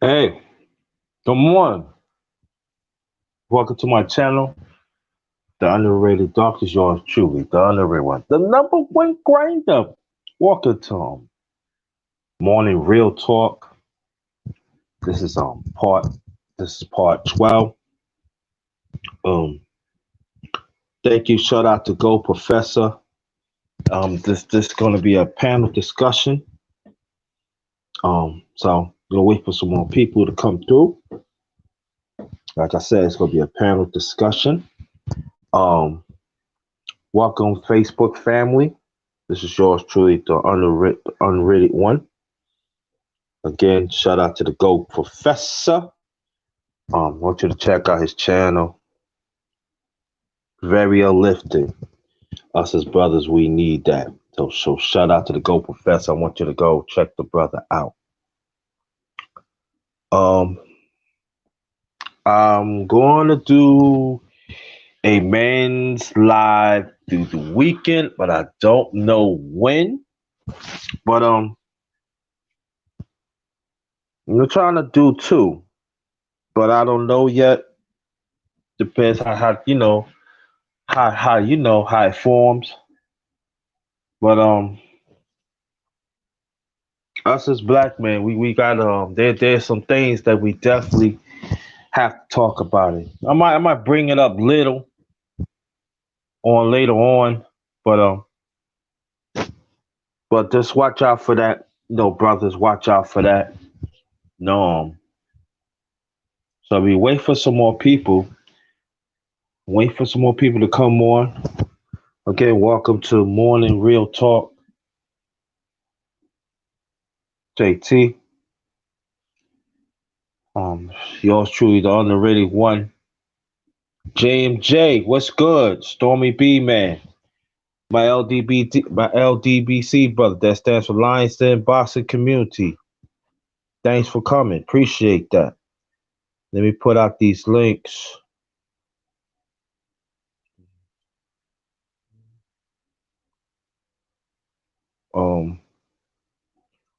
Hey, good morning. Welcome to my channel, The Underrated Doctor. Yours truly, the underrated one, the number one grinder. Welcome to Morning Real Talk. This is part. This is part 12. Um, Thank you. Shout out to Go Professor. This is going to be a panel discussion. So we'll wait for some more people to come through. Like I said, it's going to be a panel discussion. Um, Welcome, Facebook family. This is yours truly, the unrated one. Again, shout out to the Go Professor. I want you to check out his channel. Very uplifting. Us as brothers, we need that. So shout out to the Go Professor. I want you to go check the brother out. Um, I'm going to do a men's live through the weekend, but I don't know when. But I'm trying to do two, but I don't know yet. Depends how how it forms. But us as black men, we got there's some things that we definitely have to talk about it. I might bring it up little on later on, but just watch out for that. Brothers, watch out for that. No, so we wait for some more people. Wait for some more people to come on. Okay, welcome to Morning Real Talk. JT. Yours truly, the underrated one. JMJ, what's good? Stormy B man. My LDBC brother, that stands for Lions Den Boxing Community. Thanks for coming. Appreciate that. Let me put out these links. Um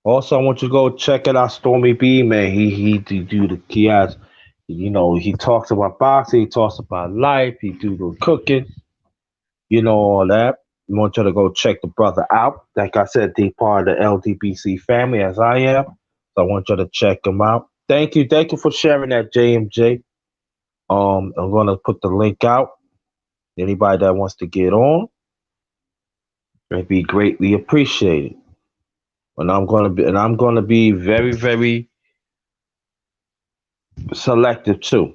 Also I want you to go check it out, Stormy B man. He has he talks about boxing, he talks about life, he do the cooking, all that. I want you to go check the brother out. Like I said, he part of the LDBC family as I am. So I want you to check him out. Thank you for sharing that, JMJ. I'm gonna put the link out. Anybody that wants to get on, it'd be greatly appreciated. And I'm gonna be very, very selective too.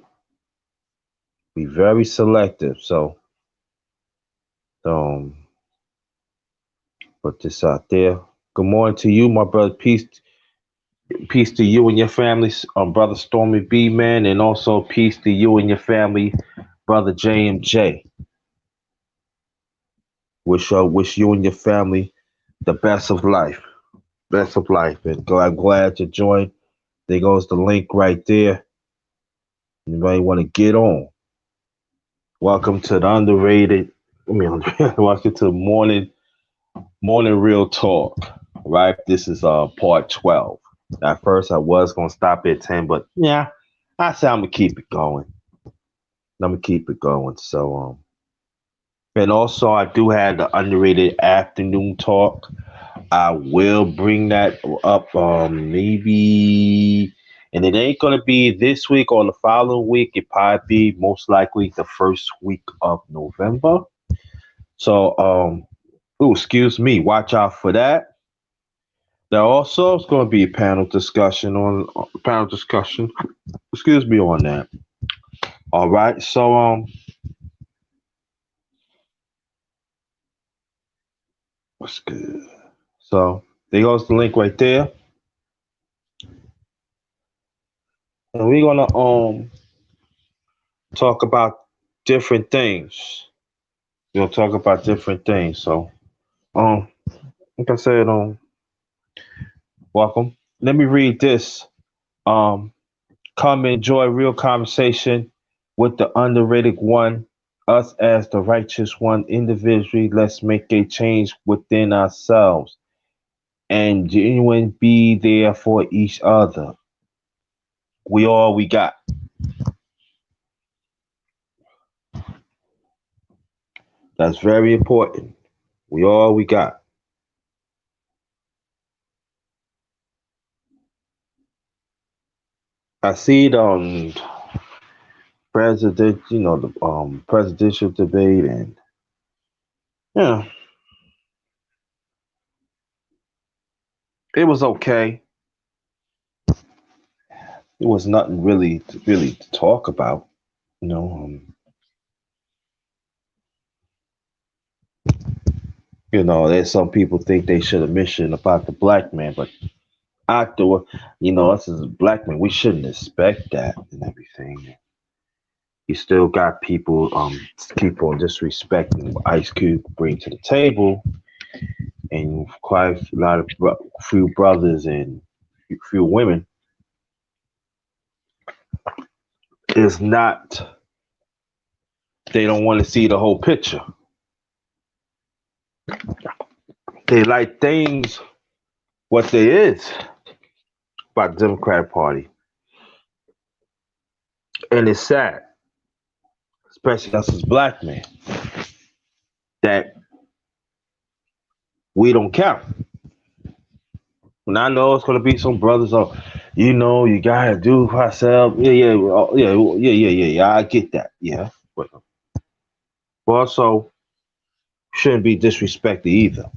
Be very selective. So um put this out there. Good morning to you, my brother. Peace to you and your family, brother Stormy B man, and also peace to you and your family, brother JMJ. Wish you and your family the best of life. Best of life. And I'm glad to join. There goes the link right there. Anybody want to get on? Welcome to the underrated. Welcome to morning real talk. Right. This is part 12. At first I was gonna stop at 10, but yeah, I said I'm gonna keep it going. I'm gonna keep it going. So and also I do have the underrated afternoon talk. I will bring that up maybe, and it ain't gonna be this week or the following week. It probably be most likely the first week of November. So oh, excuse me, watch out for that. There also is going to be a panel discussion. Excuse me on that. All right. So what's good? So there goes the link right there, and we're gonna talk about different things. We're gonna talk about different things. So um, like I said, welcome. Let me read this. Um, Come enjoy real conversation with the underrated one, us as the righteous one individually. Let's make a change within ourselves and genuine be there for each other. We all we got. That's very important. We all we got. I see it on the presidential debate, and yeah, it was okay. It was nothing really to talk about. You know, there's some people think they should have mentioned about the black man, but after, us as a black man, we shouldn't expect that and everything. You still got people keep on disrespecting what Ice Cube bring to the table, and quite a lot of few brothers and few women is not. They don't want to see the whole picture. They like things what they is about the Democratic Party, and it's sad, especially us as black men, that we don't count. And I know it's gonna be some brothers. Oh, you gotta do for ourselves. Yeah, yeah, yeah. I get that. Yeah, but also shouldn't be disrespected either.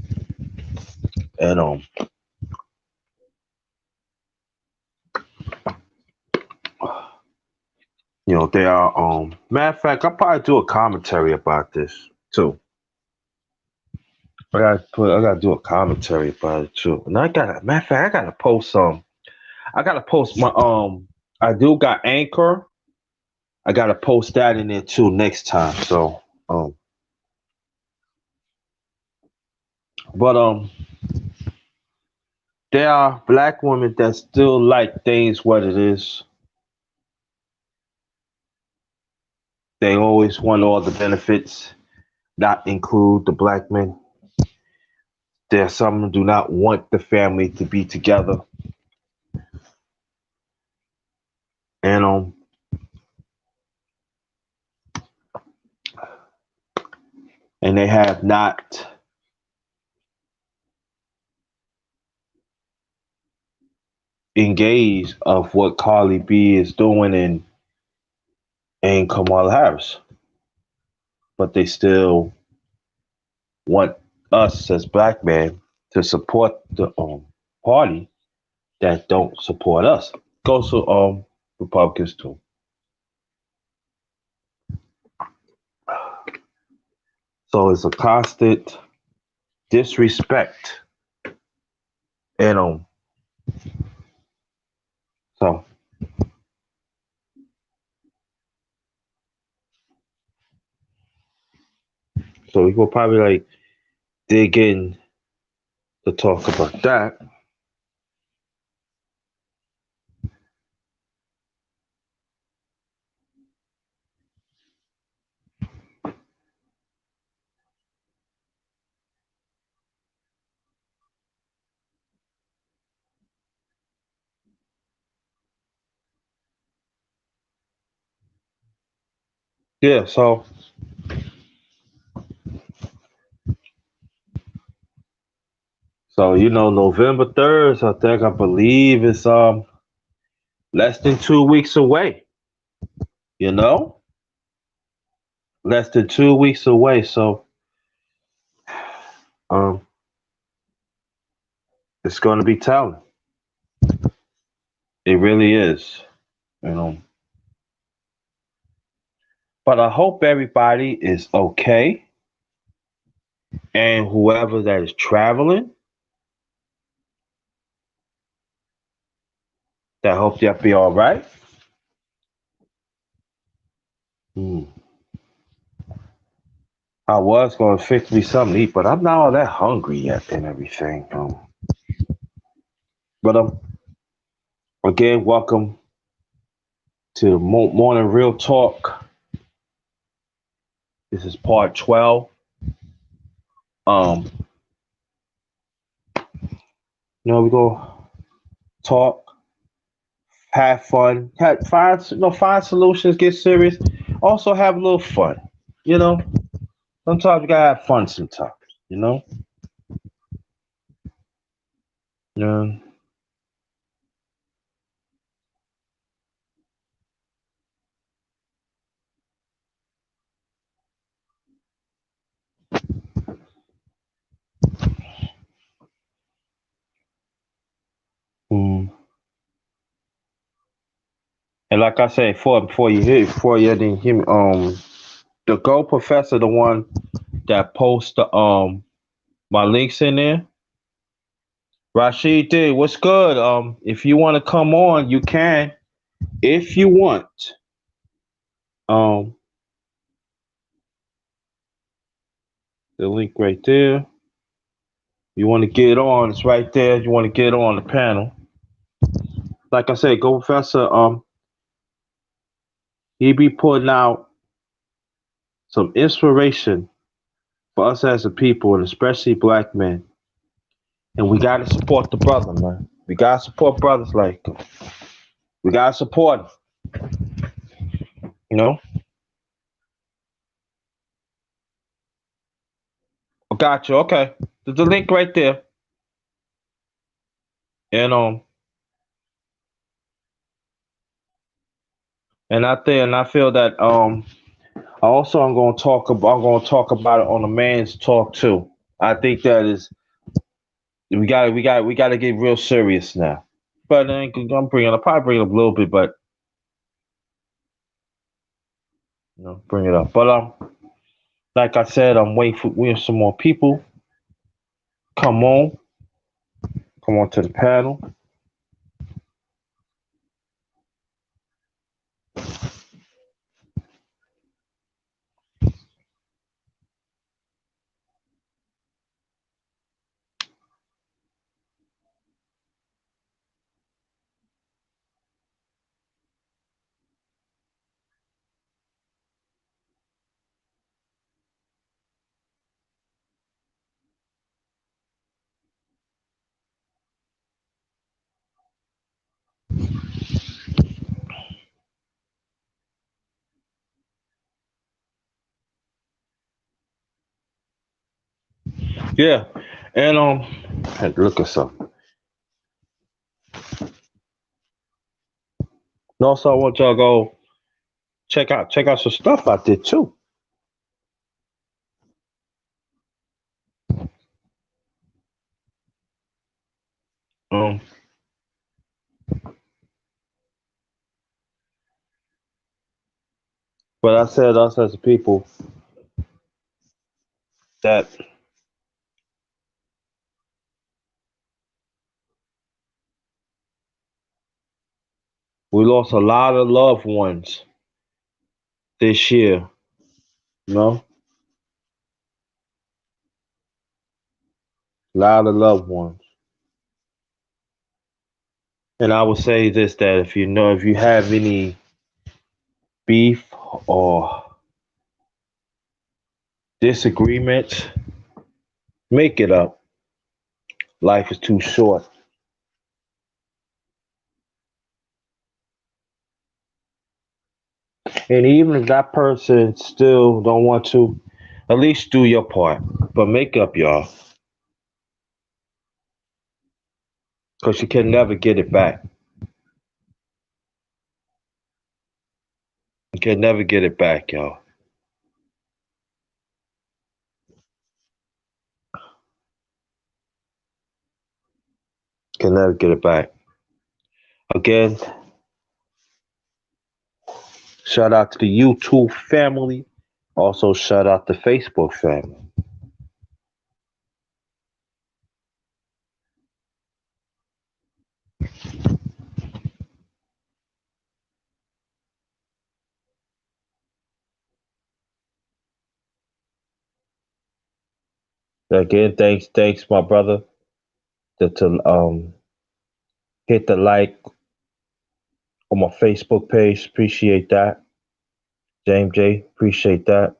And they are matter of fact, I'll probably do a commentary about this too. I gotta do a commentary about it too. And matter of fact, I gotta post my I do got Anchor. I gotta post that in there too next time. So but there are black women that still like things what it is. They always want all the benefits, not include the black men. There are some who do not want the family to be together. And they have not engaged of what Carly B is doing and Kamala Harris. But they still want us as black men to support the party that don't support us. Goes to Republicans too. So it's a constant disrespect. And so we will probably like dig in to talk about that. Yeah, so November 3rd, I believe it's less than 2 weeks away, you know? Less than 2 weeks away. So um it's gonna be telling. It really is, you know. But I hope everybody is okay, and whoever that is traveling, that hope they'll be all right. Hmm. I was gonna fix me something to eat, but I'm not all that hungry yet and everything. But again, welcome to Morning Real Talk. This is part 12. Um, we're gonna talk have fun, find solutions, get serious, also have a little fun. You know, sometimes you gotta have fun. Sometimes, you know. Yeah. Mm. And like I said, before you didn't hear me, the Go Professor, the one that posts my links in there. Rashid D, what's good? If you want to come on, you can. If you want, um, the link right there. You want to get on? It's right there. You want to get on the panel? Like I said, Go Professor. He be putting out some inspiration for us as a people, and especially black men. And we gotta support the brother, man. We gotta support brothers like him. We gotta support him. You know. I got you. Okay. There's a link right there. And I feel that also I'm gonna talk about it on a man's talk too. I think that is we gotta get real serious now. But I'll probably bring it up a little bit, but bring it up. But like I said, I'm waiting for we have some more people. Come on, come on to the panel. Yeah, and had to look at something. And also, I want y'all to go check out some stuff I did too. Um, but I said us as a people that we lost a lot of loved ones this year. You know, a lot of loved ones. And I would say this that if you have any beef or disagreement, make it up. Life is too short. And even if that person still don't want to, at least do your part. But make up, y'all, because you can never get it back. You can never get it back, y'all. Can never get it back. Again, shout out to the YouTube family. Also, shout out to Facebook family. Again, thanks, my brother, to hit the like on my Facebook page. Appreciate that. James J. Appreciate that.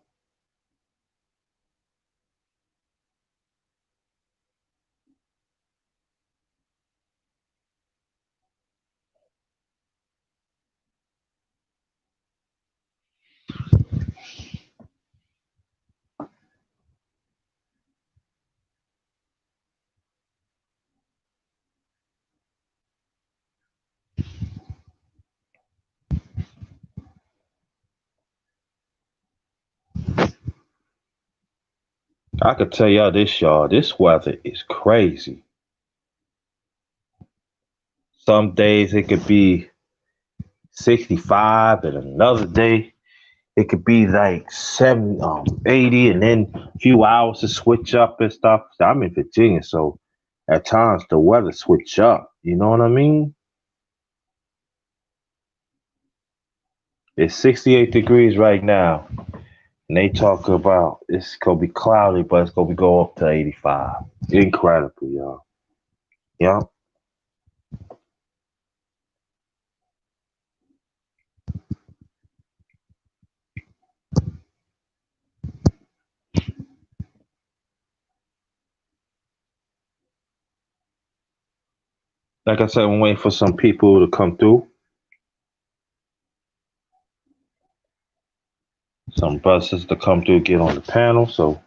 I could tell y'all, this weather is crazy. Some days it could be 65, and another day it could be like 70, 80, and then a few hours to switch up and stuff. I'm in Virginia, so at times the weather switch up. You know what I mean? It's 68 degrees right now, and they talk about it's gonna be cloudy, but it's gonna be go up to 85. Incredible, y'all. Yeah. Like I said, I'm waiting for some people to come through. Some buses to come through, get on the panel, so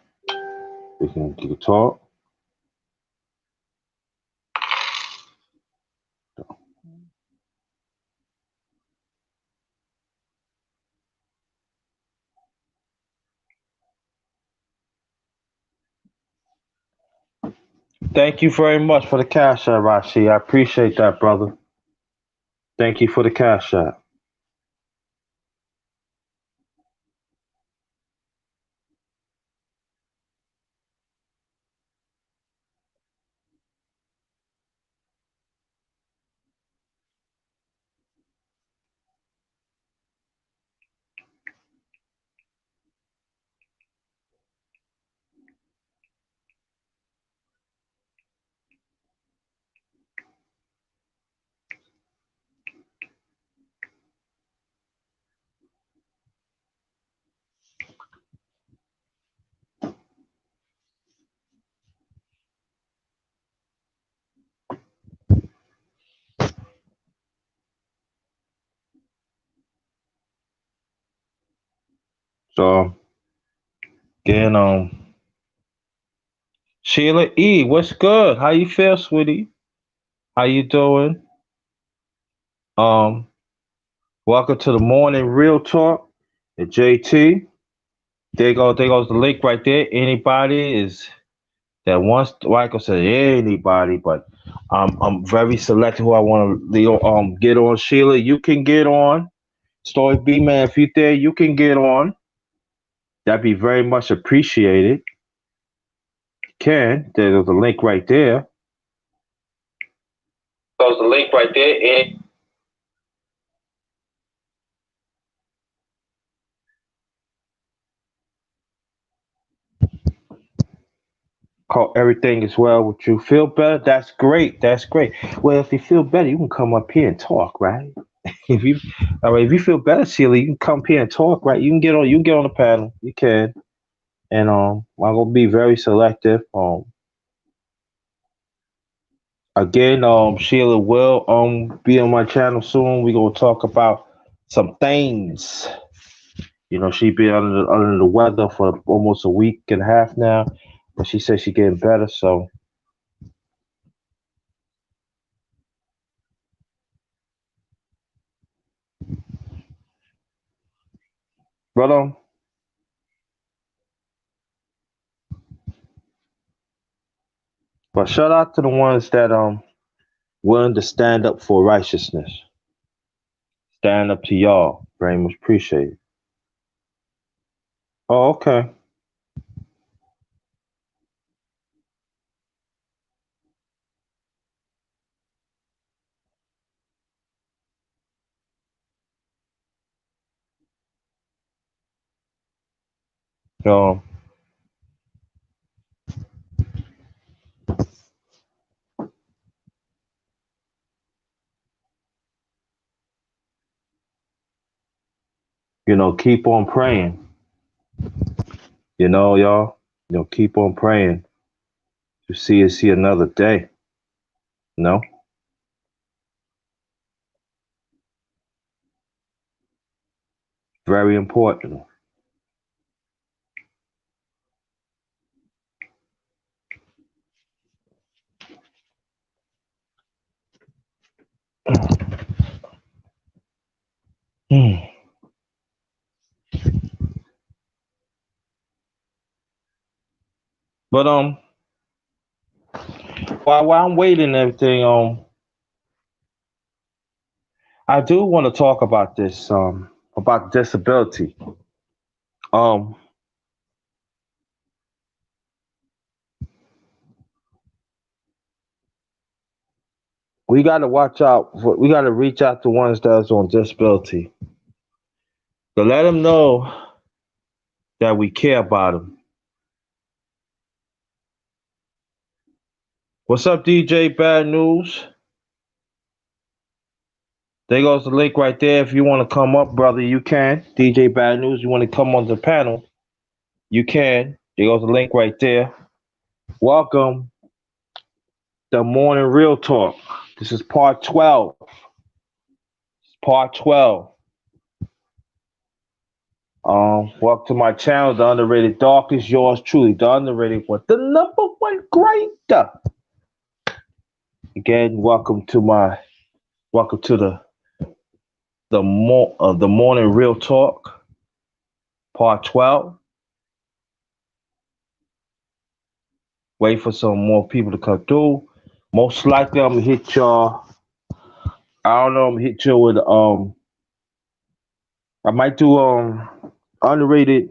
we can talk. Thank you very much for the cash app, Rashi. I appreciate that, brother. Thank you for the cash app. So again, Sheila E, what's good? How you feel, sweetie? How you doing? Um, welcome to the morning real talk at JT. There goes the link right there. Anybody is that wants, like I said, anybody, but I'm very selective who I want to get on. Sheila, you can get on. Story B man, if you there, you can get on. That'd be very much appreciated. Can there's a link right there. There's a link right there. And hope everything is well with you. Feel better? That's great. That's great. Well, if you feel better, you can come up here and talk, right? If you, all right, if you feel better, Sheila, you can come here and talk, right? You can get on. You can get on the panel. You can, and I'm gonna be very selective. Again, Sheila will be on my channel soon. We gonna talk about some things. You know, she been under the weather for almost a week and a half now, but she said she getting better. So, but shout out to the ones that willing to stand up for righteousness. Stand up to y'all. Very much appreciate it. Oh, okay. Um, keep on praying. Y'all. Keep on praying to see another day. No. Very important. Hmm. But while I'm waiting and everything, I do want to talk about this about disability. Um, we got to watch out. We got to reach out to ones that's on disability to let them know that we care about them. What's up, DJ Bad News? There goes the link right there. If you want to come up, brother, you can. DJ Bad News, you want to come on the panel, you can. There goes the link right there. Welcome, the morning real talk. This is part 12. Part 12. Welcome to my channel, The Underrated Dark is yours truly, The Underrated One, the number one greater. Again, welcome to the morning real talk, part 12. Wait for some more people to come through. Most likely I'm gonna hit y'all. I don't know, I'm gonna hit you with I might do underrated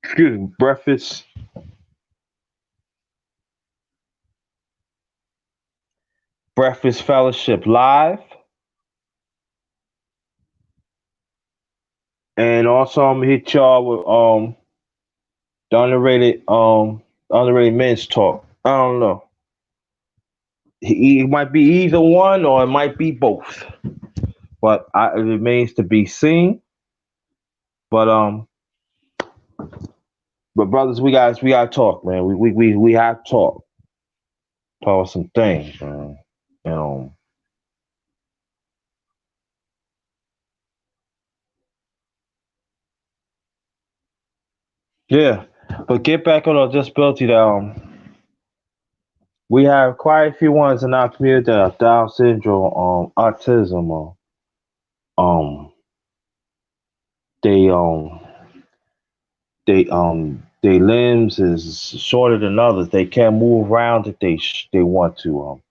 excuse me, breakfast fellowship live. And also I'm gonna hit y'all with the underrated men's talk. I don't know. It might be either one or it might be both. But it remains to be seen. But brothers, we gotta talk, man. We have to talk about some things, man. You know. Yeah. But get back on our disability that we have quite a few ones in our community that are Down syndrome, autism, um, they their limbs is shorter than others. They can't move around if they want to.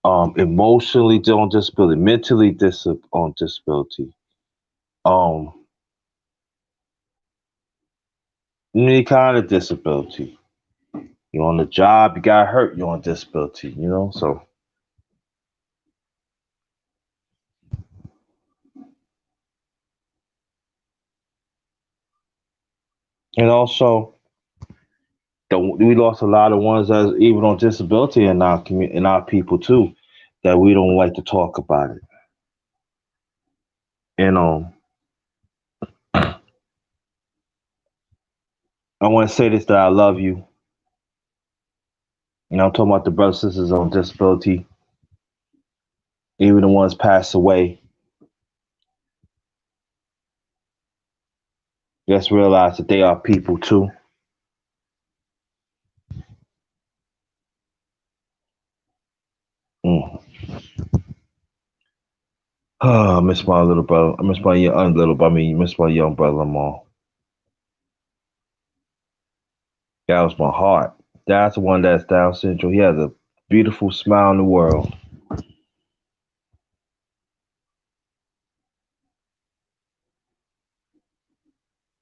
Emotionally on disability, mentally on disability. Um, any kind of disability. You're on the job, you got hurt, you're on disability. You know, so and also we lost a lot of ones that even on disability in our community, in our people too, that we don't like to talk about it. And I want to say this that I love you. You know, I'm talking about the brothers and sisters on disability, even the ones passed away. Just realize that they are people too. Mm. Oh, I miss my little brother. I miss my young little. I mean, miss my young brother-in-law. That was my heart. That's the one that's Down syndrome. He has a beautiful smile in the world.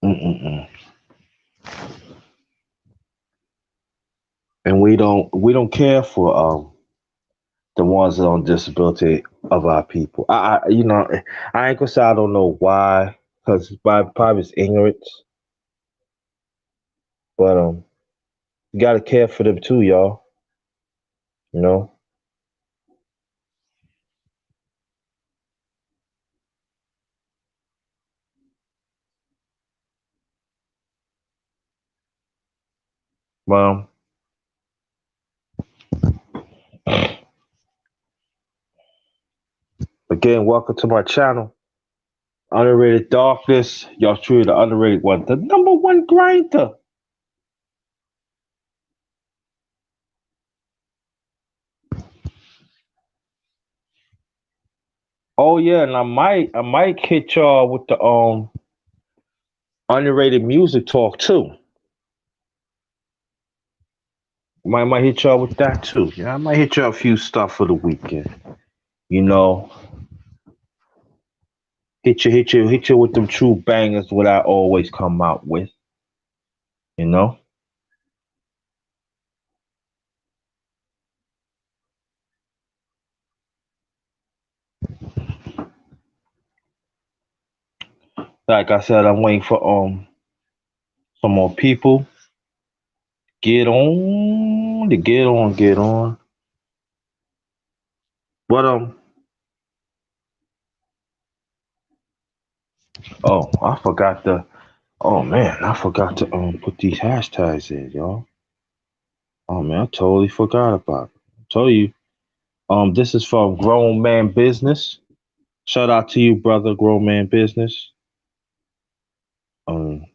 Mm-mm-mm. And we don't care for the ones that are on disability of our people. I ain't gonna say I don't know why, because by probably it's ignorance, but you gotta care for them too, y'all. You know, well, again, welcome to my channel. Underrated darkness, y'all truly the underrated one, the number one grinder. Oh yeah, and I might hit y'all with the underrated music talk too. Might hit y'all with that too. Yeah, I might hit y'all a few stuff for the weekend. You know, hit you with them true bangers. What I always come out with. You know, like I said, I'm waiting for some more people. Get on. But oh, I forgot the. Oh man, I forgot to put these hashtags in, y'all. Oh man, I totally forgot about it. I told you. This is from Grown Man Business. Shout out to you, brother, Grown Man Business. Um,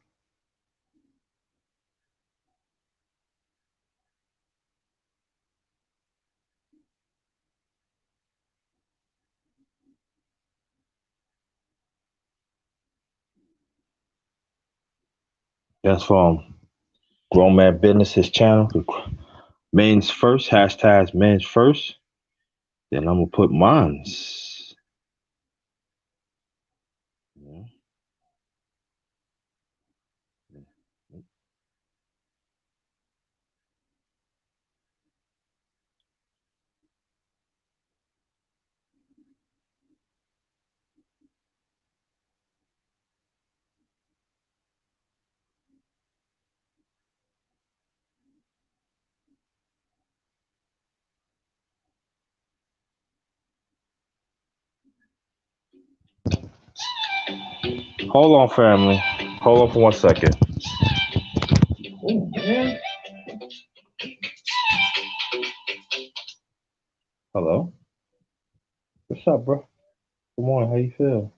that's from Grown Man Business, his channel. Men's first, hashtags men's first. Then I'm gonna put mine's. Yeah. Hold on, family. Hold on for 1 second. Oh man. Hello. What's up, bro? Good morning. How you feel?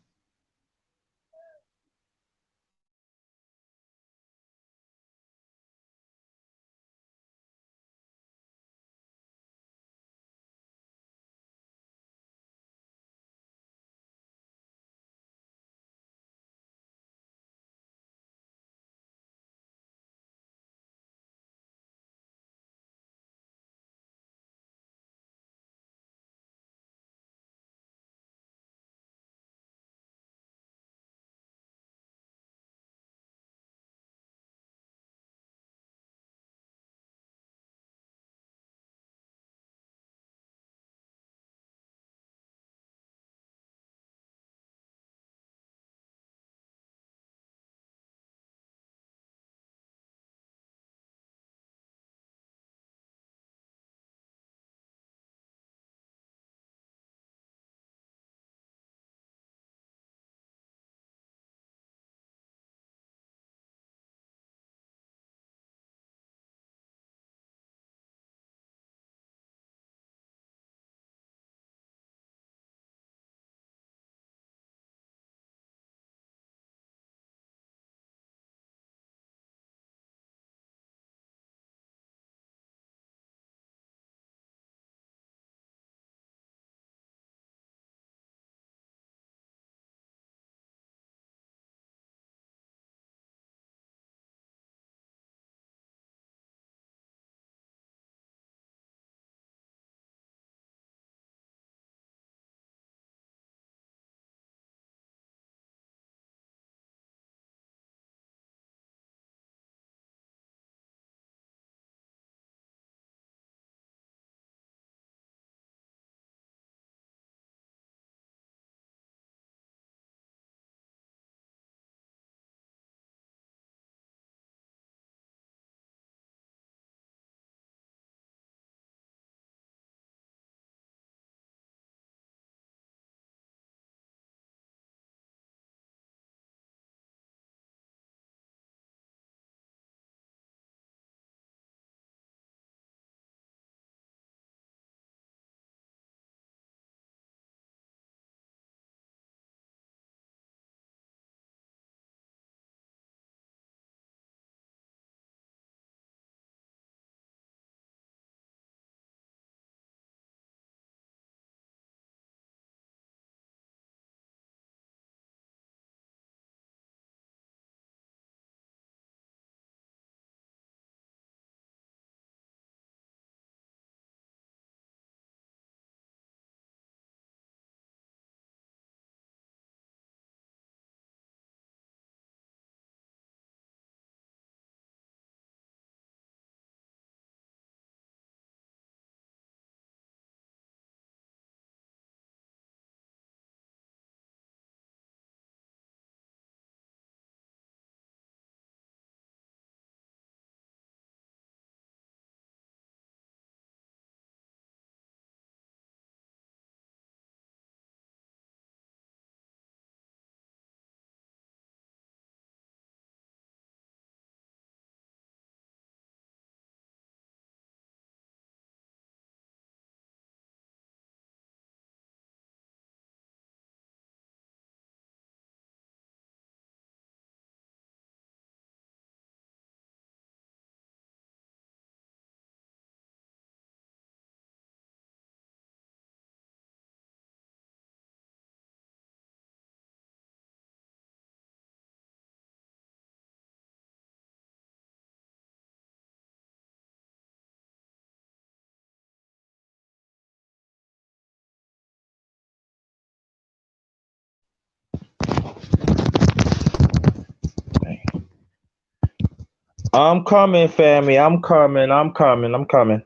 I'm coming, family. I'm coming. I'm coming. I'm coming.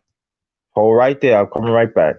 Hold right there. I'm coming right back.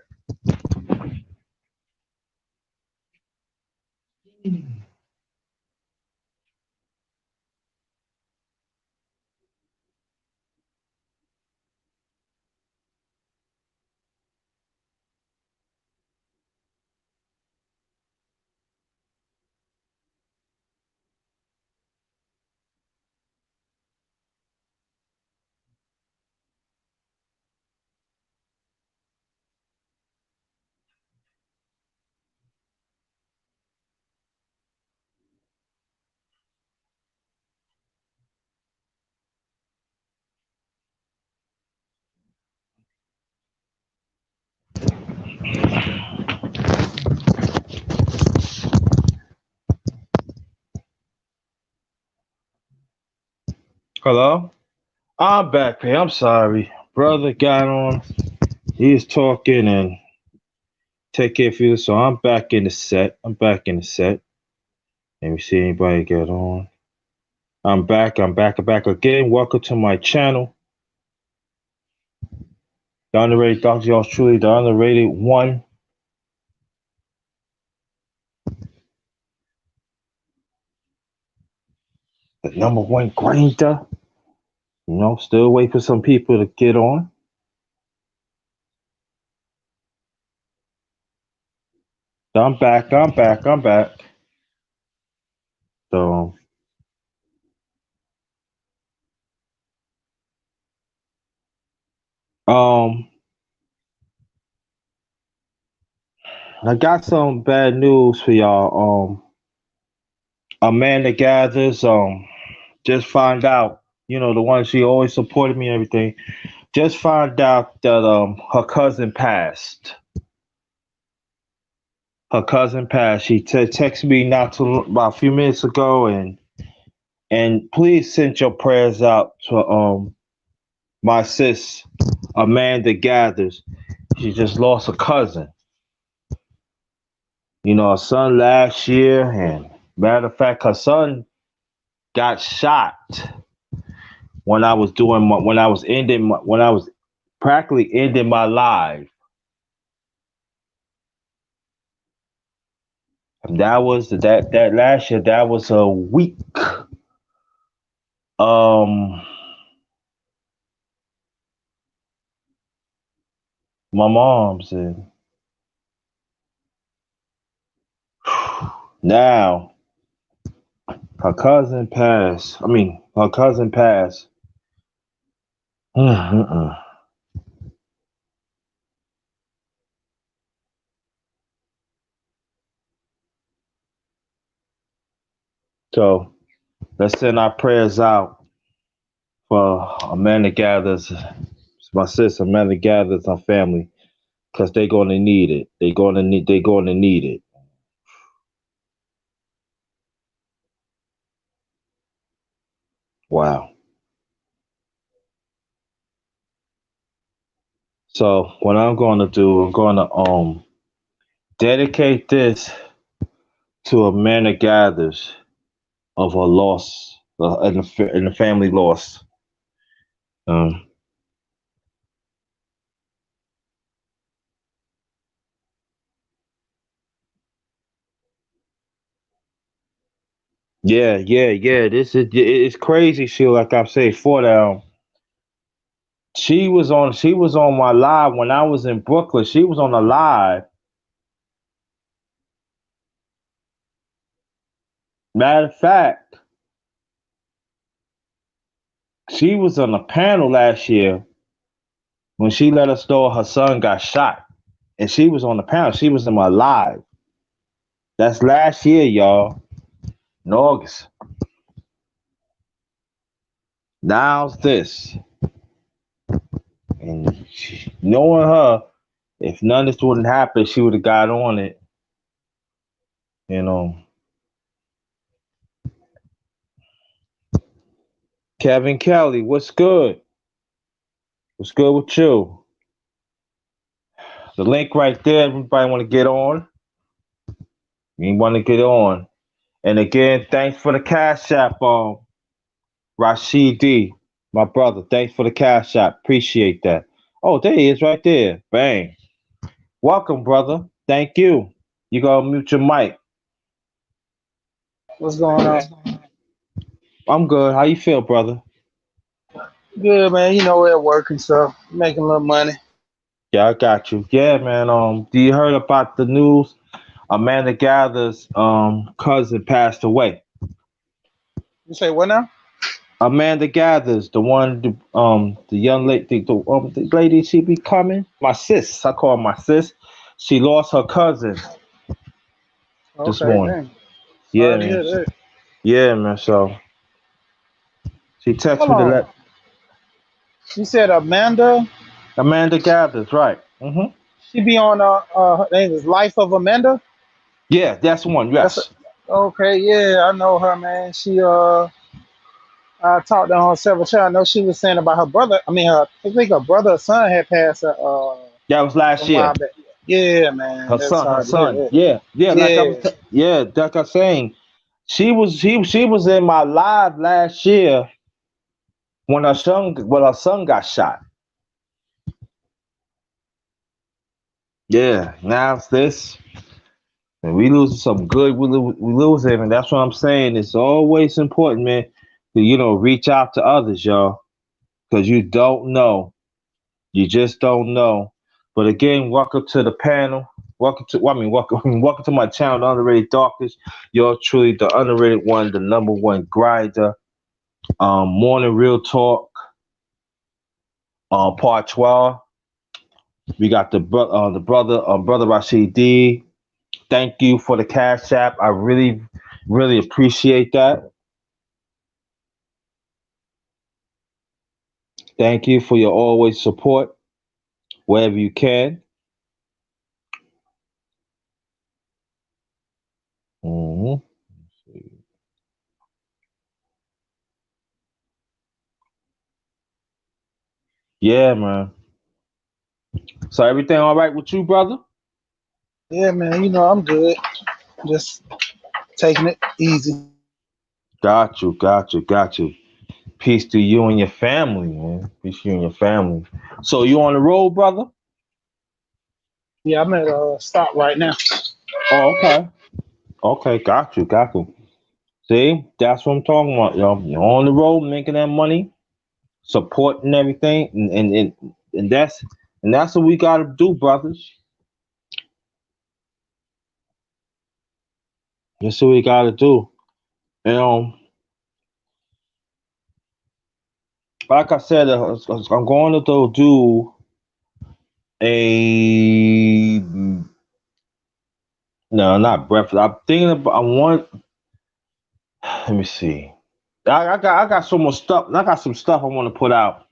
Hello? I'm back, man. I'm sorry. Brother got on. He's talking and take care of you. So I'm back in the set. I'm back in the set. Let me see anybody get on. I'm back. I'm back again. Welcome to my channel. The underrated Dr. Yours truly, the underrated one. The number one grinder. Still wait for some people to get on. I'm back. I'm back. I'm back. So, um, I got some bad news for y'all. Amanda Gathers, just find out, the one she always supported me and everything. Just find out that her cousin passed. Her cousin passed. She texted me not too about a few minutes ago, and please send your prayers out to my sis Amanda Gathers. She just lost a cousin. Her son last year, and matter of fact, her son got shot when I was when I was practically ending my life. That was that last year. That was a week. Um, my mom said, now her cousin passed. I mean, her cousin passed. So let's send our prayers out for Amanda Gathers, my sister Amanda Gathers, her family, because they're gonna need it. They're gonna need it. Wow. So what I'm gonna do, I'm gonna dedicate this to Amanda Gathers of her loss, and the family loss. Um, yeah. It's crazy. She, like I said before, that she was on my live when I was in Brooklyn. She was on a live. Matter of fact, she was on a panel last year when she let us know her son got shot, and she was on the panel. She was in my live. That's last year, y'all, in August. Now's this, and knowing her, if none of this wouldn't happen, she would have got on it. You know, Kevin Kelly, what's good? What's good with you? The link right there. Everybody want to get on? You want to get on? And again, thanks for the cash app, Rashidi. My brother, thanks for the cash app. Appreciate that. Oh, there he is right there. Bang. Welcome, brother. Thank you. You gotta mute your mic. What's going on? I'm good. How you feel, brother? Good, man. You know, we're at work and stuff, making a little money. Yeah, I got you. Yeah, man. Do you heard about the news? Amanda Gather's cousin passed away. You say what now? Amanda Gathers, the young lady, the lady she becoming my sis. I call her my sis. She lost her cousin this Okay, morning. dang. Yeah, Sorry to man. hear that. Yeah, man. So she texted Hold me to on. let You said Amanda. Amanda Gathers, right? She be on her name is Life of Amanda. Yeah, that's the one. That's a, Yes. okay. Yeah, I know her, man. She I talked to her on several times. I know she was saying about her brother. I mean, I think her brother or son had passed That was last some while year. back. Yeah, man. That's Her hard to hear son. that. Yeah, yeah. Yeah. Yeah, like I was saying, she was in my live last year when her son got shot. Yeah, now it's this, and we losing some good. We losing, and that's what I'm saying. It's always important, man, to reach out to others, y'all, because you don't know. You just don't know. But again, welcome to the panel. Welcome to, well, I mean, welcome, welcome to my channel, The Underrated Darkness. You're truly the underrated one, the number one grinder. Morning Real Talk, part 12. We got brother Rashid D. Thank you for the cash app. I really, really appreciate that. Thank you for your always support wherever you can. hmm Yeah, man. So everything all right with you, brother? Yeah, man. You know, I'm good. Just taking it easy. Got you, got you, got you. Peace to you and your family, man. Peace to you and your family. So you on the road, brother? Yeah, I'm at a stop right now. Oh, okay. Okay, got you, got you. See, that's what I'm talking about, yo. You're on the road making that money, supporting everything, and that's what we gotta do, brothers. That's what we gotta do. You know, like I said, I'm going to do a no, not breakfast. I'm thinking about. I want. Let me see. I got so much stuff. I got some stuff I want to put out.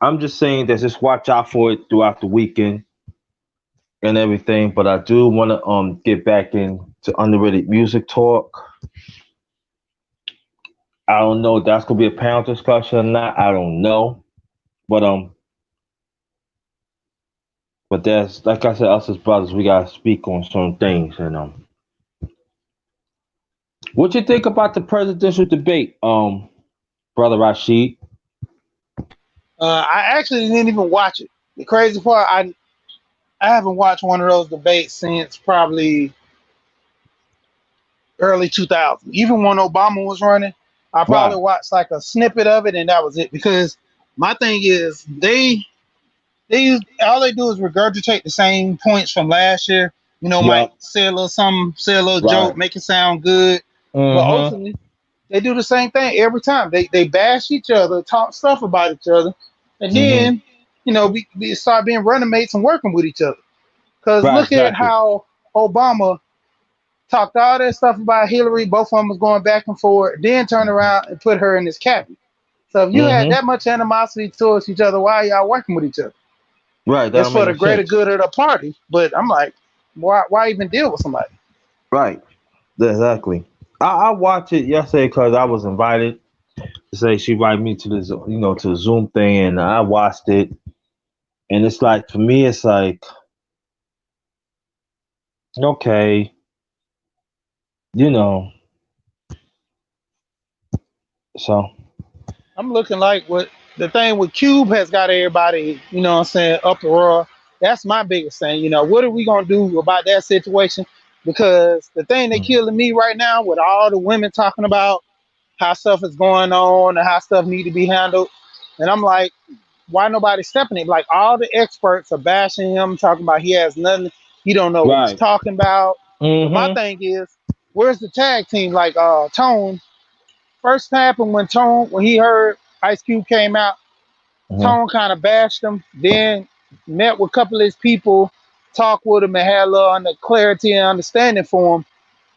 I'm just saying that just watch out for it throughout the weekend and everything. But I do want to get back into underrated music talk. I don't know if that's gonna be a panel discussion or not. I don't know. But that's like I said, us as brothers, we gotta speak on certain things. And what you think about the presidential debate, brother Rashid? I actually didn't even watch it. The crazy part, I haven't watched one of those debates since probably early 2000. Even when Obama was running, I probably Right, watched like a snippet of it, and that was it. Because my thing is, all they do is regurgitate the same points from last year. You know, might yep, say a little something, say a little right, joke, make it sound good, but mm-hmm, ultimately they do the same thing every time. They bash each other, talk stuff about each other, and mm-hmm, then we start being running mates and working with each other. Because right, look at exactly, how Obama talked all that stuff about Hillary. Both of them was going back and forth. Then turned around and put her in this cabinet. So if you had mm-hmm, that much animosity towards each other, why are y'all working with each other? right. That It's don't make for no the greater sense. good of the party. But I'm like, why even deal with somebody? Right, exactly. I watched it yesterday because I was invited to say she invited me to the to the Zoom thing, and I watched it, and it's like for me, it's like okay, you know, so I'm looking like what? the thing with Cube has got everybody, you know what I'm saying, up the roar. That's my biggest thing. You know, what are we gonna do about that situation? Because the thing that Mhm. killing me right now with all the women talking about how stuff is going on and how stuff need to be handled, and I'm like, why nobody stepping it? Like all the experts are bashing him, talking about he has nothing, he don't know what he's Right. talking about. But my Mm-hmm. thing is, where's the tag team? Like Tone, first happened when Tone when he heard Ice Cube came out, Mm-hmm. Tone kind of bashed him, then met with a couple of his people, talked with him and had a little under clarity and understanding for him.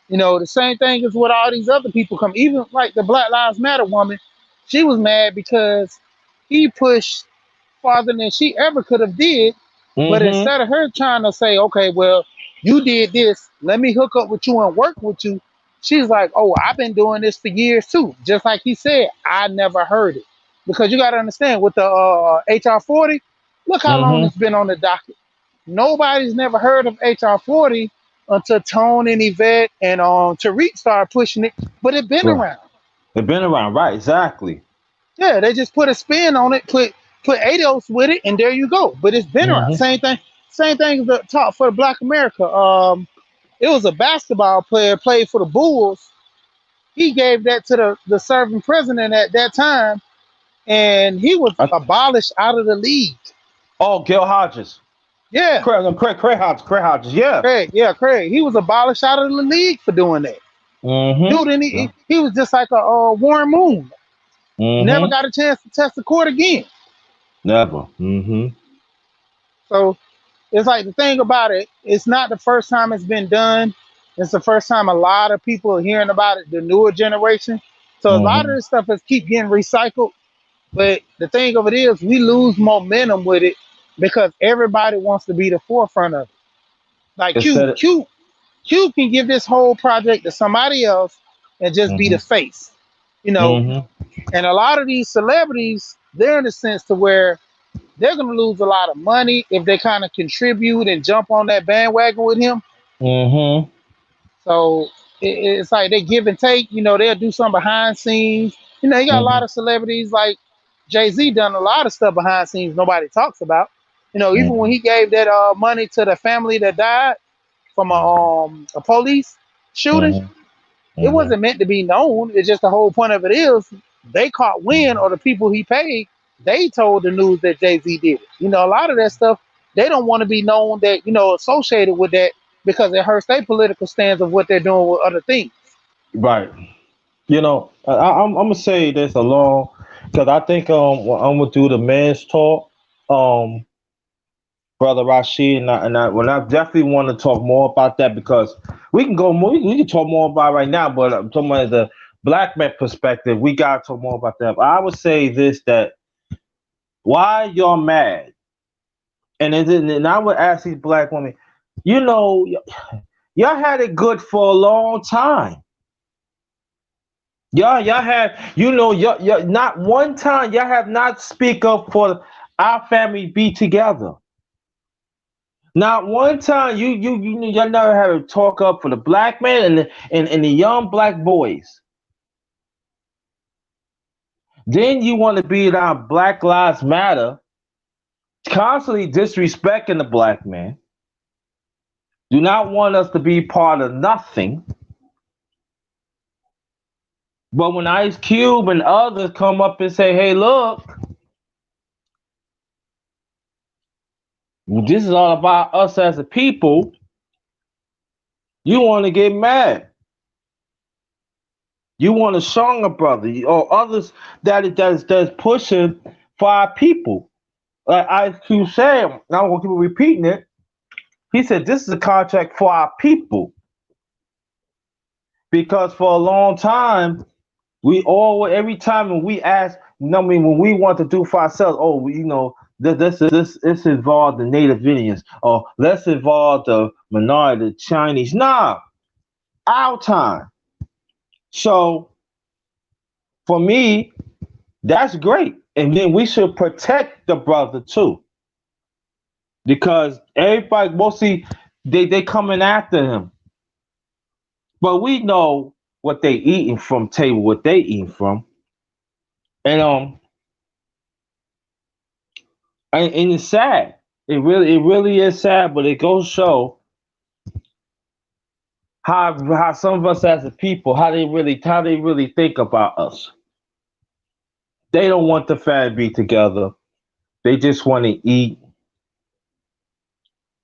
You know, the same thing is with all these other people come. Even like the Black Lives Matter woman, she was mad because he pushed farther than she ever could have did. But Mm-hmm. instead of her trying to say, okay, well, you did this, let me hook up with you and work with you, she's like, oh, I've been doing this for years too. Just like he said, I never heard it. Because you got to understand, with the HR 40, look how long Mm-hmm. it's been on the docket. Nobody's never heard of HR 40 until Tone and Yvette and Tariq started pushing it, but it's been Right. around. They've been around, right? Exactly. Yeah, they just put a spin on it, put Ados with it, and there you go. But it's been around. Mm-hmm. Same thing as the talk for the Black America. It was a basketball player played for the Bulls. He gave that to the serving president at that time, and he was I, abolished out of the league. oh, Gil Hodges. Yeah, Craig Hodges. Craig Hodges. Yeah. Craig. Yeah, Craig. He was abolished out of the league for doing that. Mm-hmm. Dude, and Yeah. he was just like a Warren Moon. Never Mm-hmm. got a chance to test the court again. Never. Mm-hmm. So it's like the thing about it, it's not the first time it's been done. It's the first time a lot of people are hearing about it, the newer generation. So a lot of Mm-hmm. this stuff is keep getting recycled. But the thing of it is, we lose momentum with it because everybody wants to be the forefront of it. Like Instead of Q can give this whole project to somebody else and just be the mm-hmm. face, you know. Mm-hmm. And a lot of these celebrities, they're in a sense to where they're going to lose a lot of money if they kind of contribute and jump on that bandwagon with him. Mm-hmm. So it's like they give and take. You know, they'll do some behind scenes. You know, you got a lot Mm-hmm. of celebrities like Jay Z done a lot of stuff behind scenes nobody talks about. You know, even when Mm-hmm. he gave that money to the family that died from a police shooting, Mm-hmm. it Mm-hmm. wasn't meant to be known. It's just the whole point of it is they caught wind, or the people he paid, they told the news that Jay Z did it. You know, a lot of that stuff they don't want to be known that associated with that because it hurts their political stance of what they're doing with other things. Right. I'm gonna say this along because I think I'm gonna do the men's talk. Um, Brother Rashid, and I definitely want to talk more about that because we can go more. We can talk more about it right now, but I'm talking about the black man perspective. We gotta talk more about that. But I would say this that why y'all mad, and I would ask these black women, you know, y'all had it good for a long time. Y'all have, y'all not one time y'all have not speak up for our family be together. Not one time y'all never have to talk up for the black man and the young black boys. Then you want to be around Black Lives Matter, constantly disrespecting the black man. Do not want us to be part of nothing. But when Ice Cube and others come up and say, "Hey, look, this is all about us as a people," you want to get mad. You want a stronger brother or others that's pushing for our people. Like Ice Cube said, I'm gonna keep repeating it. He said this is a contract for our people because for a long time we all every time when we ask, I mean, when we want to do for ourselves, oh, this involve the Native Indians or let's involve the minority, the Chinese. Nah, our time. So for me, that's great. And then we should protect the brother too. Because everybody mostly they coming after him. But we know what they eating from table, what they eating from. And And it's sad. It really is sad. But it goes to show how some of us as a people, how they really think about us. They don't want the family to be together. They just want to eat.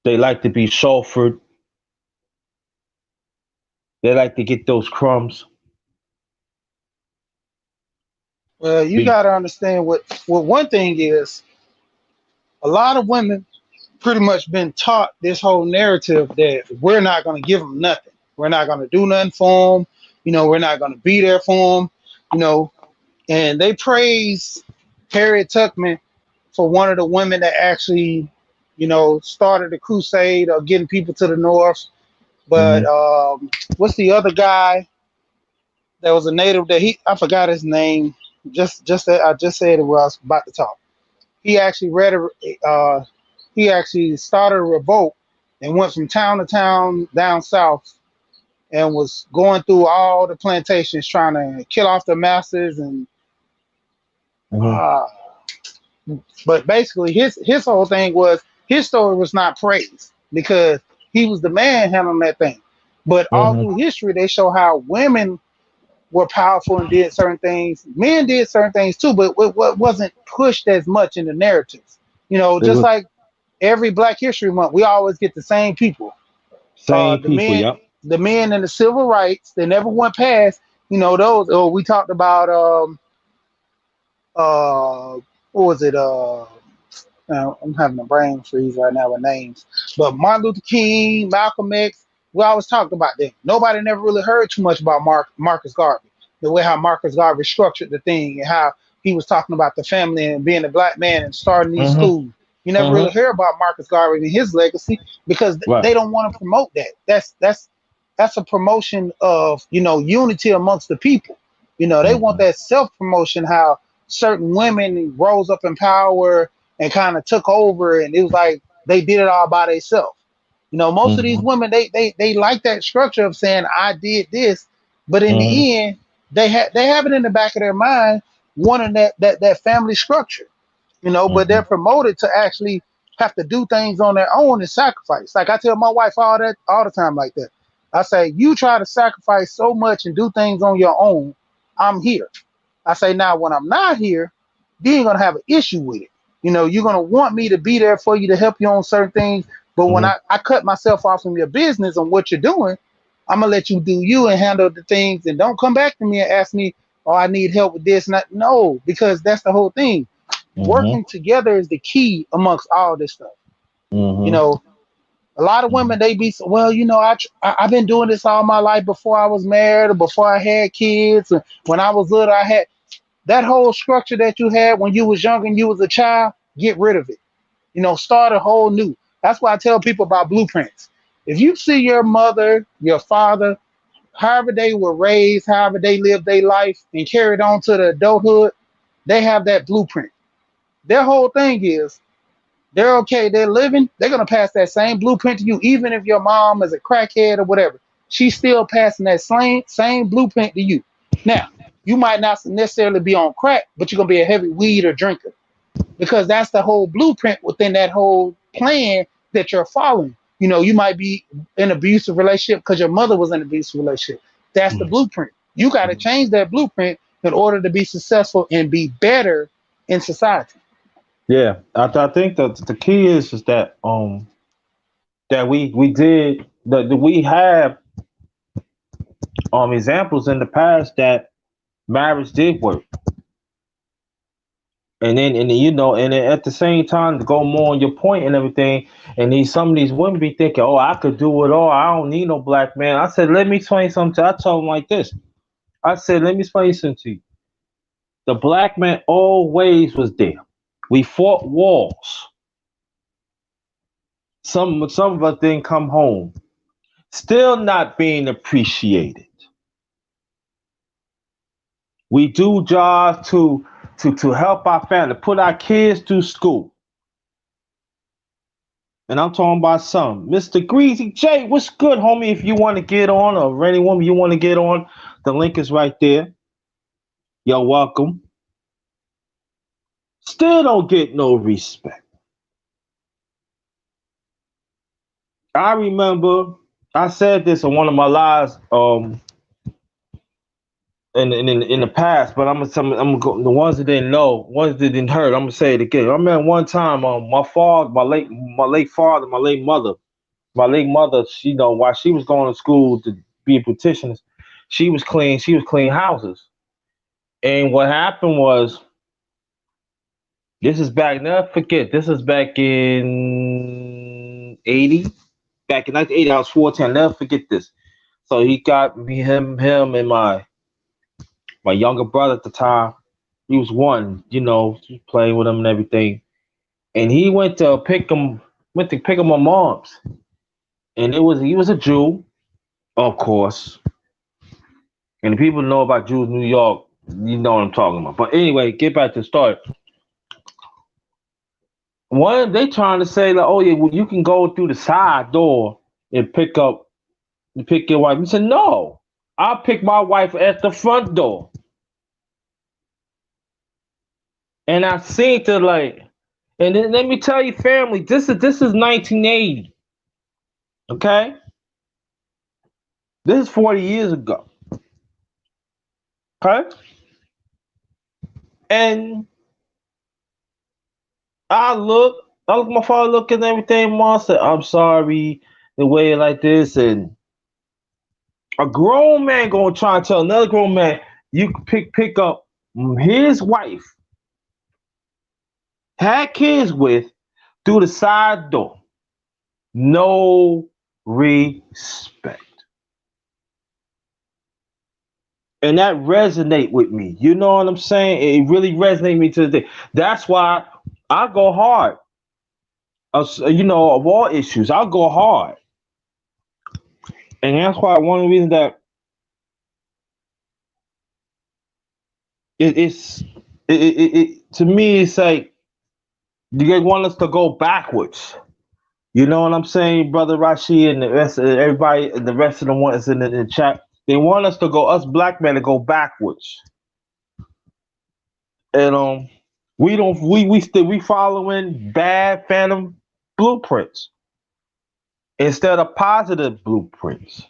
They like to be chauffeured. They like to get those crumbs. Well, you Be, got to understand what one thing is. A lot of women pretty much been taught this whole narrative that we're not going to give them nothing. We're not going to do nothing for them. We're not going to be there for them. You know, and they praise Harriet Tubman for one of the women that actually, started the crusade of getting people to the north. But hmm what's the other guy that was a native that I forgot his name. Just that I just said it while I was about to talk. He actually he actually started a revolt and went from town to town down south and was going through all the plantations trying to kill off the masters and hmm uh, but basically his whole thing was his story was not praised because he was the man handling that thing. But all hmm through history they show how women were powerful and did certain things. Men did certain things too, but what wasn't pushed as much in the narratives. It Just was like every Black History Month, we always get the same people. same The people. men, Yep. the men in the civil rights, they never went past. Those. Oh, we talked about what was it? I'm having a brain freeze right now with names. But Martin Luther King, Malcolm X, we always talked about them. Nobody never really heard too much about Marcus Garvey, the way how Marcus Garvey structured the thing and how he was talking about the family and being a Black man and starting these hmm schools. You never hmm really hear about Marcus Garvey and his legacy because Right. they don't want to promote that. That's a promotion of unity amongst the people. They want hmm that self promotion. How certain women rose up in power and kind of took over, and it was like they did it all by themselves. Most of these hmm women they like that structure of saying I did this, but in hmm the end they have it in the back of their mind wanting that family structure. But they're hmm promoted to actually have to do things on their own and sacrifice. Like I tell my wife all the time like that. I say, you try to sacrifice so much and do things on your own, I'm here. I say, now when I'm not here, then you're gonna have an issue with it. You're gonna want me to be there for you to help you on certain things. But when hmm I cut myself off from your business on what you're doing, I'm gonna let you do you and handle the things and don't come back to me and ask me, oh, I need help with this. Not no, because that's the whole thing. hmm Working together is the key amongst all this stuff. You hmm know, a lot of women they be so, well, I've been doing this all my life before I was married or before I had kids. When I was little, I had that whole structure that you had when you was young and you was a child. Get rid of it. Start a whole new. That's why I tell people about blueprints. If you see your mother, your father, however they were raised, however they lived their life and carried on to the adulthood, they have that blueprint. Their whole thing is they're okay, they're living, they're gonna pass that same blueprint to you, even if your mom is a crackhead or whatever. She's still passing that same blueprint to you. Now, you might not necessarily be on crack, but you're gonna be a heavy weed or drinker because that's the whole blueprint within that whole plan that you're following. You might be in an abusive relationship because your mother was in an abusive relationship. That's the blueprint. You got to change that blueprint in order to be successful and be better in society. Yeah, I think that the key is that we have examples in the past that marriage did work, and then at the same time to go more on your point and everything, and some of these women be thinking, oh, I could do it all. I don't need no black man. I said, let me explain something. I told them like this. I said, let me explain something to you. The black man always was there. We fought wars. Some of us didn't come home. Still not being appreciated. We do jobs to help our family, put our kids through school. And I'm talking about some. Mr. Greasy J, what's good, homie? If you want to get on, or any woman you want to get on, the link is right there. You're welcome. Still don't get no respect. I remember I said this on one of my lives in the past, but I'm gonna go the ones that didn't know, ones that didn't heard. I'm gonna say it again. I remember one time, my late father, my late mother, she while she was going to school to be a beautician, she was cleaning houses. And what happened was, this is back. Never forget. This is back in '80. Back in 1980, I was 14. I'll never forget this. So he got me, him, and my younger brother at the time. He was one, playing with him and everything. And he went to pick him my mom's, and he was a Jew, of course. And the people know about Jews in New York, you know what I'm talking about. But anyway, get back to the story. One, they trying to say like, oh yeah, well you can go through the side door and pick your wife. He said, no, I'll pick my wife at the front door. And I seen to like, and then let me tell you, family, this is 1980. Okay, this is 40 years ago. Okay, and I look, my father look at everything. Mom said, I'm sorry, the way like this, and a grown man gonna try and tell another grown man you can pick up his wife, had kids with, through the side door. No respect. And that resonate with me. You know what I'm saying? It really resonates with me to the day. That's why I go hard. Of all issues, I'll go hard. And that's why one of the reasons that it's to me, it's like you guys want us to go backwards. You know what I'm saying, brother Rashi, and the rest of everybody, and the rest of the ones in the chat. They want us black men, to go backwards, and we don't, we following bad phantom blueprints instead of positive blueprints,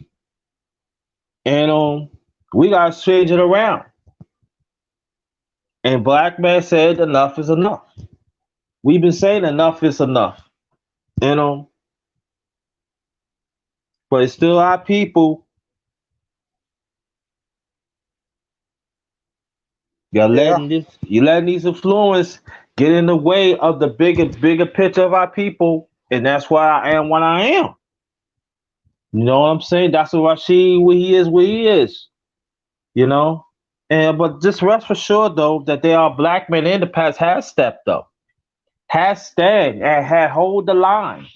and we gotta change it around. And black man said enough is enough. We've been saying enough is enough, you know, but it's still our people. Yeah. You're letting these influence get in the way of the bigger picture of our people, and that's why I am what I am. You know what I'm saying? That's what Rashid, what he is. You know, and but just rest for sure though that there are black men in the past has stepped up, has stand and had hold the line,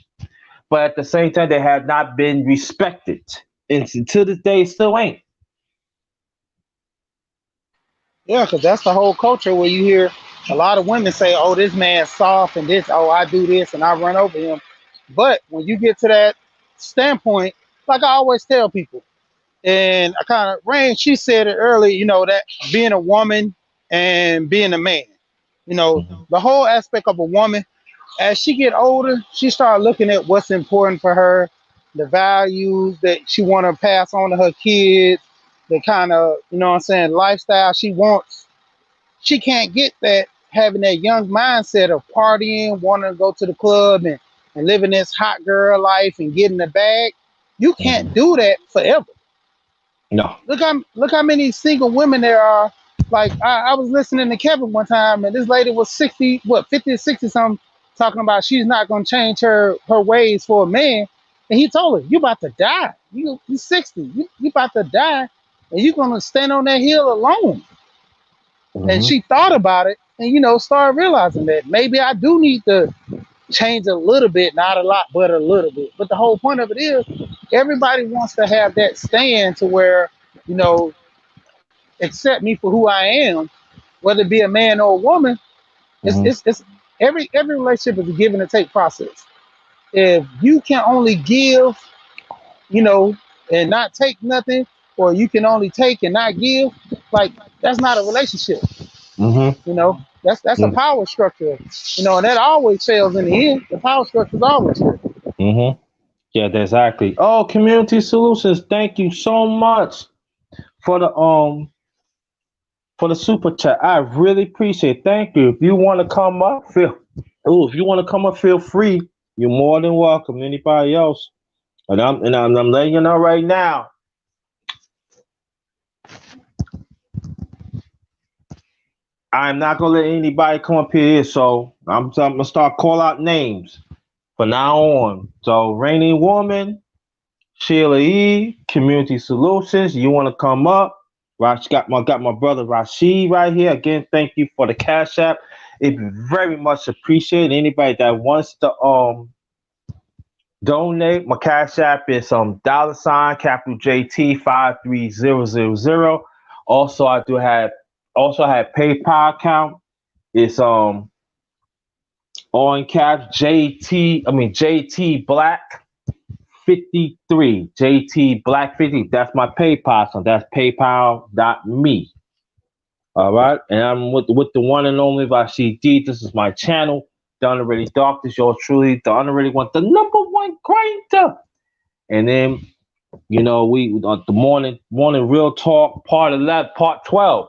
but at the same time they have not been respected, and to this day still ain't. Yeah, because that's the whole culture where you hear a lot of women say, "Oh, this man's soft," and this, "Oh, I do this and I run over him." But when you get to that standpoint, like I always tell people, and I kind of Rain, she said it earlier, that being a woman and being a man, Mhm. the whole aspect of a woman, as she get older, she start looking at what's important for her, the values that she want to pass on to her kids, the kind of, what I'm saying, lifestyle she wants. She can't get that having that young mindset of partying, wanting to go to the club and living this hot girl life and getting the bag. You can't Mhm. do that forever. No. Look how many single women there are. Like I was listening to Kevin one time, and this lady was 60, what, 50 or 60 something, talking about she's not gonna change her ways for a man. And he told her, "You about to die. You 60. You about to die, and you gonna stand on that hill alone." And Hmm. she thought about it, and started realizing that maybe I do need to change a little bit, not a lot, but a little bit. But the whole point of it is, everybody wants to have that stand to where, you know, accept me for who I am, whether it be a man or a woman. It's Hmm. it's, it's every relationship is a give and a take process. If you can only give, you know, and not take nothing, or you can only take and not give, like that's not a relationship. Hmm. That's a power structure. And that always fails in the end. The power structure is always fail. Hmm. Yeah, exactly. Oh, Community Solutions, thank you so much for the super chat. I really appreciate it. Thank you. If you want to come up, if you want to come up, feel free. You're more than welcome. Anybody else? And I'm letting you know right now. I'm not gonna let anybody come up here, so I'm gonna start call out names from now on. So, Rainy Woman, Sheila E, Community Solutions. You want to come up? Rash got my brother Rashid right here. Again, thank you for the cash app. It very much appreciated. Anybody that wants to donate, my cash app is dollar sign capital JT 53000. Also, I have PayPal account. It's on caps JT Black 53. JT Black 50. That's my PayPal. So that's PayPal.me. All right. And I'm with the one and only Rashid D. This is my channel. The Underrated Dark. This is yours truly. The Underrated One. The number one grinder. And then, we the morning real talk, part 11, part 12.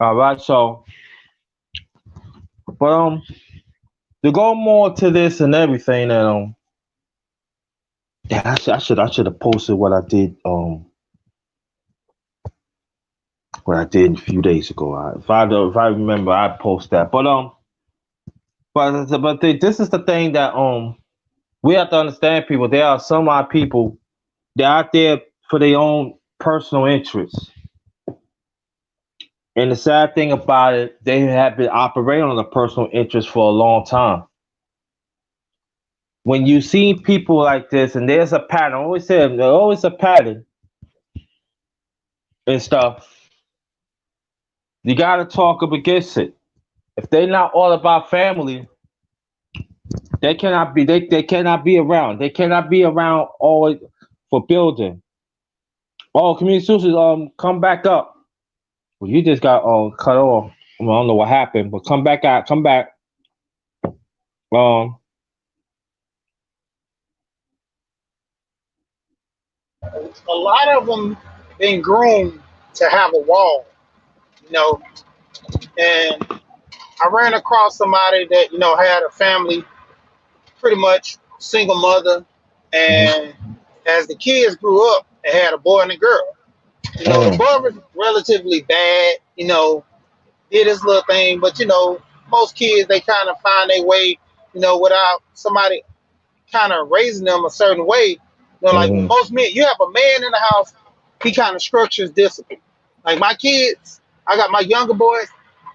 All right. So, but to go more to this and everything, and yeah, I should have posted what I did a few days ago. If I remember, I'd post that. This is the thing that we have to understand. People, there are some odd people. They're out there for their own personal interests. And the sad thing about it, they have been operating on a personal interest for a long time. When you see people like this, and there's a pattern, I always say there's always a pattern and stuff. You got to talk up against it. If they're not all about family, they cannot be around. They cannot be around always for building. Oh, community solutions, come back up. Well, you just got cut off. I don't know what happened, but come back out. Come back. Um, A lot of them been groomed to have a wall, you know. And I ran across somebody that had a family, pretty much single mother, mhm, and as the kids grew up, they had a boy and a girl. The mhm, boy was relatively bad, did his little thing, but most kids they kind of find their way, without somebody kind of raising them a certain way. Like mhm, most men, you have a man in the house, he kind of structures discipline. Like my kids, I got my younger boys,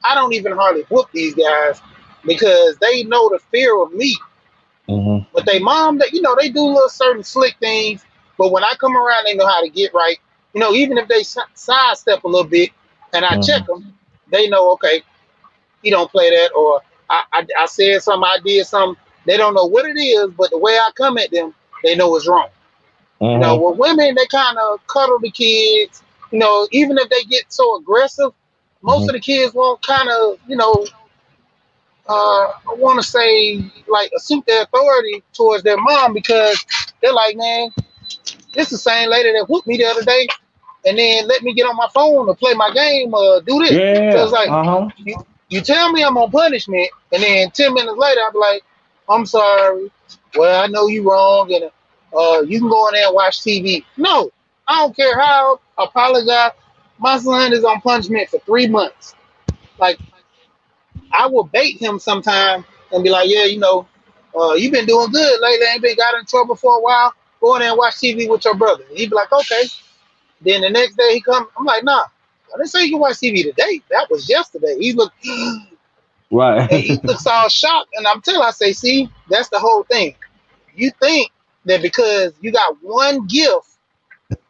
I don't even hardly whoop these guys because they know the fear of me. mhm, But they mom, that they do little certain slick things. But when I come around, they know how to get right. Even if they sidestep a little bit, and I check mhm, them, they know okay, he don't play that, or I said something, I did something. They don't know what it is, but the way I come at them, they know it's wrong. mhm, With women, they kind of cuddle the kids. Even if they get so aggressive, most of mhm, the kids won't kind of, I want to say like assert their authority towards their mom because they're like, man, this is the same lady that whooped me the other day, and then let me get on my phone or play my game or do this. So it's yeah, like uh-huh, you tell me I'm on punishment, and then 10 minutes later I'll be like, I'm sorry. Well, I know you wrong, and you can go in there and watch TV. No, I don't care how. Apologize. My son is on punishment for 3 months. Like I will bait him sometime and be like, yeah, you've been doing good lately. Ain't been got in trouble for a while. Go in there and watch TV with your brother. He'd be like, okay. Then the next day he come. I'm like, nah. I didn't say you can watch TV today. That was yesterday. He looked right, and he looks all shocked. And I say, see, that's the whole thing. You think that because you got one gift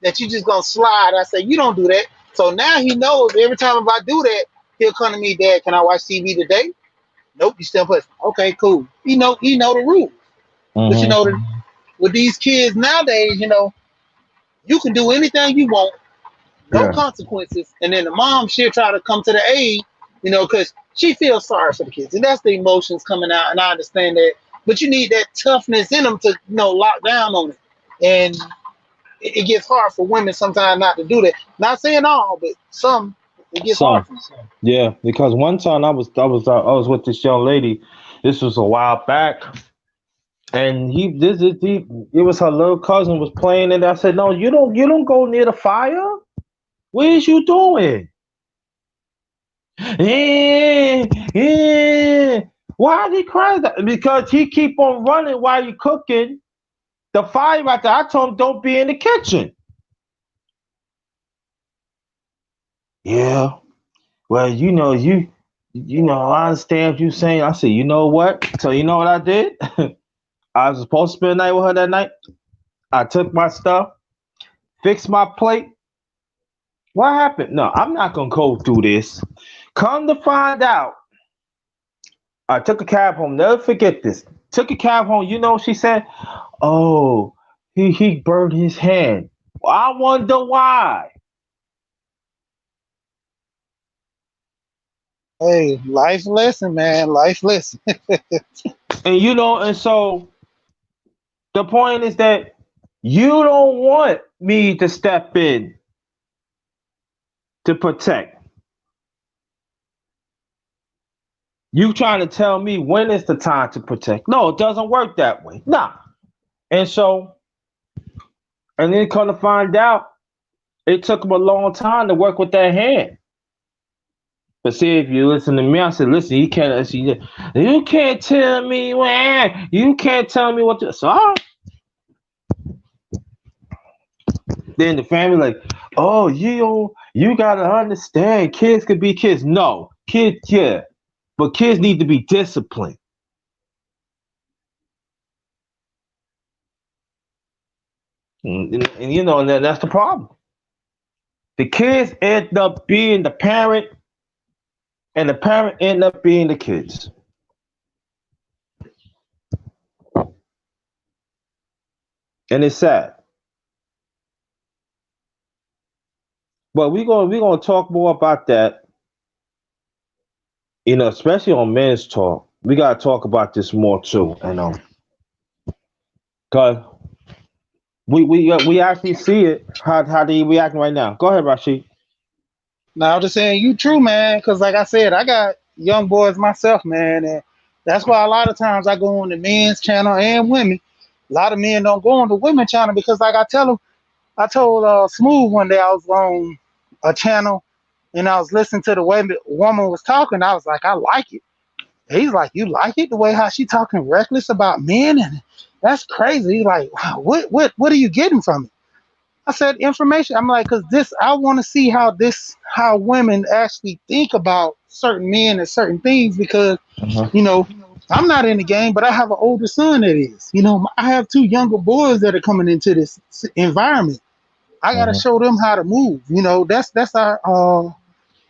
that you just gonna slide. I say, you don't do that. So now he knows every time if I do that, he'll come to me, Dad, can I watch TV today? Nope, you still push. Okay, cool. He know the rules. But mhm, with these kids nowadays, you can do anything you want, no yeah, consequences. And then the mom, she'll try to come to the aid, because she feels sorry for the kids. And that's the emotions coming out. And I understand that, but you need that toughness in them to lock down on it. And it gets hard for women sometimes not to do that. Not saying all, but some it gets hard Some, for them. yeah, because one time I was with this young lady. This was a while back, and it was her little cousin was playing, and I said, no, you don't go near the fire. What is you doing? Eh, eh. Why he crying? Because he keep on running while you cooking. The fire right there. I told him don't be in the kitchen. Yeah. Well, I understand what you saying. I said, you know what? So you know what I did? I was supposed to spend the night with her that night. I took my stuff, fixed my plate. What happened? No, I'm not gonna go through this. Come to find out, I took a cab home. Never forget this. Took a cab home. You know, she said, "Oh, he burned his hand." I wonder why. Hey, life lesson, man. Life lesson. And so the point is that you don't want me to step in to protect. You trying to tell me when is the time to protect? No, it doesn't work that way. Nah. And so, and then come to find out, it took him a long time to work with that hand. But see, if you listen to me, I said, listen, you can't tell me when, you can't tell me what to. So then the family like, oh, you gotta understand, kids could be kids. No, kids, yeah, but kids need to be disciplined. And that's the problem. The kids end up being the parent, and the parent end up being the kids. And it's sad. But we're gonna talk more about that, especially on men's talk. We gotta talk about this more too, cause we actually see it. How they reacting right now? Go ahead, Rashid. Now, I'm just saying you true, man. Because like I said, I got young boys myself, man, and that's why a lot of times I go on the men's channel and women. A lot of men don't go on the women channel because, like I tell them, I told Smooth one day I was on a channel and I was listening to the way the woman was talking. I was like, I like it. He's like, you like it the way how she talking reckless about men, and that's crazy. He's like, wow, what are you getting from it? I said information. I'm like, cause this, I want to see how women actually think about certain men and certain things because, Uh-huh. you know, I'm not in the game, but I have an older son that is. I have two younger boys that are coming into this environment. I got to Uh-huh. show them how to move. That's our.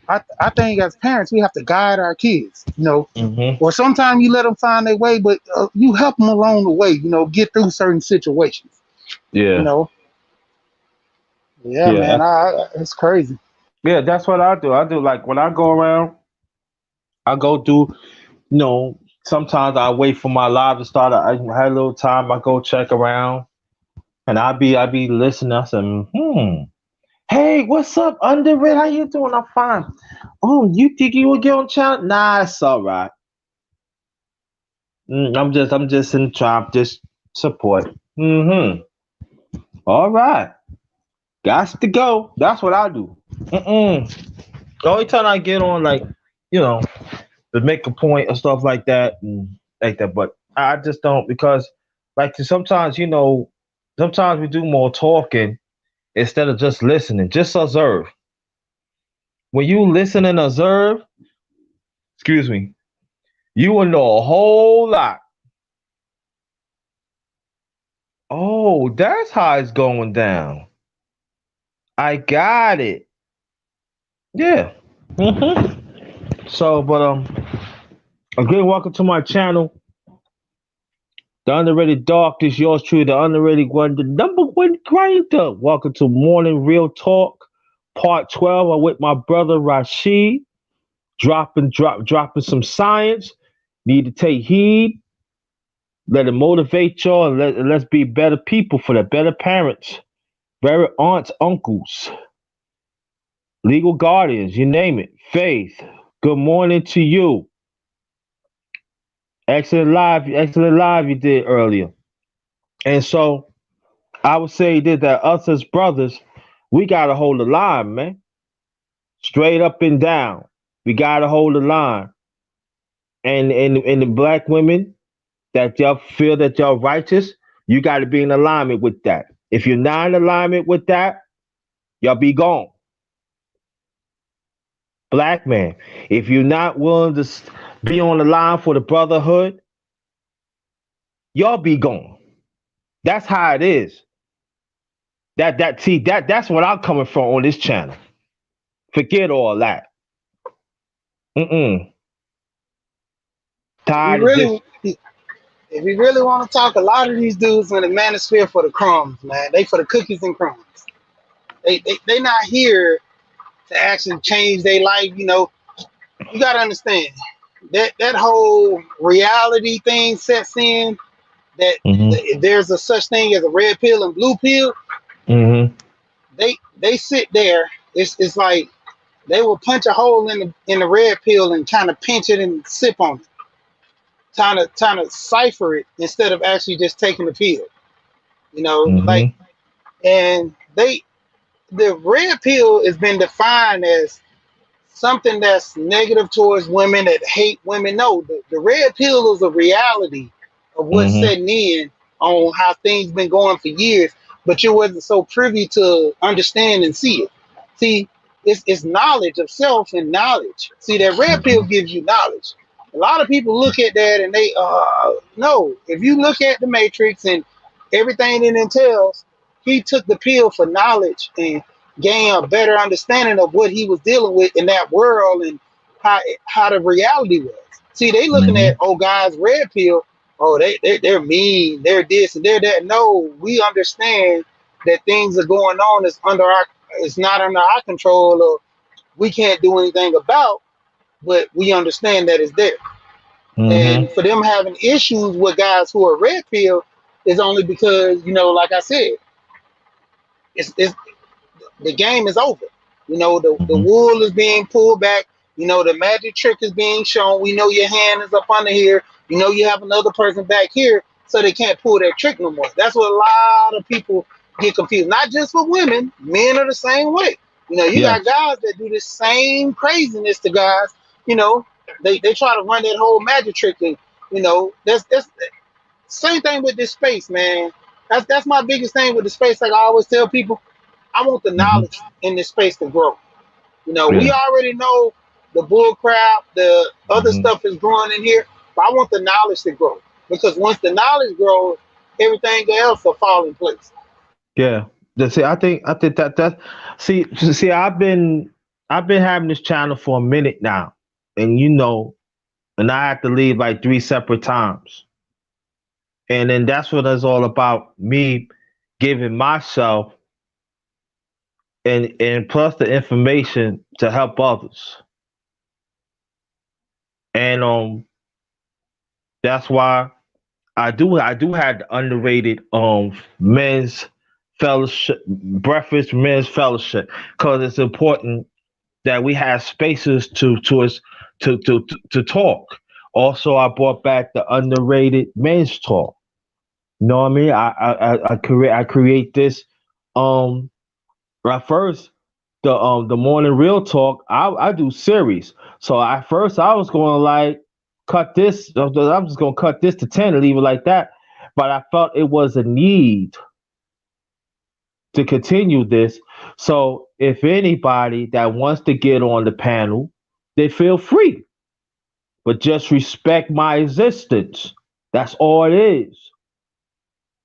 I think as parents we have to guide our kids. Hmm. Or sometimes you let them find their way, but you help them along the way. Get through certain situations. You Yeah. know. Yeah, Yeah. man. It's crazy. Yeah. That's what I do. I do like when I go around. I go do. Sometimes I wait for my live to start. I had a little time. I go check around, and I be listening. I said, hmm. Hey, what's up, Underrated? How you doing? I'm fine. Oh, you think you will get on channel? Nah, it's all right. I'm just in trying just support. Mm-hmm. All right. Got to go. That's what I do. Mm-mm. The only time I get on, like, you know, to make a point or stuff like that, and like that, but I just don't because, like, sometimes, sometimes we do more talking instead of just listening. Just observe. When you listen and observe, excuse me, you will know a whole lot. Oh, that's how it's going down. I got it. Yeah. So, but again, welcome to my channel, The Underrated Dark. Is yours truly, the underrated one, the number one grinder. Welcome to Morning Real Talk, Part 12. I'm with my brother Rashid, dropping some science. Need to take heed. Let it motivate y'all, and let's be better people for the better parents, better aunts, uncles, legal guardians, you name it. Faith, good morning to you. Excellent live you did earlier. And so I would say that us as brothers, we gotta hold the line, man. Straight up and down. We gotta hold the line. And the black women that y'all feel that y'all righteous, you gotta be in alignment with that. If you're not in alignment with that, y'all be gone. Black man, if you're not willing to be on the line for the brotherhood, y'all be gone. That's how it is. That's what I'm coming from on this channel. Forget all that. Mm-mm. If we Tired of this. really, if we really want to talk, a lot of these dudes in the manosphere for the crumbs, man. They for the cookies and crumbs. They not here to actually change their life. You know, you gotta understand that whole reality thing sets in. That Mm-hmm. there's a such thing as a red pill and blue pill. Mm-hmm. They sit there. It's like they will punch a hole in the red pill and kind of pinch it and sip on it, trying to cipher it instead of actually just taking the pill. You know, like, Mm-hmm. and the red pill has been defined as something that's negative towards women that hate women. No, the red pill is a reality of what's Mm-hmm. setting in on how things been going for years, but you wasn't so privy to understand and see it. See, it's knowledge of self and knowledge. See, that red pill Mm-hmm. gives you knowledge. A lot of people look at that and they no. If you look at the Matrix and everything it entails, he took the pill for knowledge and gain a better understanding of what he was dealing with in that world and how the reality was. See, they looking Mm-hmm. at guys red pill. Oh, they're mean. They're this and they're that. No, we understand that things are going on. It's not under our control or we can't do anything about. But we understand that it's there. And Mm-hmm. for them having issues with guys who are red pill is only because like I said, it's the game is over. The Mm-hmm. wool is being pulled back. The magic trick is being shown. We know your hand is up under here. You have another person back here, so they can't pull that trick no more. That's what a lot of people get confused. Not just for women, men are the same way. You got Yes. guys that do the same craziness to guys. You know, they try to run that whole magic trick thing. That's same thing with this space, man. That's my biggest thing with the space. Like I always tell people, I want the Mm-hmm. knowledge in this space to grow. We Yeah. already know the bull crap, the other Mm-hmm. stuff is growing in here, but I want the knowledge to grow because once the knowledge grows, everything else will fall in place. Yeah. See, I think that see, I've been having this channel for a minute now, and and I had to leave like three separate times, and then that's what it's all about. Me giving myself and plus the information to help others, and that's why I do have the underrated men's fellowship breakfast men's fellowship because it's important that we have spaces to talk. Also, I brought back the underrated men's talk. You know what I mean? I create this um at first the morning real talk. I do series. So at first I was going to like cut this. I'm just going to cut this to 10 and leave it like that. But I felt it was a need to continue this. So if anybody that wants to get on the panel, they feel free, but just respect my existence. That's all it is.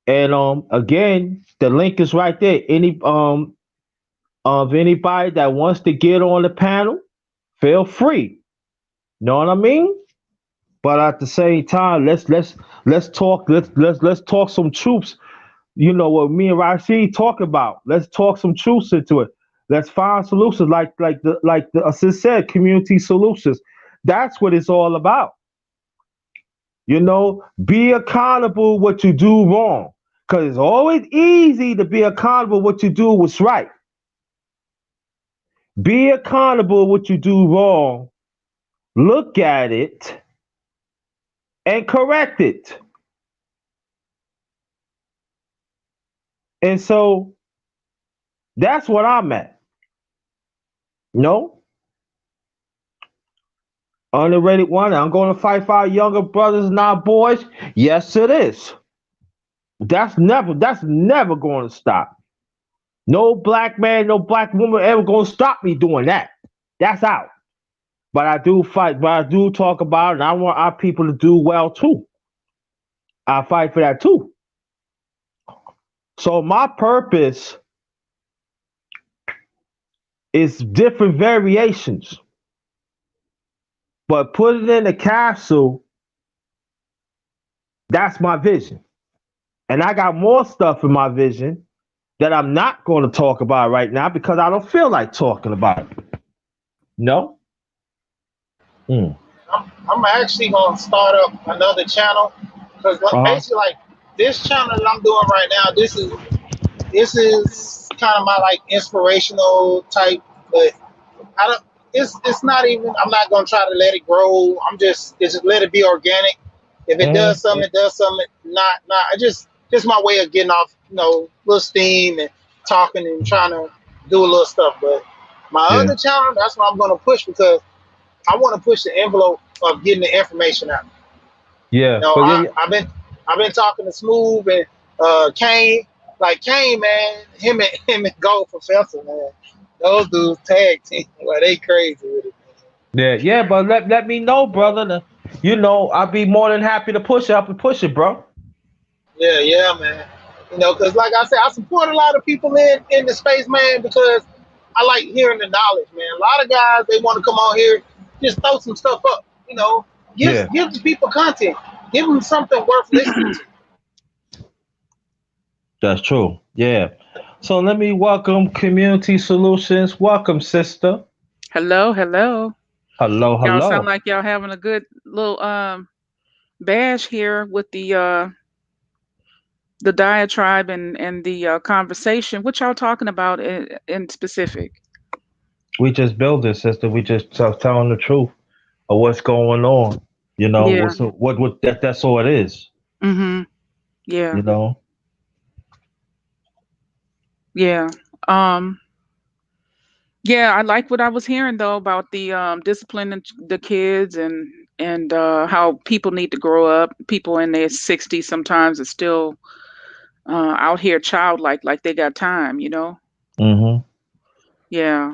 And again, the link is right there. Any of anybody that wants to get on the panel, feel free. Know what I mean? But at the same time, let's talk. Let's talk some truths. You know what me and Rashid talk about. Let's talk some truths into it. Let's find solutions, like the assist said, community solutions. That's what it's all about. You know, be accountable what you do wrong. Because it's always easy to be accountable what you do was right. Be accountable what you do wrong. Look at it and correct it. And so that's what I'm at. No, underrated one. I'm going to fight for our younger brothers and our boys. Yes, it is. That's never going to stop. No black man, no black woman ever going to stop me doing that. That's out. But I do fight, but I do talk about it, and I want our people to do well too. I fight for that too. So my purpose is different variations, but put it in a capsule, that's my vision. And I got more stuff in my vision that I'm not going to talk about right now because I don't feel like talking about it. No? Mm. I'm actually gonna start up another channel because Uh-huh. basically, like this channel that I'm doing right now, this is kind of my like inspirational type, but I don't. It's not even. I'm not gonna try to let it grow. Just let it be organic. If it does Mm-hmm. something, it does something. Not. I just my way of getting off, little steam and talking and trying to do a little stuff. But my Yeah. other channel, that's what I'm gonna push because I want to push the envelope of getting the information out. Yeah. No, But yeah, yeah. I've been talking to Smooth and Kane. Like Kane, man, him and Gold Professor, man. Those dudes tag team. Well, they crazy with it. Yeah, yeah, but let me know, brother. You know, I'd be more than happy to push it up and push it, bro. Yeah, yeah, man. Because like I said, I support a lot of people in the space, man, because I like hearing the knowledge, man. A lot of guys they want to come on here, just throw some stuff up. Give Yeah, give the people content, give them something worth listening to. that's true. Yeah. So let me welcome Community Solutions. Welcome, sister. Hello, hello. Hello, Y'all sound hello. like y'all having a good little bash here with the diatribe and the conversation. What y'all talking about in specific? We just build it, sister. We just telling the truth of what's going on. You know, Yeah. what that's all it is. Mhm. Yeah. You know. Yeah. Um yeah, I like what I was hearing though about the disciplining the kids and how people need to grow up. People in their 60s sometimes are still out here childlike like they got time. Mm-hmm. Yeah.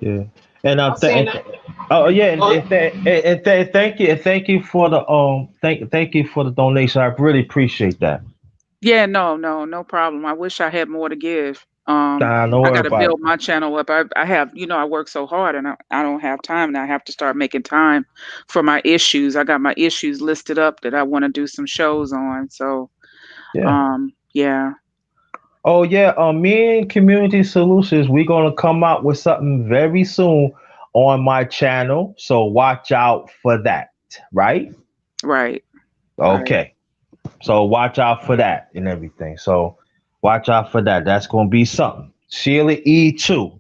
Yeah. And I seen that. oh yeah, But thank you for the thank you for the donation. I really appreciate that. Yeah, no, no, no problem. I wish I had more to give. Don't I worry got to about build it. my channel up. I have, I work so hard and I don't have time and I have to start making time for my issues. I got my issues listed up that I want to do some shows on. So, Yeah. yeah, Oh yeah, me and Community Solutions, we're gonna come out with something very soon on my channel. So watch out for that. Right? right, right. Okay. So watch out for that and everything. So watch out for that. That's gonna be something. Sheila E too.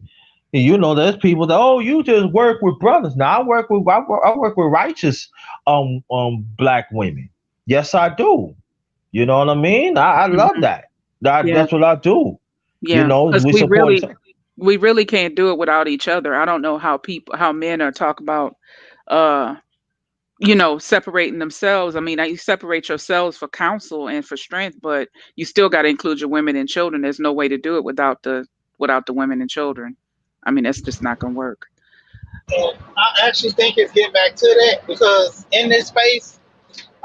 And you know, there's people that you just work with brothers. Now I work with righteous black women. Yes, I do. You know what I mean? I love Hmm. that. Yeah, That's what I do. You yeah. know, Because we we support each really, other. we really can't do it without each other. I don't know how men are talk about, uh, separating themselves. I mean, you separate yourselves for counsel and for strength, but you still got to include your women and children. There's no way to do it without the women and children. I mean, that's just not gonna work. and I actually think it's getting back to that because in this space,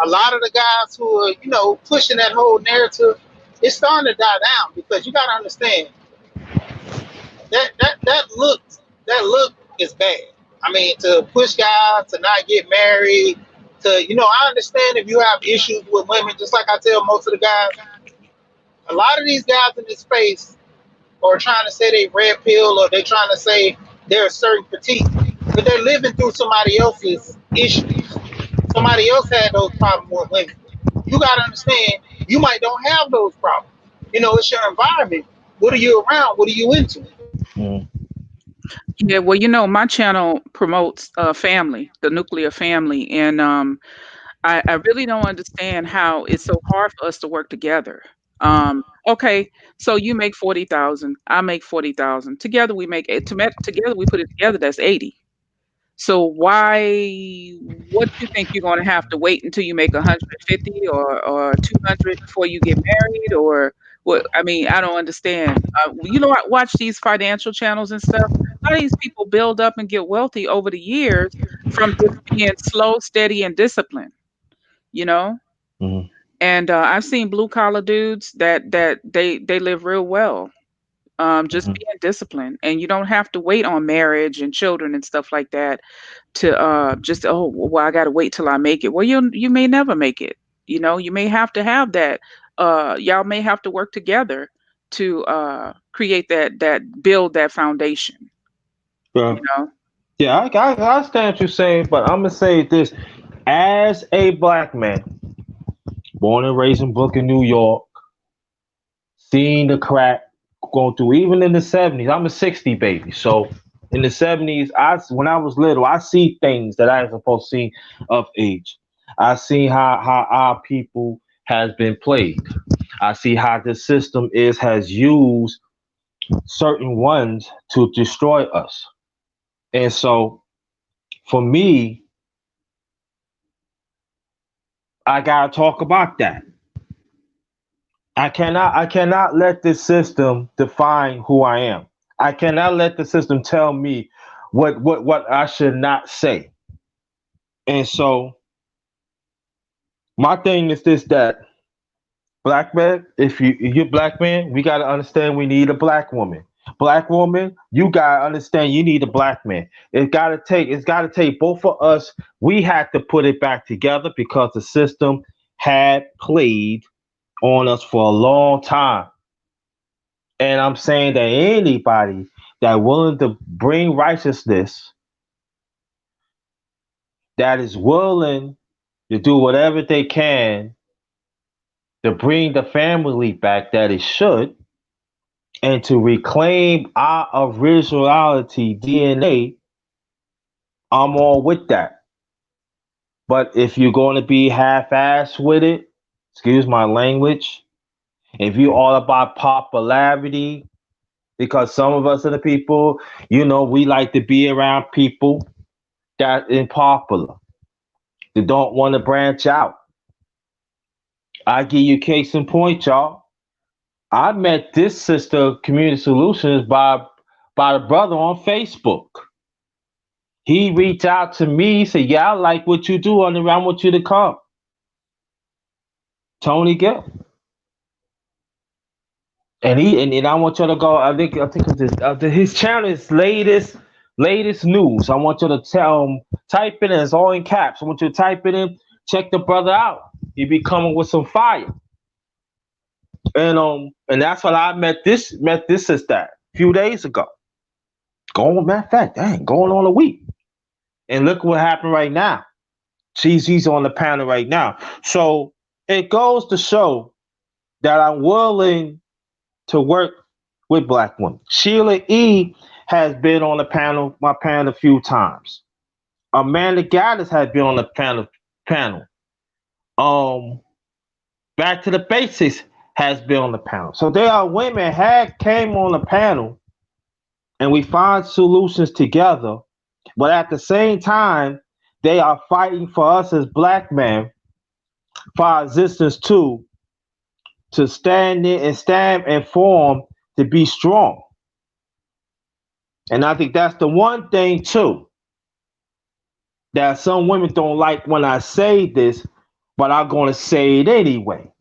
a lot of the guys who are pushing that whole narrative, it's starting to die down because you got to understand that look is bad. I mean, to push guys to not get married, I understand if you have issues with women, just like I tell most of the guys, a lot of these guys in this space are trying to say they red pill or they're trying to say they're a certain petite, but they're living through somebody else's issues. Somebody else had those problems with women. You gotta understand, you might don't have those problems. You know, it's your environment. What are you around? What are you into? Mm, Yeah, well, you know, my channel promotes family, the nuclear family, and I really don't understand how it's so hard for us to work together. Okay, so you make 40,000, I make 40,000. Together we make it. Together we put it together. That's 80. So why? What you think you're going to have to wait until you make 150 or 200 before you get married, or what? I mean, I don't understand. You know, I watch these financial channels and stuff. A lot of these people build up and get wealthy over the years from just being slow, steady, and disciplined. You know, mm, and I've seen blue collar dudes that they live real well, just mm, being disciplined, and you don't have to wait on marriage and children and stuff like that to just, oh well, I got to wait till I make it. Well, you may never make it. You know, you may have to have that. Y'all may have to work together to create that build that foundation. yeah, You know. yeah. I understand what you're saying, but I'm gonna say this: as a black man, born and raised in Brooklyn, New York, seeing the crack going through, even in the '70s. I'm a '60 baby, so in the '70s, when I was little, I see things that I was supposed to see of age. I see how our people has been played. I see how the system has used certain ones to destroy us. And so for me, I gotta talk about that. I cannot let this system define who I am. I cannot let the system tell me what I should not say. And so my thing is this, that black man, if you're black man, we gotta understand we need a black woman. Black woman, you gotta understand you need a black man. It's gotta take both of us. We had to put it back together because the system had played on us for a long time. And I'm saying that anybody that willing to bring righteousness, that is willing to do whatever they can to bring the family back that it should, and to reclaim our originality DNA, I'm all with that. But if you're going to be half-assed with it, excuse my language, if you're all about popularity, because some of us are the people, we like to be around people that is popular. They don't want to branch out. I give you case in point, y'all. I met this sister Community Solutions by the brother on Facebook. He reached out to me, said, "Yeah, I like what you do, and I want you to come." Tony Gill, and I want you to go. I think his channel is latest news. I want you to type it in. It's all in caps. I want you to type it in. Check the brother out. He be coming with some fire. And that's what I met this sister a few days ago. Matter of fact, dang, going on a week. And look what happened right now. She's on the panel right now. So it goes to show that I'm willing to work with black women. Sheila E. has been on my panel a few times. Amanda Gaddis has been on the panel. Um, Back to the Basics has been on the panel. So there are women had came on the panel, and we find solutions together. But at the same time, they are fighting for us as black men, for our existence too, to stand in and stand and form to be strong. And I think that's the one thing too that some women don't like when I say this, but I'm gonna say it anyway.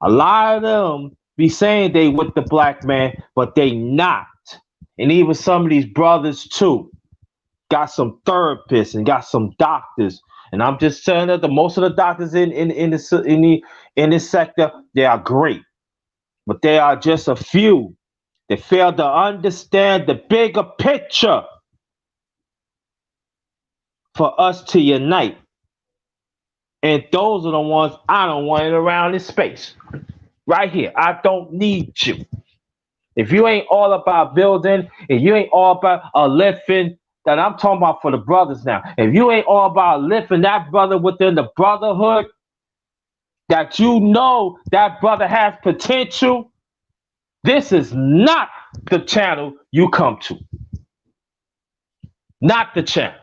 A lot of them be saying they with the black man, but they not. And even some of these brothers too got some therapists and got some doctors. And I'm just saying that the most of the doctors in this sector, they are great, but they are just a few that fail to understand the bigger picture for us to unite. And those are the ones I don't want it around this space. Right here. I don't need you. If you ain't all about building, if you ain't all about lifting, that I'm talking about for the brothers now. If you ain't all about lifting that brother within the brotherhood, that you know that brother has potential, this is not the channel you come to. Not the channel.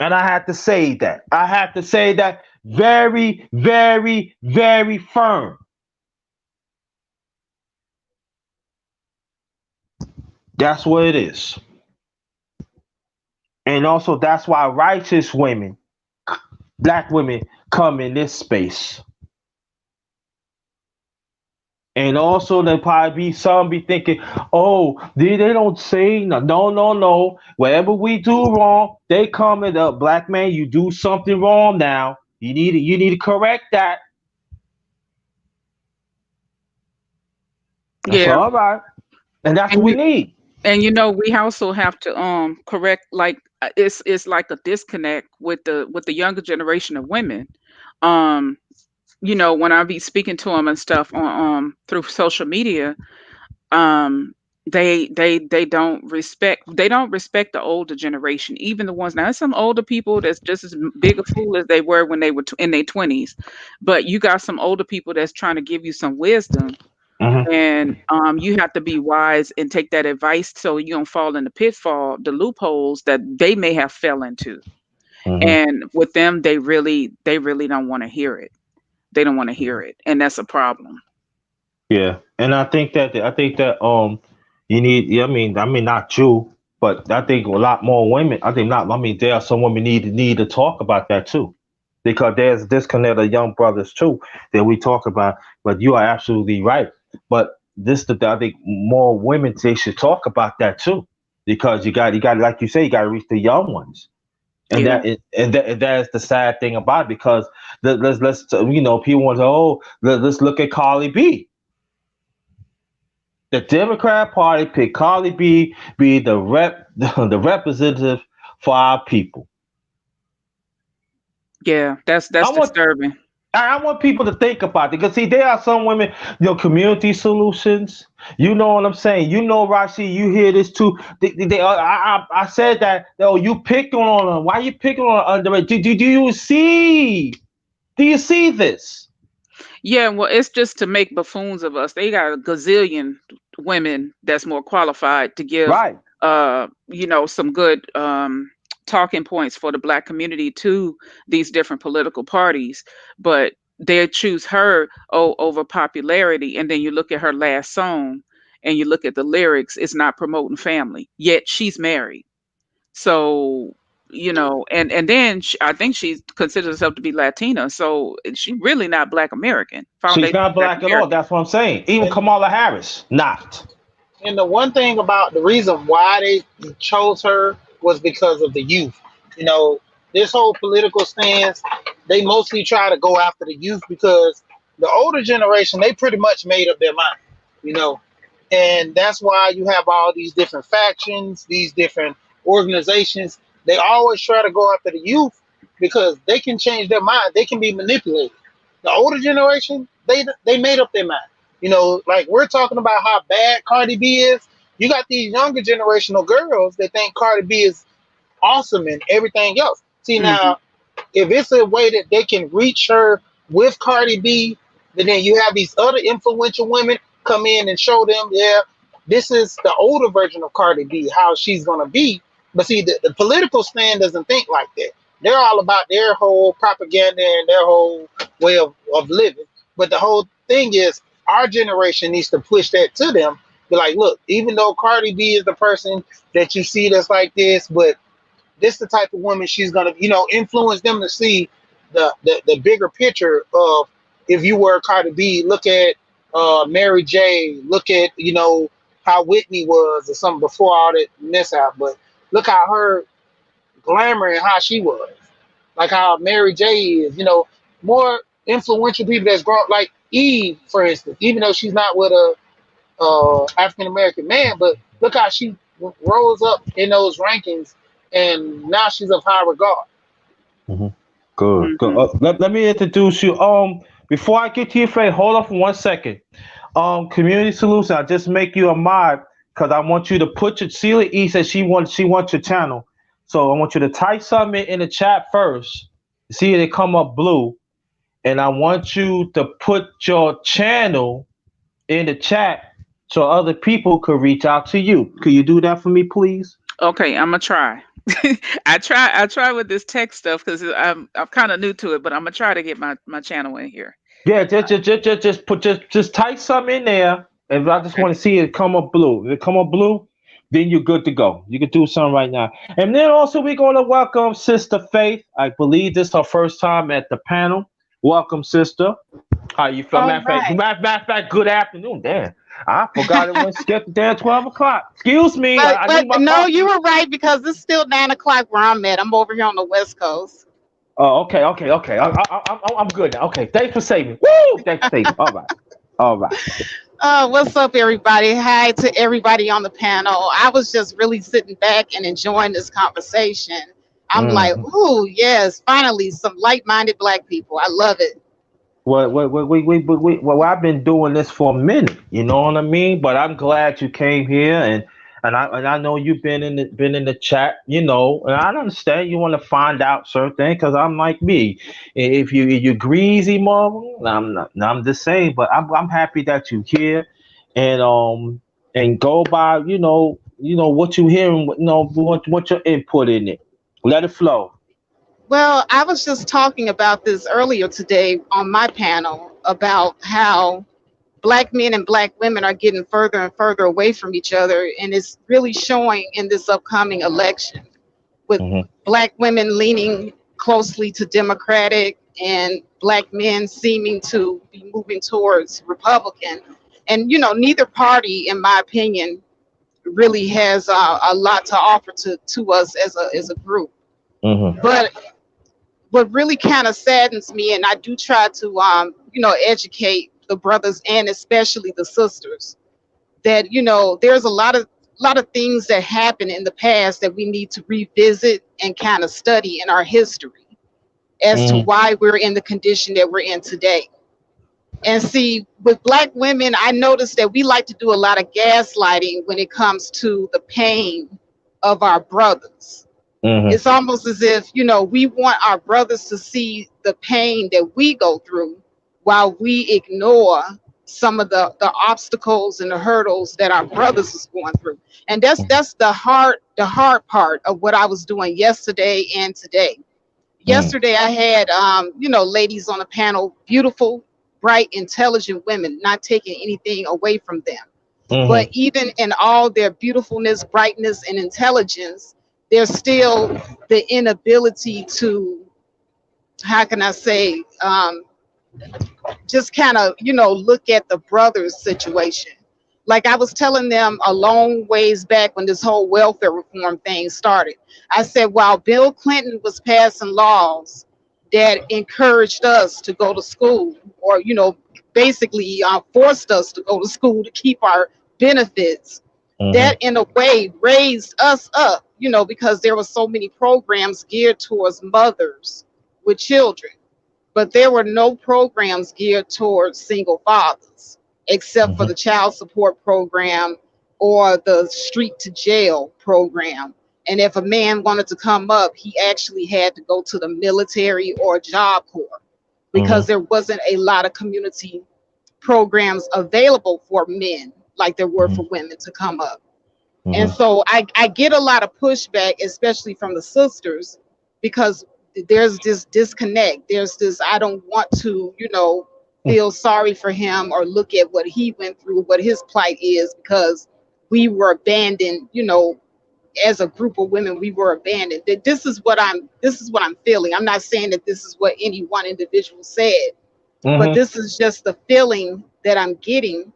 And I had to say that. I had to say that very, very, very firm. That's what it is. And also, that's why righteous women, black women, come in this space. And also, there probably be some be thinking, oh, they don't say no, no, no, no. Whatever we do wrong, they come in the black man. You do something wrong now. You need to correct that. That's Yeah. all right, and that's what And we you need. and we also have to correct, like, it's like a disconnect with the younger generation of women. Um when I be speaking to them and stuff on through social media, um they don't respect the older generation, even the ones, now there's some older people that's just as big a fool as they were when they were in their 20s, but you got some older people that's trying to give you some wisdom, Hmm. and you have to be wise and take that advice so you don't fall in the pitfall, the loopholes that they may have fell into. Hmm. And with them, they really don't want to hear it. They don't want to hear it, and that's a problem. Yeah, and I think that you need. Yeah, I mean not you, but I think a lot more women. I think not. I mean there are some women need to talk about that too, because there's disconnect of young brothers too that we talk about. But you are absolutely right. But this the I think more women they should talk about that too, because you got like you say you got to reach the young ones. And Yeah. and that is the sad thing about it, because let's people want to, oh, let's look at Carly B. The Democrat Party picked Carly B be the the representative for our people. Yeah, I that's want disturbing. I want people to think about it, because see there are some women, community solutions. You know what I'm saying? You know, Rashi, you hear this too. I said that. Oh, you picked on them. Why you picking on under? Do you see? Do you see this? Yeah, well, it's just to make buffoons of us. They got a gazillion women that's more qualified to give, Right. some good talking points for the black community to these different political parties, but they choose her over popularity. And then you look at her last song, and you look at the lyrics. It's not promoting family, yet she's married. So, and then I think she considers herself to be Latina. So she really not Black American, She's foundation not Black black at all. American. That's what I'm saying. Even And Kamala Harris, not. and the one thing about the reason why they chose her was because of the youth. You know, this whole political stance, they mostly try to go after the youth because the older generation, they pretty much made up their mind. You know, and that's why you have all these different factions, these different organizations. They always try to go after the youth because they can change their mind. They can be manipulated. The older generation, they made up their mind. You know, like we're talking about how bad Cardi B is. You got these younger generational girls that think Cardi B is awesome and everything else. See Hmm. now, if it's a way that they can reach her with Cardi B, then you have these other influential women come in and show them, yeah, this is the older version of Cardi B, how she's gonna be. But see, the political stand doesn't think like that. They're all about their whole propaganda and their whole way of living. But the whole thing is, our generation needs to push that to them. Be like, look, even though Cardi B is the person that you see that's like this, but this the type of woman she's gonna, influence them to see the bigger picture of if you were Cardi B, look at Mary J, look at how Whitney was or something before all that mishap, but look how her glamour and how she was, like how Mary J is, more influential people that's grown like Eve, for instance, even though she's not with a African American man, but look how she rose up in those rankings, and now she's of high regard. Mhm. Good, good. Hmm. Let me introduce you. Before I get to your face, hold on for 1 second. Community Solution, I just make you a mod because I want you to put your Celia E says she wants your channel. So I want you to type something in the chat first. See it come up blue. And I want you to put your channel in the chat so other people could reach out to you. Could you do that for me, please? Okay, I'm gonna try. I try with this tech stuff because I'm kind of new to it, but I'm gonna try to get my channel in here. Yeah, just type something in there, and I just Okay. want to see it come up blue. If it come up blue, then you're good to go. You can do something right now. And then also we're gonna welcome Sister Faith. I believe this is her first time at the panel. Welcome, Sister. How you feel? All right. Matter of fact, good afternoon. Damn, I forgot it went skipped there 12 o'clock. Excuse me, But I but need my no, coffee. you were right because it's still 9 o'clock where I'm at. I'm over here on the West Coast. Oh, okay. I'm good now. Okay, thanks for saving. Woo! Thanks for saving. All right. What's up, everybody? Hi to everybody on the panel. I was just really sitting back and enjoying this conversation. I'm like, Mm. ooh, yes, finally some like-minded black people. I love it. Well, I've been doing this for a minute. You know what I mean? But I'm glad you came here, and I know you've been in the chat. You know, and I understand you want to find out certain things because I'm like me. If you greasy mother, I'm not. I'm just saying. But I'm happy that you here, and go by what you hear and what your input in it. Let it flow. Well, I was just talking about this earlier today on my panel about how black men and black women are getting further and further away from each other, and it's really showing in this upcoming election with Hmm. black women leaning closely to Democratic and black men seeming to be moving towards Republican. And, neither party, in my opinion, really has a lot to offer to us as a group. Hmm. But what really kind of saddens me, and I do try to, educate the brothers and especially the sisters, that there's a lot of things that happened in the past that we need to revisit and kind of study in our history as to Hmm. why we're in the condition that we're in today. And see, with black women, I noticed that we like to do a lot of gaslighting when it comes to the pain of our brothers. Hmm. It's almost as if, we want our brothers to see the pain that we go through while we ignore some of the obstacles and the hurdles that our brothers is going through. And that's the hard part of what I was doing yesterday and today. Hmm. Yesterday I had ladies on the panel, beautiful, bright, intelligent women, not taking anything away from them. But Hmm. even in all their beautifulness, brightness, and intelligence, there's still the inability to, how can I say, just kind of, look at the brothers' situation. Like I was telling them a long ways back when this whole welfare reform thing started. I said, while Bill Clinton was passing laws that encouraged us to go to school, or, basically forced us to go to school to keep our benefits, that Hmm. in a way raised us up, because there were so many programs geared towards mothers with children, but there were no programs geared towards single fathers except for Hmm. the child support program or the street to jail program. And if a man wanted to come up, he actually had to go to the military or job corps because Hmm. there wasn't a lot of community programs available for men like there were for Hmm. women to come up. And Hmm. so I get a lot of pushback, especially from the sisters, because there's this disconnect. There's this, I don't want to, feel sorry for him or look at what he went through, what his plight is, because we were abandoned, as a group of women, we were abandoned. That this is what I'm feeling. I'm not saying that this is what any one individual said, but Hmm. this is just the feeling that I'm getting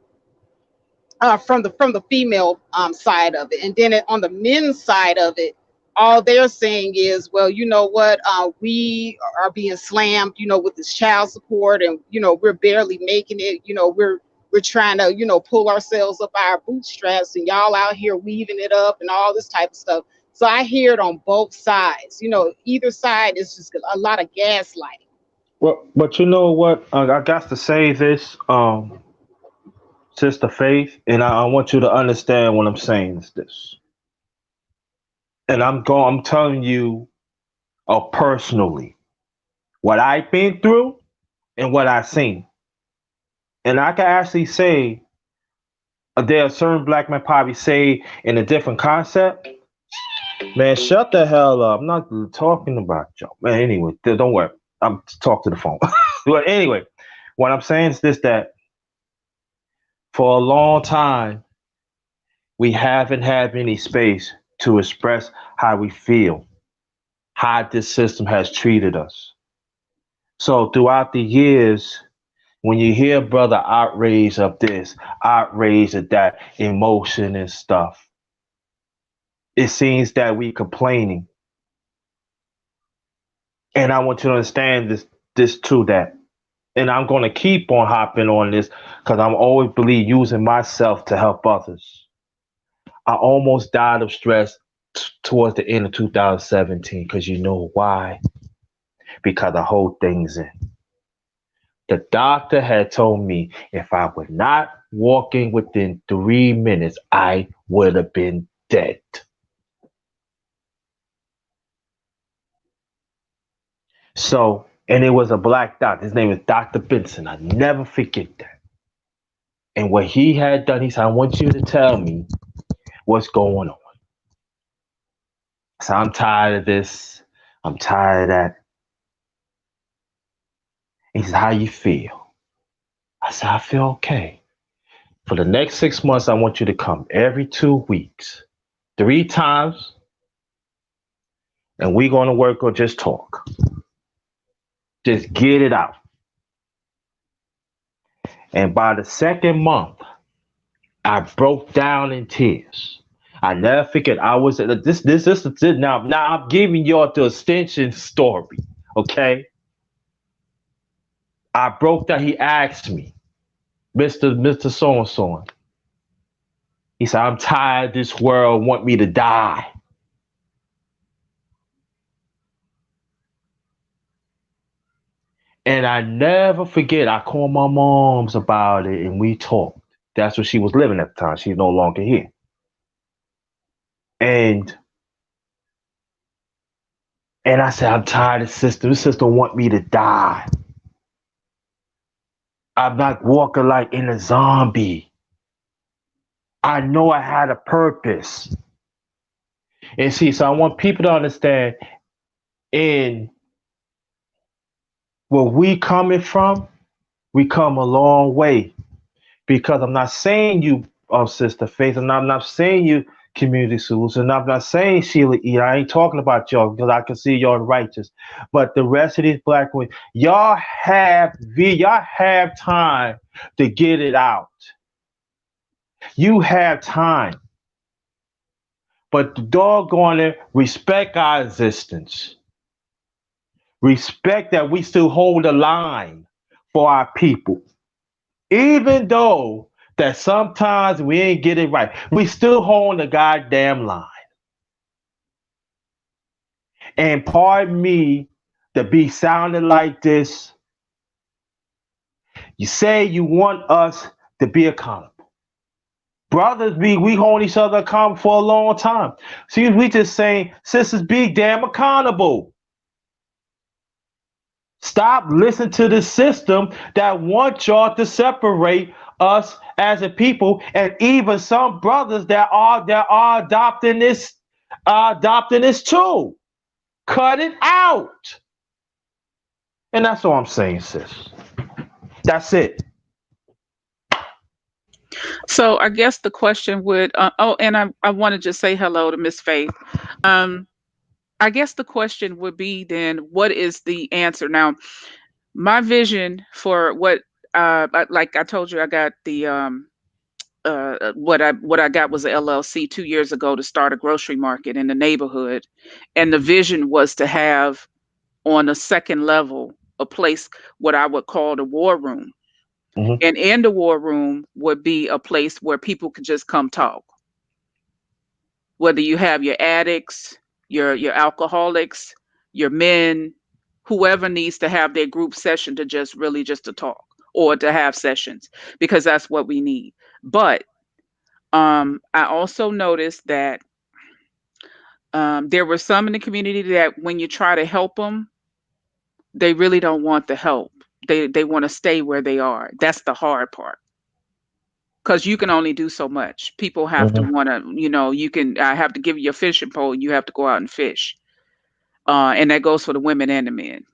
from the female side of it. And then on the men's side of it, all they're saying is, well, you know what, we are being slammed, with this child support, and we're barely making it. We're trying to, pull ourselves up our bootstraps, and y'all out here weaving it up and all this type of stuff. So I hear it on both sides. You know, either side is just a lot of gaslighting. Well, but you know what? I got to say this, Sister Faith, and I want you to understand what I'm saying is this. And I'm telling you personally what I've been through and what I've seen. And I can actually say there are certain black men probably say in a different concept. Man, shut the hell up. I'm not talking about you. Man, anyway, don't worry. I'm talk to the phone. But anyway, what I'm saying is this, that for a long time we haven't had any space to express how we feel, how this system has treated us. So throughout the years, when you hear brother outrage of this, outrage of that, emotion and stuff, it seems that we complaining. And I want you to understand this too, that, and I'm going to keep on hopping on this because I'm always believe using myself to help others. I almost died of stress towards the end of 2017 because you know why? Because the whole thing's in. The doctor had told me if I were not walking within 3 minutes, I would have been dead. So, and it was a black doctor. His name is Dr. Benson. I never forget that. And what he had done, he said, I want you to tell me what's going on. So I'm tired of this. I'm tired of that. He said, how you feel? I said, I feel okay. For the next 6 months, I want you to come every 2 weeks, 3 times, and we're going to work or just talk. Just get it out. And by the second month, I broke down in tears. I never forget. I was this now. Now I'm giving y'all the extension story. Okay. I broke down. He asked me, Mr. So and so. He said, I'm tired of this world want me to die. And I never forget, I called my moms about it and we talked. That's where she was living at the time. She's no longer here. And I said, I'm tired of the system. This system want me to die. I'm not walking like in a zombie. I know I had a purpose. And see, so I want people to understand in where we coming from, we come a long way. Because I'm not saying you, Sister Faith, and I'm not saying you, Community Solution, I'm not saying Sheila E. I ain't talking about y'all because I can see y'all righteous. But the rest of these black women, y'all have time to get it out. You have time. But doggone it, respect our existence. Respect that we still hold the line for our people. Even though that sometimes we ain't get it right, we still hold the goddamn line. And pardon me to be sounding like this. You say you want us to be accountable. Brothers, we hold each other accountable for a long time. See, we just saying, sisters, be damn accountable. Stop listening to the system that wants y'all to separate us as a people, and even some brothers that are adopting this too. Cut it out. And that's all I'm saying, sis. That's it. So I guess the question would, and I want to just say hello to Miss Faith. I guess the question would be then, what is the answer? Now, my vision for what, like I told you, I got the, what I got was a LLC 2 years ago to start a grocery market in the neighborhood. And the vision was to have on a second level, a place, what I would call the war room. Mm-hmm. And in the war room would be a place where people could just come talk. whether you have your addicts, your alcoholics, your men, whoever needs to have their group session to just to talk or to have sessions, because that's what we need. But I also noticed that there were some in the community that when you try to help them, they really don't want the help. They want to stay where they are. That's the hard part. Because you can only do so much. People have to Mhm. want to, I have to give you a fishing pole. You have to go out and fish. And that goes for the women and the men.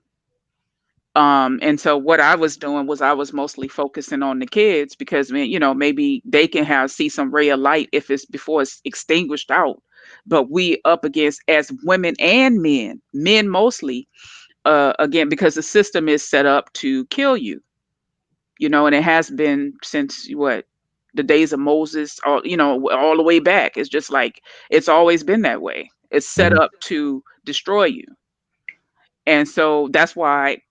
And so what I was doing was I was mostly focusing on the kids because, maybe they can see some ray of light if it's before it's extinguished out. But we up against, as women and men mostly, again, because the system is set up to kill you, and it has been since the days of Moses, all the way back. It's just like it's always been that way. It's set Mhm. up to destroy you. And so that's why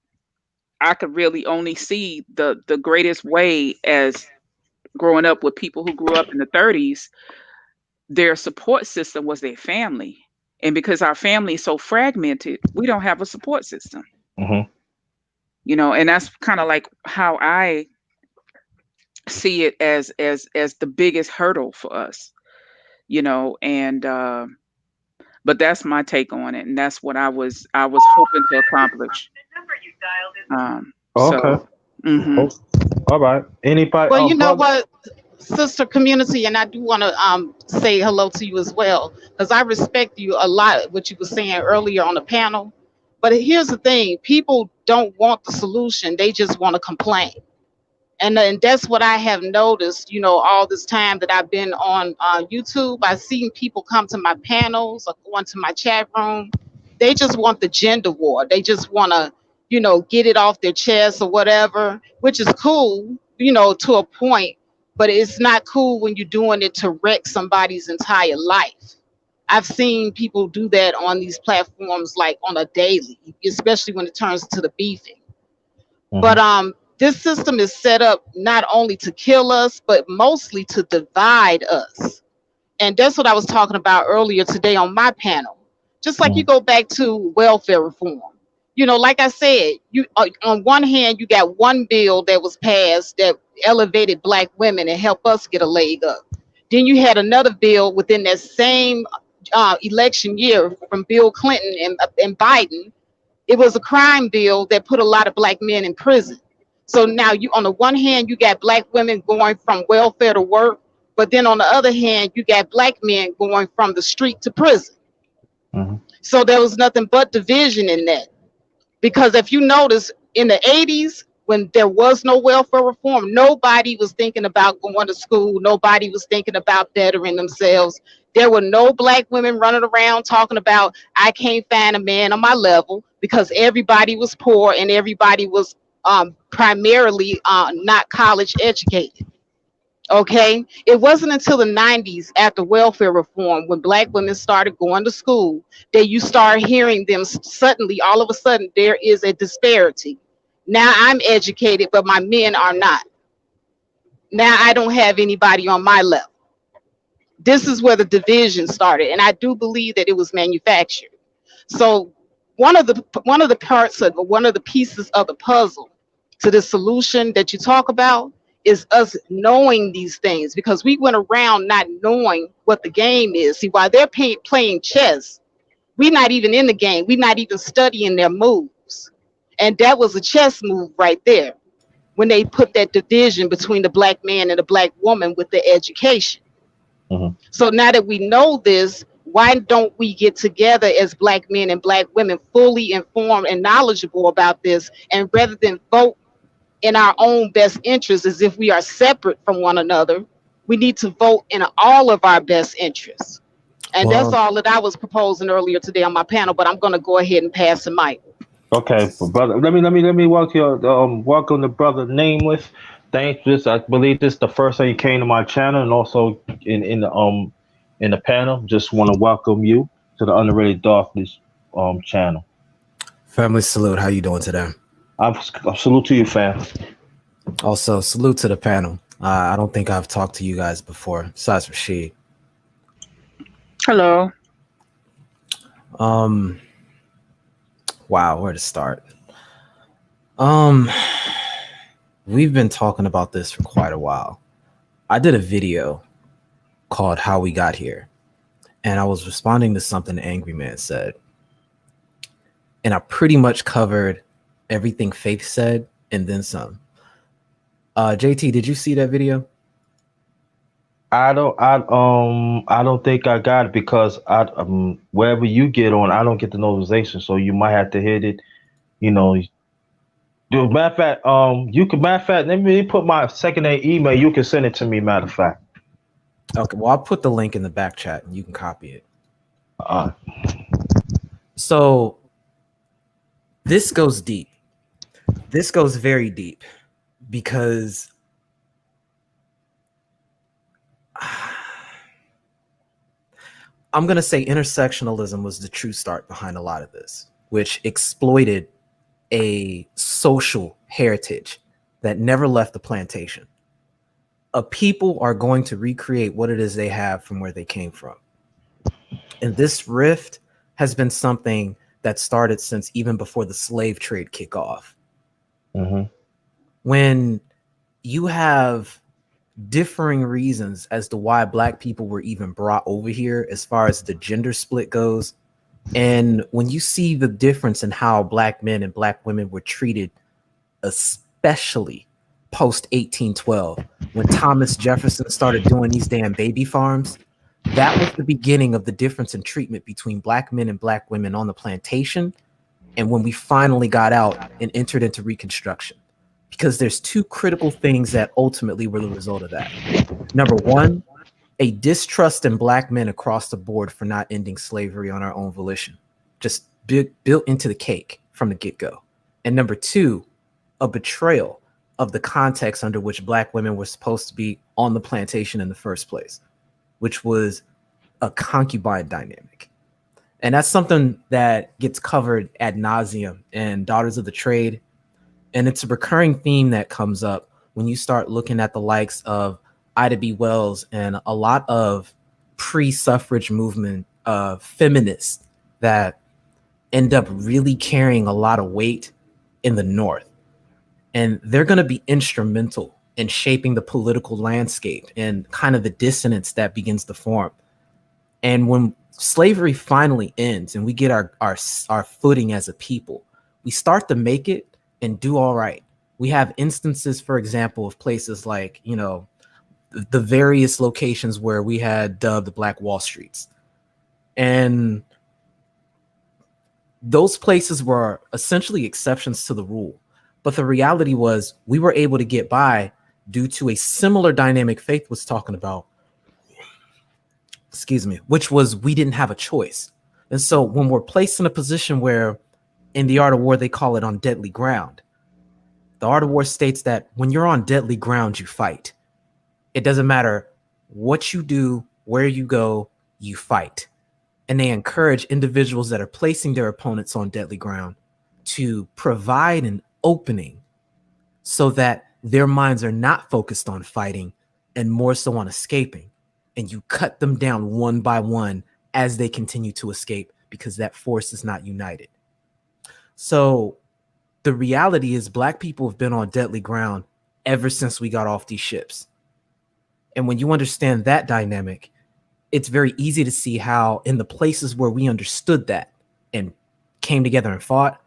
I could really only see the greatest way as growing up with people who grew up in the 30s, their support system was their family. And because our family is so fragmented, we don't have a support system. Mhm. And that's kind of like how I see it as the biggest hurdle for us, and but that's my take on it, and that's what I was hoping to accomplish. Okay. So mhm. Oh, all right. Anybody? Well, you know Brother. what, sister community, and I do want to say hello to you as well, because I respect you a lot, what you were saying earlier on the panel. But here's the thing: people don't want the solution; they just want to complain. And that's what I have noticed, all this time that I've been on YouTube. I've seen people come to my panels or go into my chat room. They just want the gender war. They just want to, get it off their chest or whatever, which is cool, to a point. But it's not cool when you're doing it to wreck somebody's entire life. I've seen people do that on these platforms like on a daily, especially when it turns to the beefing. But Mhm. this system is set up not only to kill us, but mostly to divide us. And that's what I was talking about earlier today on my panel. Just like you Mhm. go back to welfare reform. Like I said, you on one hand, you got one bill that was passed that elevated black women and helped us get a leg up. Then you had another bill within that same election year from Bill Clinton and Biden. It was a crime bill that put a lot of black men in prison. So now you, on the one hand, you got black women going from welfare to work, but then on the other hand, you got black men going from the street to prison. Mhm. So there was nothing but division in that. Because if you notice, in the 80s, when there was no welfare reform, nobody was thinking about going to school. Nobody was thinking about bettering themselves. There were no black women running around talking about, I can't find a man on my level, because everybody was poor and everybody was primarily not college educated. Okay, it wasn't until the 90s, after welfare reform, when black women started going to school, that you start hearing them suddenly, all of a sudden, there is a disparity. Now I'm educated, but my men are not. Now I don't have anybody on my level. This is where the division started, and I do believe that it was manufactured. So one of the parts of, one of the pieces of the puzzle to the solution that you talk about is us knowing these things, because we went around not knowing what the game is. See, while they're playing chess, we're not even in the game. We're not even studying their moves. And that was a chess move right there, when they put that division between the black man and the black woman with the education. Mhm. So now that we know this, why don't we get together as black men and black women, fully informed and knowledgeable about this, and rather than vote in our own best interest as if we are separate from one another, we need to vote in all of our best interests. And that's Well, all that I was proposing earlier today on my panel, but I'm going to go ahead and pass the mic. Okay, brother. Let me welcome the brother Nameless. Thanks. This, I believe this is the first time you came to my channel, and also in the panel. Just want to welcome you to the Underrated Darkness channel. family salute. How you doing today? I salute to you, fam. Also, salute to the panel. I don't think I've talked to you guys before, besides Rashid. Hello. Um, wow, where to start? Um, we've been talking about this for quite a while. I did a video called How We Got Here, and I was responding to something Angry Man said. And I pretty much covered everything Faith said and then some. JT, did you see that video? I don't think I got it because wherever you get on, I don't get the notification, so you might have to hit it. You know, matter of fact, let me put my secondary email. You can send it to me. Matter of fact. Okay, well, I'll put the link in the back chat and you can copy it. Uh, So this goes deep. This goes very deep because I'm going to say intersectionalism was the true start behind a lot of this, which exploited a social heritage that never left the plantation. A people are going to recreate what it is they have from where they came from. And this rift has been something that started since even before the slave trade kick off. mm-hmm. When you have differing reasons as to why Black people were even brought over here as far as the gender split goes, and when you see the difference in how Black men and Black women were treated, especially post 1812, when Thomas Jefferson started doing these damn baby farms, that was the beginning of the difference in treatment between Black men and Black women on the plantation, and when we finally got out and entered into Reconstruction. Because there's two critical things that ultimately were the result of that. Number one, a distrust in Black men across the board for not ending slavery on our own volition, just built into the cake from the get-go. And number two, a betrayal of the context under which Black women were supposed to be on the plantation in the first place, which was a concubine dynamic. And that's something that gets covered ad nauseum in Daughters of the Trade. And it's a recurring theme that comes up when you start looking at the likes of Ida B. Wells and a lot of pre-suffrage movement feminists that end up really carrying a lot of weight in the North. And they're going to be instrumental in shaping the political landscape and kind of the dissonance that begins to form. And when slavery finally ends and we get our footing as a people, we start to make it and do all right. We have instances, for example, of places like, you know, the various locations where we had dubbed the Black Wall Streets. And those places were essentially exceptions to the rule. But the reality was we were able to get by due to a similar dynamic Faith was talking about, which was we didn't have a choice. And so when we're placed in a position where in the art of war, they call it on deadly ground. The art of war states that when you're on deadly ground, you fight. It doesn't matter what you do, where you go, you fight. And they encourage individuals that are placing their opponents on deadly ground to provide an opening so that their minds are not focused on fighting and more so on escaping. And you cut them down one by one as they continue to escape because that force is not united. So the reality is Black people have been on deadly ground ever since we got off these ships. And when you understand that dynamic, it's very easy to see how in the places where we understood that and came together and fought,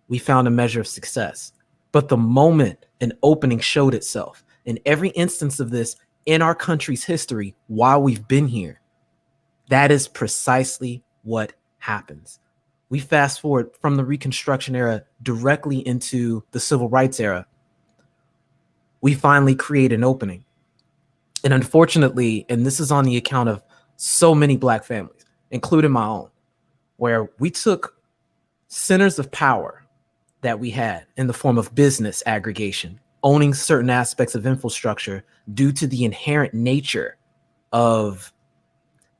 we found a measure of success. But the moment an opening showed itself, in every instance of this in our country's history while we've been here, that is precisely what happens. We fast forward from the Reconstruction era directly into the Civil Rights era. We finally create an opening. And unfortunately, and this is on the account of so many Black families, including my own, where we took centers of power that we had in the form of business aggregation, owning certain aspects of infrastructure due to the inherent nature of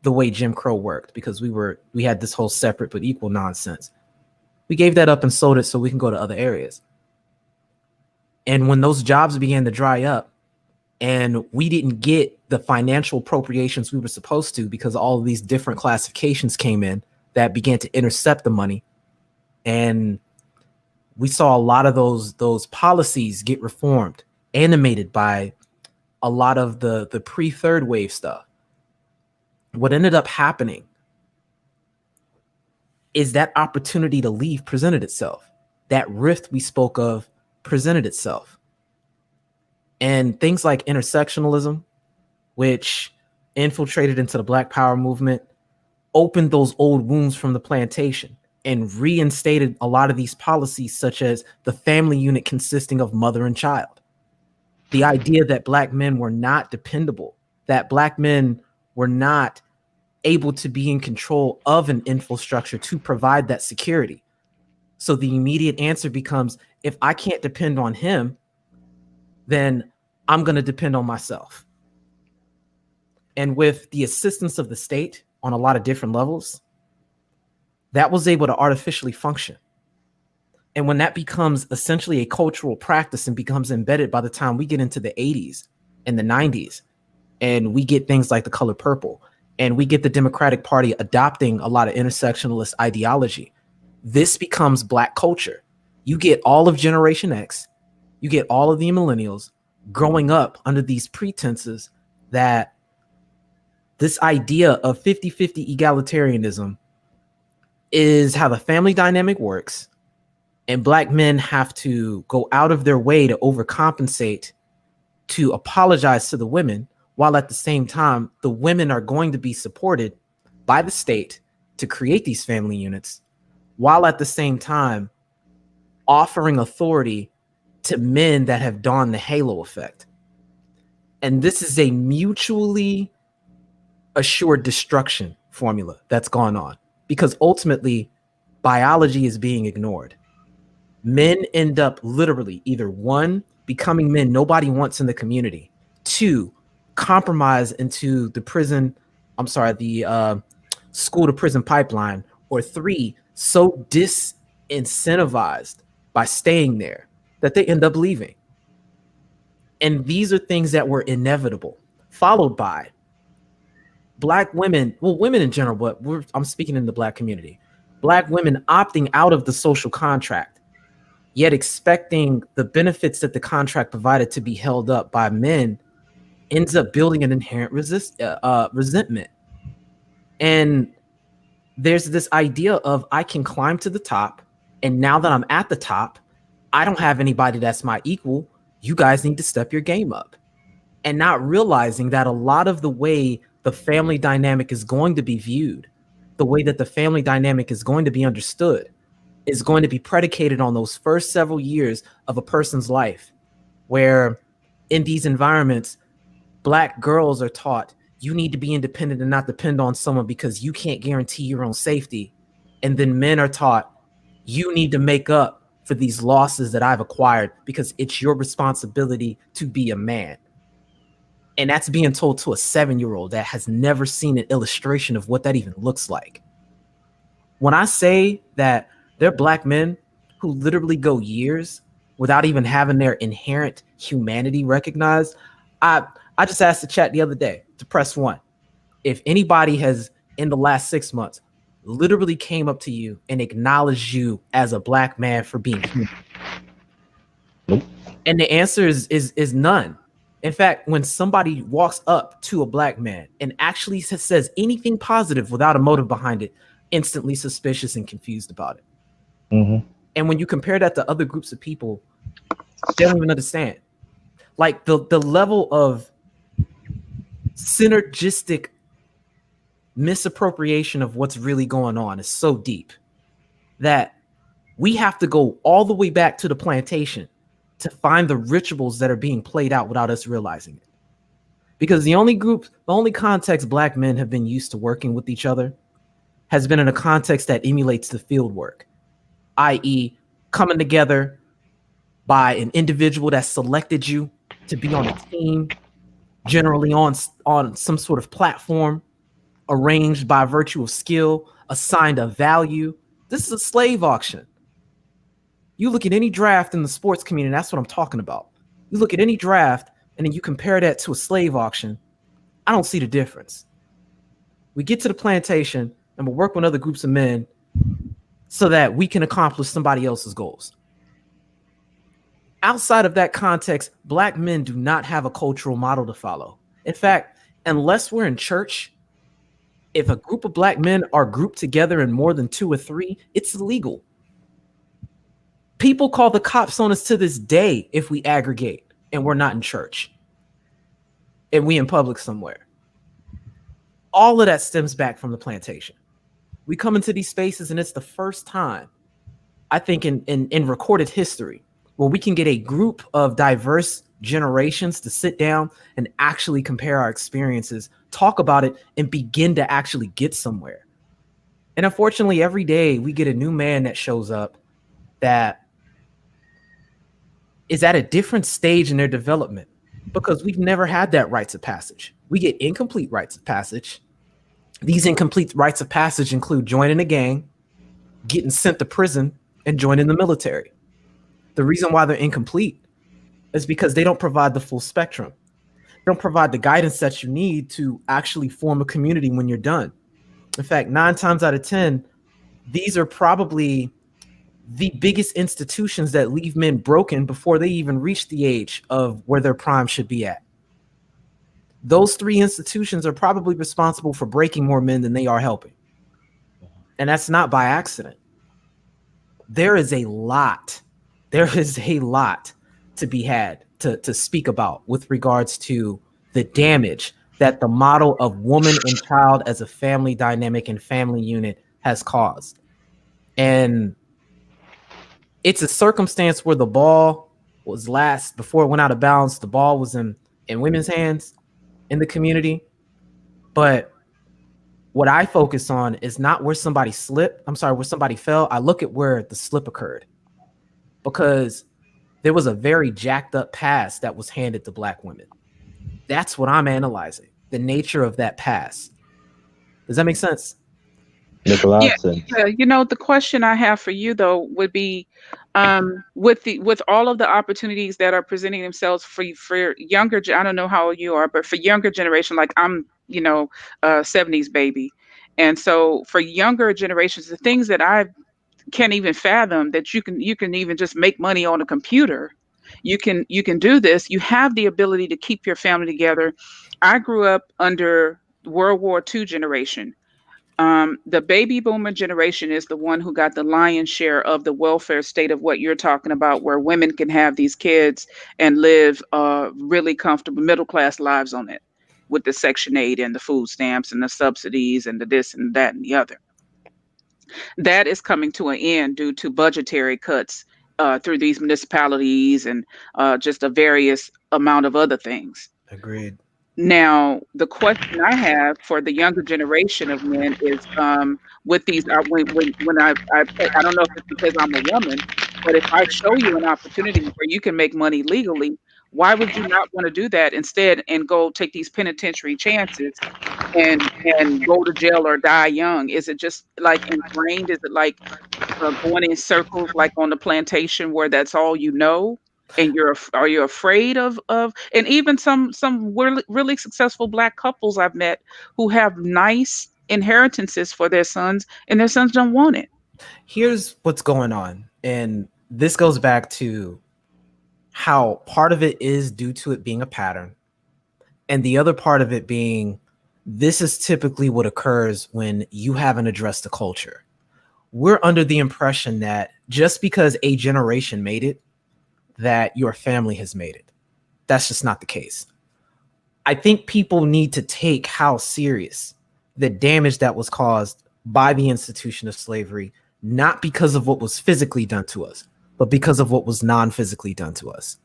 the way Jim Crow worked, because we had this whole separate but equal nonsense. We gave that up and sold it so we can go to other areas. And when those jobs began to dry up and we didn't get the financial appropriations we were supposed to because all of these different classifications came in that began to intercept the money. And we saw a lot of those policies get reformed, animated by a lot of the pre-third wave stuff. What ended up happening is that opportunity to leave presented itself. That rift we spoke of presented itself. And things like intersectionalism, which infiltrated into the Black Power movement, opened those old wounds from the plantation and reinstated a lot of these policies, such as the family unit consisting of mother and child. The idea that Black men were not dependable, that Black men were not able to be in control of an infrastructure to provide that security. So the immediate answer becomes, if I can't depend on him, then I'm going to depend on myself. And with the assistance of the state on a lot of different levels, that was able to artificially function. And when that becomes essentially a cultural practice and becomes embedded by the time we get into the 80s and the 90s, and we get things like the color purple, and we get the Democratic Party adopting a lot of intersectionalist ideology, this becomes Black culture. You get all of Generation X, you get all of the millennials growing up under these pretenses that this idea of 50-50 egalitarianism is how the family dynamic works, and Black men have to go out of their way to overcompensate, to apologize to the women, while at the same time, the women are going to be supported by the state to create these family units, while at the same time offering authority to men that have donned the halo effect. And this is a mutually assured destruction formula that's gone on, because ultimately biology is being ignored. Men end up literally either one, becoming men nobody wants in the community, two, compromise into the school to prison pipeline, or three, so disincentivized by staying there that they end up leaving. And these are things that were inevitable, followed by Black women, well, women in general, but I'm speaking in the Black community, Black women opting out of the social contract, yet expecting the benefits that the contract provided to be held up by men, ends up building an inherent resentment. And there's this idea of, I can climb to the top, and now that I'm at the top, I don't have anybody that's my equal. You guys need to step your game up. And not realizing that a lot of the way the family dynamic is going to be viewed, the way that the family dynamic is going to be understood, is going to be predicated on those first several years of a person's life, where in these environments, Black girls are taught, you need to be independent and not depend on someone because you can't guarantee your own safety. And then men are taught, you need to make up for these losses that I've acquired because it's your responsibility to be a man. And that's being told to a 7-year-old that has never seen an illustration of what that even looks like. When I say that there are Black men who literally go years without even having their inherent humanity recognized, I just asked the chat the other day to press 1. If anybody has, in the last 6 months, literally came up to you and acknowledged you as a Black man for being human. Nope. And the answer is none. In fact, when somebody walks up to a Black man and actually says anything positive without a motive behind it, instantly suspicious and confused about it. Mm-hmm. And when you compare that to other groups of people, they don't even understand. Like the level of synergistic misappropriation of what's really going on is so deep that we have to go all the way back to the plantation to find the rituals that are being played out without us realizing it. Because the only context Black men have been used to working with each other has been in a context that emulates the field work, i.e. coming together by an individual that selected you to be on a team, generally on some sort of platform, arranged by virtue of skill, assigned a value. This is a slave auction. You look at any draft in the sports community, that's what I'm talking about. You look at any draft and then you compare that to a slave auction, I don't see the difference. We get to the plantation and we'll work with other groups of men so that we can accomplish somebody else's goals. Outside of that context, Black men do not have a cultural model to follow. In fact, unless we're in church, if a group of Black men are grouped together in more than 2 or 3, it's illegal. People call the cops on us to this day if we aggregate and we're not in church and we in public somewhere. All of that stems back from the plantation. We come into these spaces and it's the first time, I think, in recorded history where we can get a group of diverse generations to sit down and actually compare our experiences, talk about it, and begin to actually get somewhere. And unfortunately, every day we get a new man that shows up that is at a different stage in their development because we've never had that rites of passage. We get incomplete rites of passage. These incomplete rites of passage include joining a gang, getting sent to prison, and joining the military. The reason why they're incomplete is because they don't provide the full spectrum. They don't provide the guidance that you need to actually form a community when you're done. In fact, 9 times out of 10, these are probably the biggest institutions that leave men broken before they even reach the age of where their prime should be at. Those 3 institutions are probably responsible for breaking more men than they are helping. And that's not by accident. There is a lot to be had to speak about with regards to the damage that the model of woman and child as a family dynamic and family unit has caused. And it's a circumstance where the ball was before it went out of bounds, the ball was in women's hands in the community. But what I focus on is not where somebody where somebody fell. I look at where the slip occurred because there was a very jacked up pass that was handed to Black women. That's what I'm analyzing, the nature of that pass. Does that make sense? Yeah, the question I have for you though would be, with all of the opportunities that are presenting themselves for younger, I don't know how old you are, but for younger generation, like I'm, 70s baby, and so for younger generations, the things that I can't even fathom, that you can even just make money on a computer. You can do this. You have the ability to keep your family together. I grew up under World War II generation. The baby boomer generation is the one who got the lion's share of the welfare state of what you're talking about, where women can have these kids and live really comfortable middle class lives on it, with the Section 8 and the food stamps and the subsidies and the this and that and the other. That is coming to an end due to budgetary cuts through these municipalities and just a various amount of other things. Agreed. Now, the question I have for the younger generation of men is, with these, when I don't know if it's because I'm a woman, but if I show you an opportunity where you can make money legally, why would you not want to do that instead and go take these penitentiary chances and go to jail or die young? Is it just like ingrained? Is it like going in circles like on the plantation where that's all you know? And are you afraid of and even some really, really successful Black couples I've met who have nice inheritances for their sons and their sons don't want it. Here's what's going on. And this goes back to how part of it is due to it being a pattern. And the other part of it being, this is typically what occurs when you haven't addressed the culture. We're under the impression that just because a generation made it, that your family has made it. That's just not the case. I think people need to take how serious the damage that was caused by the institution of slavery, not because of what was physically done to us, but because of what was non-physically done to us.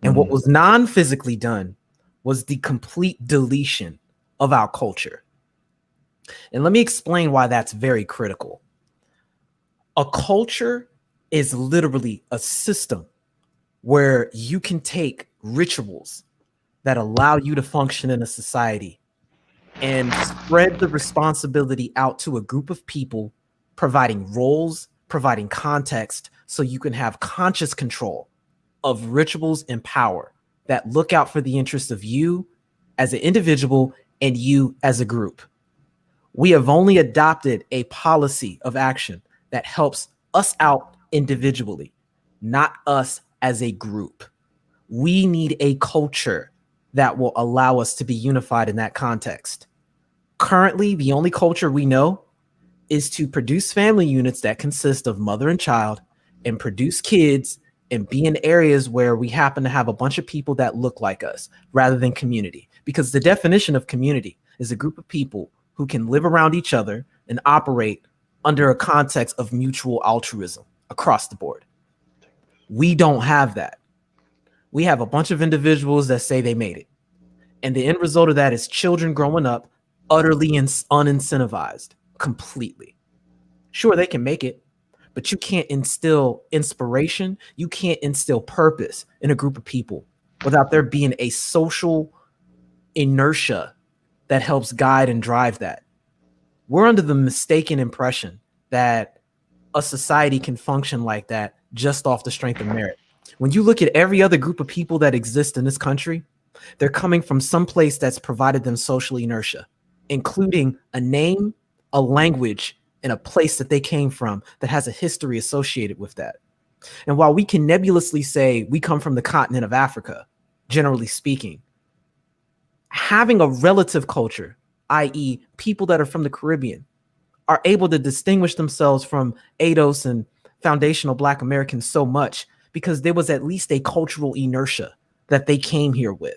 And what was non-physically done was the complete deletion of our culture. And let me explain why that's very critical. A culture is literally a system where you can take rituals that allow you to function in a society and spread the responsibility out to a group of people, providing roles, providing context, so you can have conscious control of rituals and power that look out for the interests of you as an individual and you as a group. We have only adopted a policy of action that helps us out individually, not us as a group. We need a culture that will allow us to be unified in that context. Currently, the only culture we know is to produce family units that consist of mother and child and produce kids and be in areas where we happen to have a bunch of people that look like us rather than community. Because the definition of community is a group of people who can live around each other and operate under a context of mutual altruism across the board. We don't have that. We have a bunch of individuals that say they made it. And the end result of that is children growing up utterly unincentivized completely. Sure, they can make it, but you can't instill inspiration. You can't instill purpose in a group of people without there being a social inertia that helps guide and drive that. We're under the mistaken impression that a society can function like that just off the strength of merit. When you look at every other group of people that exist in this country, they're coming from some place that's provided them social inertia, including a name, a language, and a place that they came from that has a history associated with that. And while we can nebulously say we come from the continent of Africa, generally speaking, having a relative culture, i.e. people that are from the Caribbean, are able to distinguish themselves from ADOS and foundational Black Americans so much because there was at least a cultural inertia that they came here with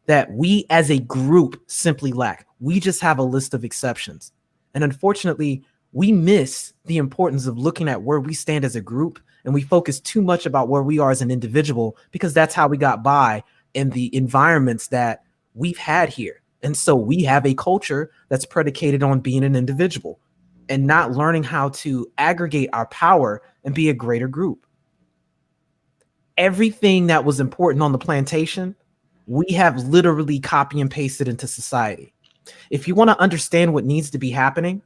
that we as a group simply lack. We just have a list of exceptions. And unfortunately, we miss the importance of looking at where we stand as a group, and we focus too much about where we are as an individual because that's how we got by in the environments that we've had here. And so we have a culture that's predicated on being an individual and not learning how to aggregate our power and be a greater group. Everything that was important on the plantation, we have literally copy and pasted into society. If you want to understand what needs to be happening,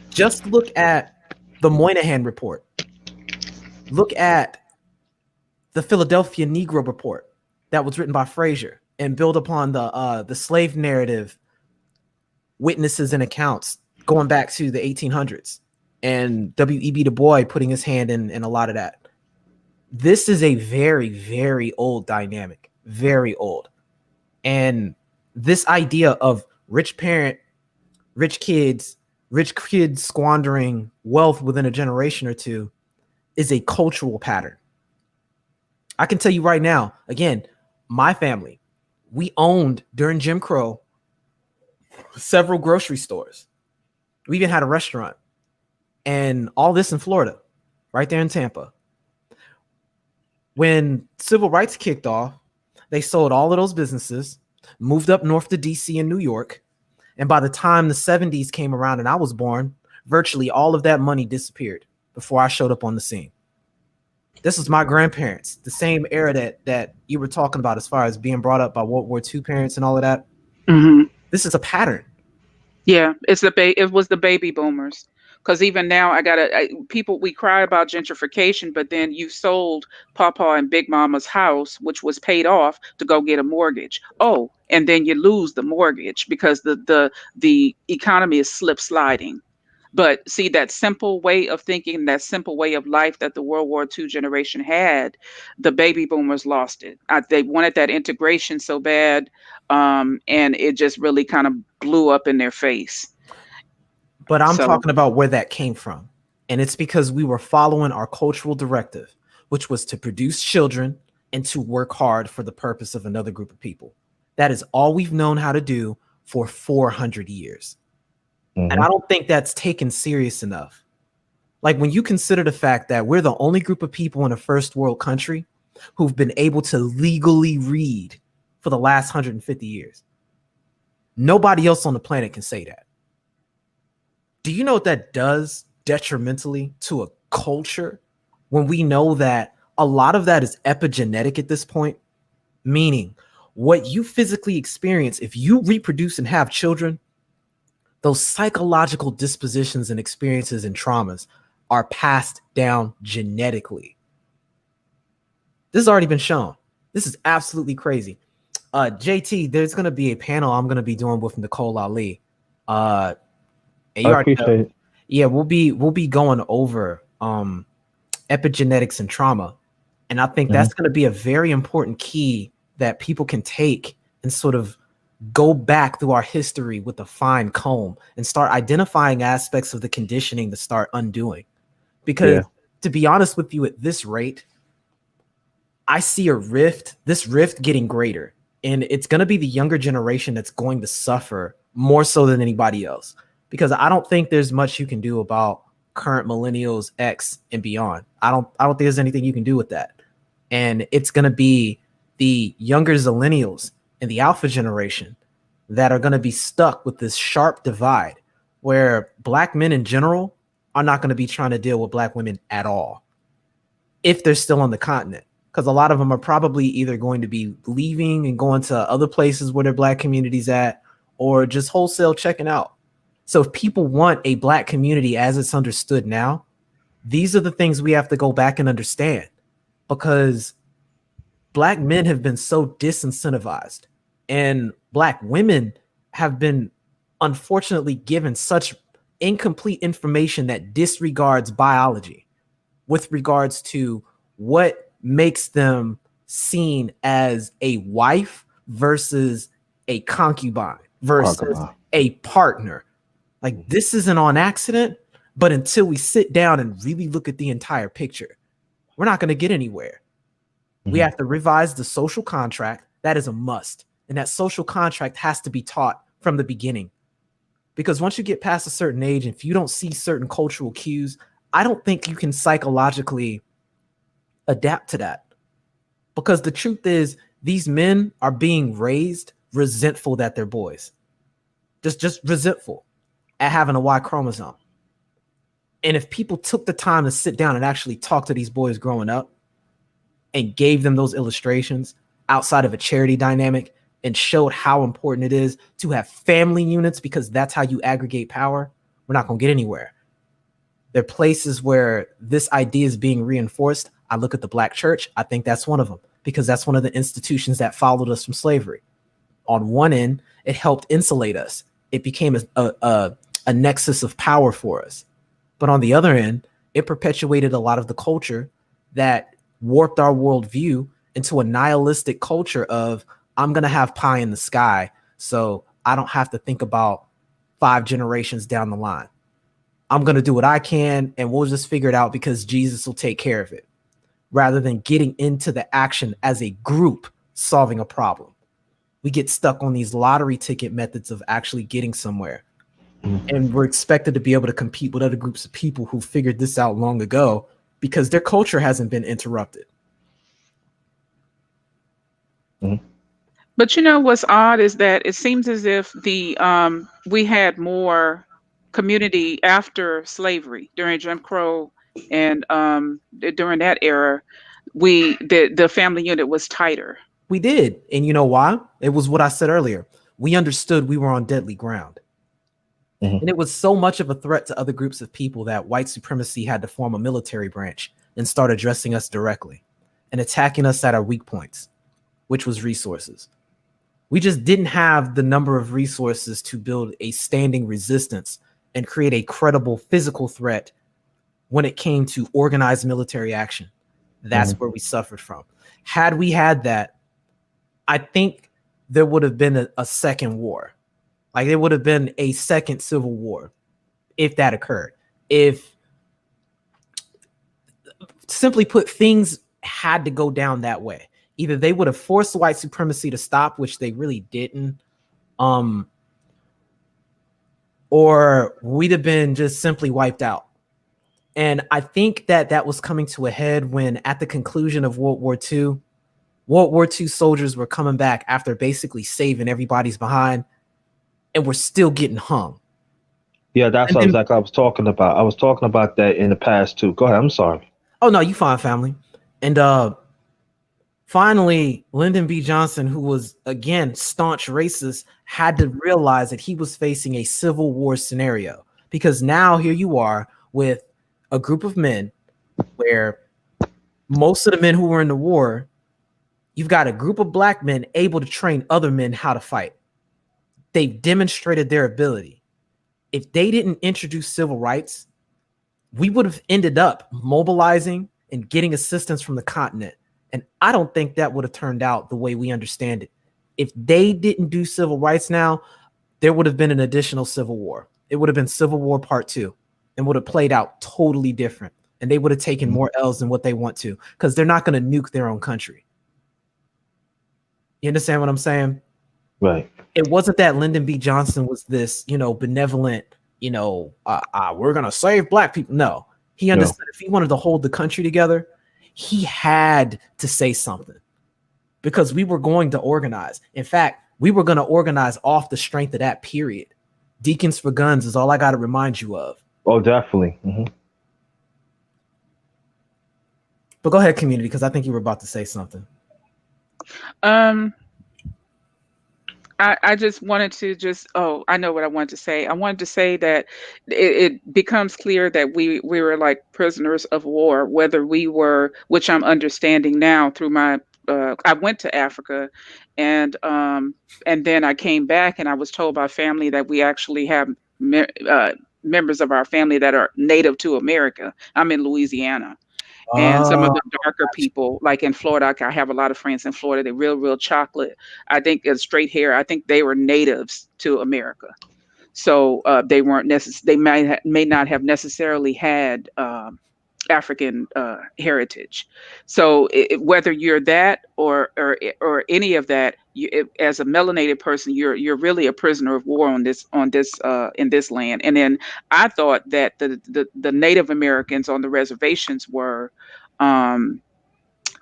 just look at the Moynihan Report. Look at the Philadelphia Negro Report that was written by Fraser and build upon the slave narrative witnesses and accounts going back to the 1800s and W.E.B. Du Bois putting his hand in a lot of that. This is a very, very old dynamic, very old. And this idea of rich kids squandering wealth within a generation or two is a cultural pattern. I can tell you right now, again, my family, we owned during Jim Crow several grocery stores. We even had a restaurant, and all this in Florida, right there in Tampa. When civil rights kicked off, they sold all of those businesses, moved up north to DC and New York. And by the time the 70s came around and I was born, virtually all of that money disappeared before I showed up on the scene. This was my grandparents, the same era that you were talking about as far as being brought up by World War II parents and all of that. Mm-hmm. This is a pattern. Yeah, it was the baby boomers. Because even now, we cry about gentrification, but then you sold Papa and Big Mama's house, which was paid off, to go get a mortgage. Oh, and then you lose the mortgage because the economy is slip sliding. But see, that simple way of thinking, that simple way of life that the World War II generation had, the baby boomers lost it. They wanted that integration so bad, and it just really kind of blew up in their face. But I'm talking about where that came from. And it's because we were following our cultural directive, which was to produce children and to work hard for the purpose of another group of people. That is all we've known how to do for 400 years. Mm-hmm. And I don't think that's taken serious enough. Like when you consider the fact that we're the only group of people in a first world country who've been able to legally read for the last 150 years. Nobody else on the planet can say that. Do you know what that does detrimentally to a culture when we know that a lot of that is epigenetic at this point? Meaning what you physically experience, if you reproduce and have children, those psychological dispositions and experiences and traumas are passed down genetically. This has already been shown. This is absolutely crazy. JT, there's gonna be a panel I'm gonna be doing with Nicole Ali. And I you already know, appreciate it. yeah, we'll be going over epigenetics and trauma. And I think that's going to be a very important key that people can take and sort of go back through our history with a fine comb and start identifying aspects of the conditioning to start undoing. Because to be honest with you, at this rate, I see this rift getting greater. And it's going to be the younger generation that's going to suffer more so than anybody else. Because I don't think there's much you can do about current millennials, X, and beyond. I don't think there's anything you can do with that. And it's going to be the younger zillennials and the alpha generation that are going to be stuck with this sharp divide where black men in general are not going to be trying to deal with black women at all if they're still on the continent, because a lot of them are probably either going to be leaving and going to other places where their black community's at, or just wholesale checking out. So if people want a black community as it's understood now, these are the things we have to go back and understand, because black men have been so disincentivized and black women have been unfortunately given such incomplete information that disregards biology with regards to what makes them seen as a wife versus a concubine versus a partner. Like, this isn't on accident, but until we sit down and really look at the entire picture, we're not going to get anywhere. We have to revise the social contract. That is a must. And that social contract has to be taught from the beginning. Because once you get past a certain age, if you don't see certain cultural cues, I don't think you can psychologically adapt to that. Because the truth is, these men are being raised resentful that they're boys. Just resentful at having a Y chromosome. And if people took the time to sit down and actually talk to these boys growing up and gave them those illustrations outside of a charity dynamic and showed how important it is to have family units, because that's how you aggregate power, we're not going to get anywhere. There are places where this idea is being reinforced. I look at the Black church. I think that's one of them, because that's one of the institutions that followed us from slavery. On one end, it helped insulate us. It became a nexus of power for us. But on the other end, it perpetuated a lot of the culture that warped our worldview into a nihilistic culture of, I'm going to have pie in the sky, so I don't have to think about 5 generations down the line. I'm going to do what I can, and we'll just figure it out because Jesus will take care of it, rather than getting into the action as a group solving a problem. We get stuck on these lottery ticket methods of actually getting somewhere. And we're expected to be able to compete with other groups of people who figured this out long ago because their culture hasn't been interrupted. But you know what's odd is that it seems as if the we had more community after slavery during Jim Crow, and during that era, the family unit was tighter. We did. And you know why? It was what I said earlier. We understood we were on deadly ground. And it was so much of a threat to other groups of people that white supremacy had to form a military branch and start addressing us directly and attacking us at our weak points, which was resources. We just didn't have the number of resources to build a standing resistance and create a credible physical threat when it came to organized military action. That's where we suffered from. Had we had that, I think there would have been a second war. Like, there would have been a second civil war if that occurred. If, simply put, things had to go down that way. Either they would have forced white supremacy to stop, which they really didn't, or we'd have been just simply wiped out. And I think that was coming to a head when, at the conclusion of World War II soldiers were coming back after basically saving everybody's behind, and we're still getting hung. Yeah, that's what I was talking about. I was talking about that in the past too. Go ahead. I'm sorry. Oh no, you fine, family. And finally, Lyndon B. Johnson, who was again staunch racist, had to realize that he was facing a civil war scenario, because now here you are with a group of men where most of the men who were in the war You've got a group of black men able to train other men how to fight. They've demonstrated their ability. If they didn't introduce civil rights, we would have ended up mobilizing and getting assistance from the continent. And I don't think that would have turned out the way we understand it. If they didn't do civil rights now, there would have been an additional civil war. It would have been Civil War Part 2 and would have played out totally different. And they would have taken more L's than what they want to, because they're not going to nuke their own country. You understand what I'm saying? Right. It wasn't that Lyndon B. Johnson was this, benevolent, we're going to save black people. No, he understood if he wanted to hold the country together, he had to say something, because we were going to organize. In fact, we were going to organize off the strength of that period. Deacons for Guns is all I got to remind you of. Oh, definitely. Mm-hmm. But go ahead, community, because I think you were about to say something. I just wanted to I know what I wanted to say. I wanted to say that it becomes clear that we were like prisoners of war, whether we were, which I'm understanding now through my I went to Africa, and then I came back and I was told by family that we actually have members of our family that are native to America. I'm in Louisiana. And some of the darker people, like in Florida, I have a lot of friends in Florida. They're real chocolate. I think straight hair. I think they were natives to America, so they weren't They may not have necessarily had African heritage. So whether you're that or any of that, as a melanated person, you're really a prisoner of war in this land. And then I thought that the Native Americans on the reservations were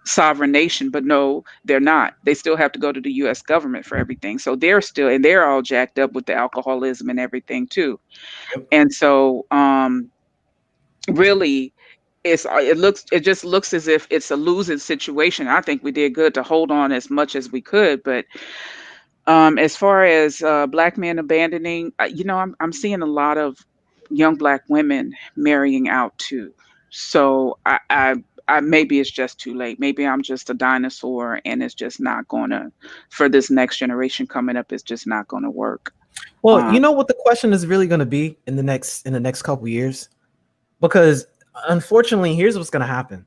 sovereign nation, but no, they're not. They still have to go to the U.S. government for everything. So they're all jacked up with the alcoholism and everything too. Yep. And so really, it just looks as if it's a losing situation. I think we did good to hold on as much as we could, but as far as black men abandoning, I'm seeing a lot of young black women marrying out too. So I maybe it's just too late. Maybe I'm just a dinosaur, and it's just not gonna, for this next generation coming up, it's just not gonna work. Well, you know what the question is really gonna be in the next couple of years, because unfortunately, here's what's gonna happen.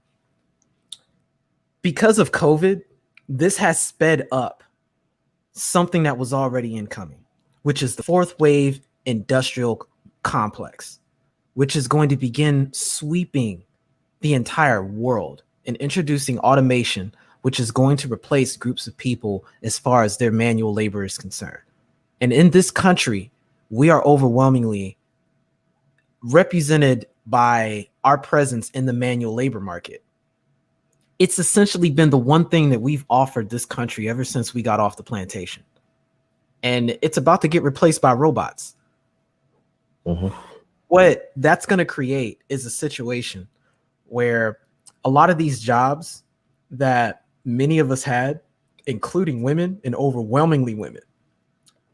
Because of COVID, this has sped up something that was already incoming, which is the fourth wave industrial complex, which is going to begin sweeping the entire world and introducing automation, which is going to replace groups of people as far as their manual labor is concerned. And in this country, we are overwhelmingly represented by our presence in the manual labor market. It's essentially been the one thing that we've offered this country ever since we got off the plantation. And it's about to get replaced by robots. Mm-hmm. What that's going to create is a situation where a lot of these jobs that many of us had, including women and overwhelmingly women,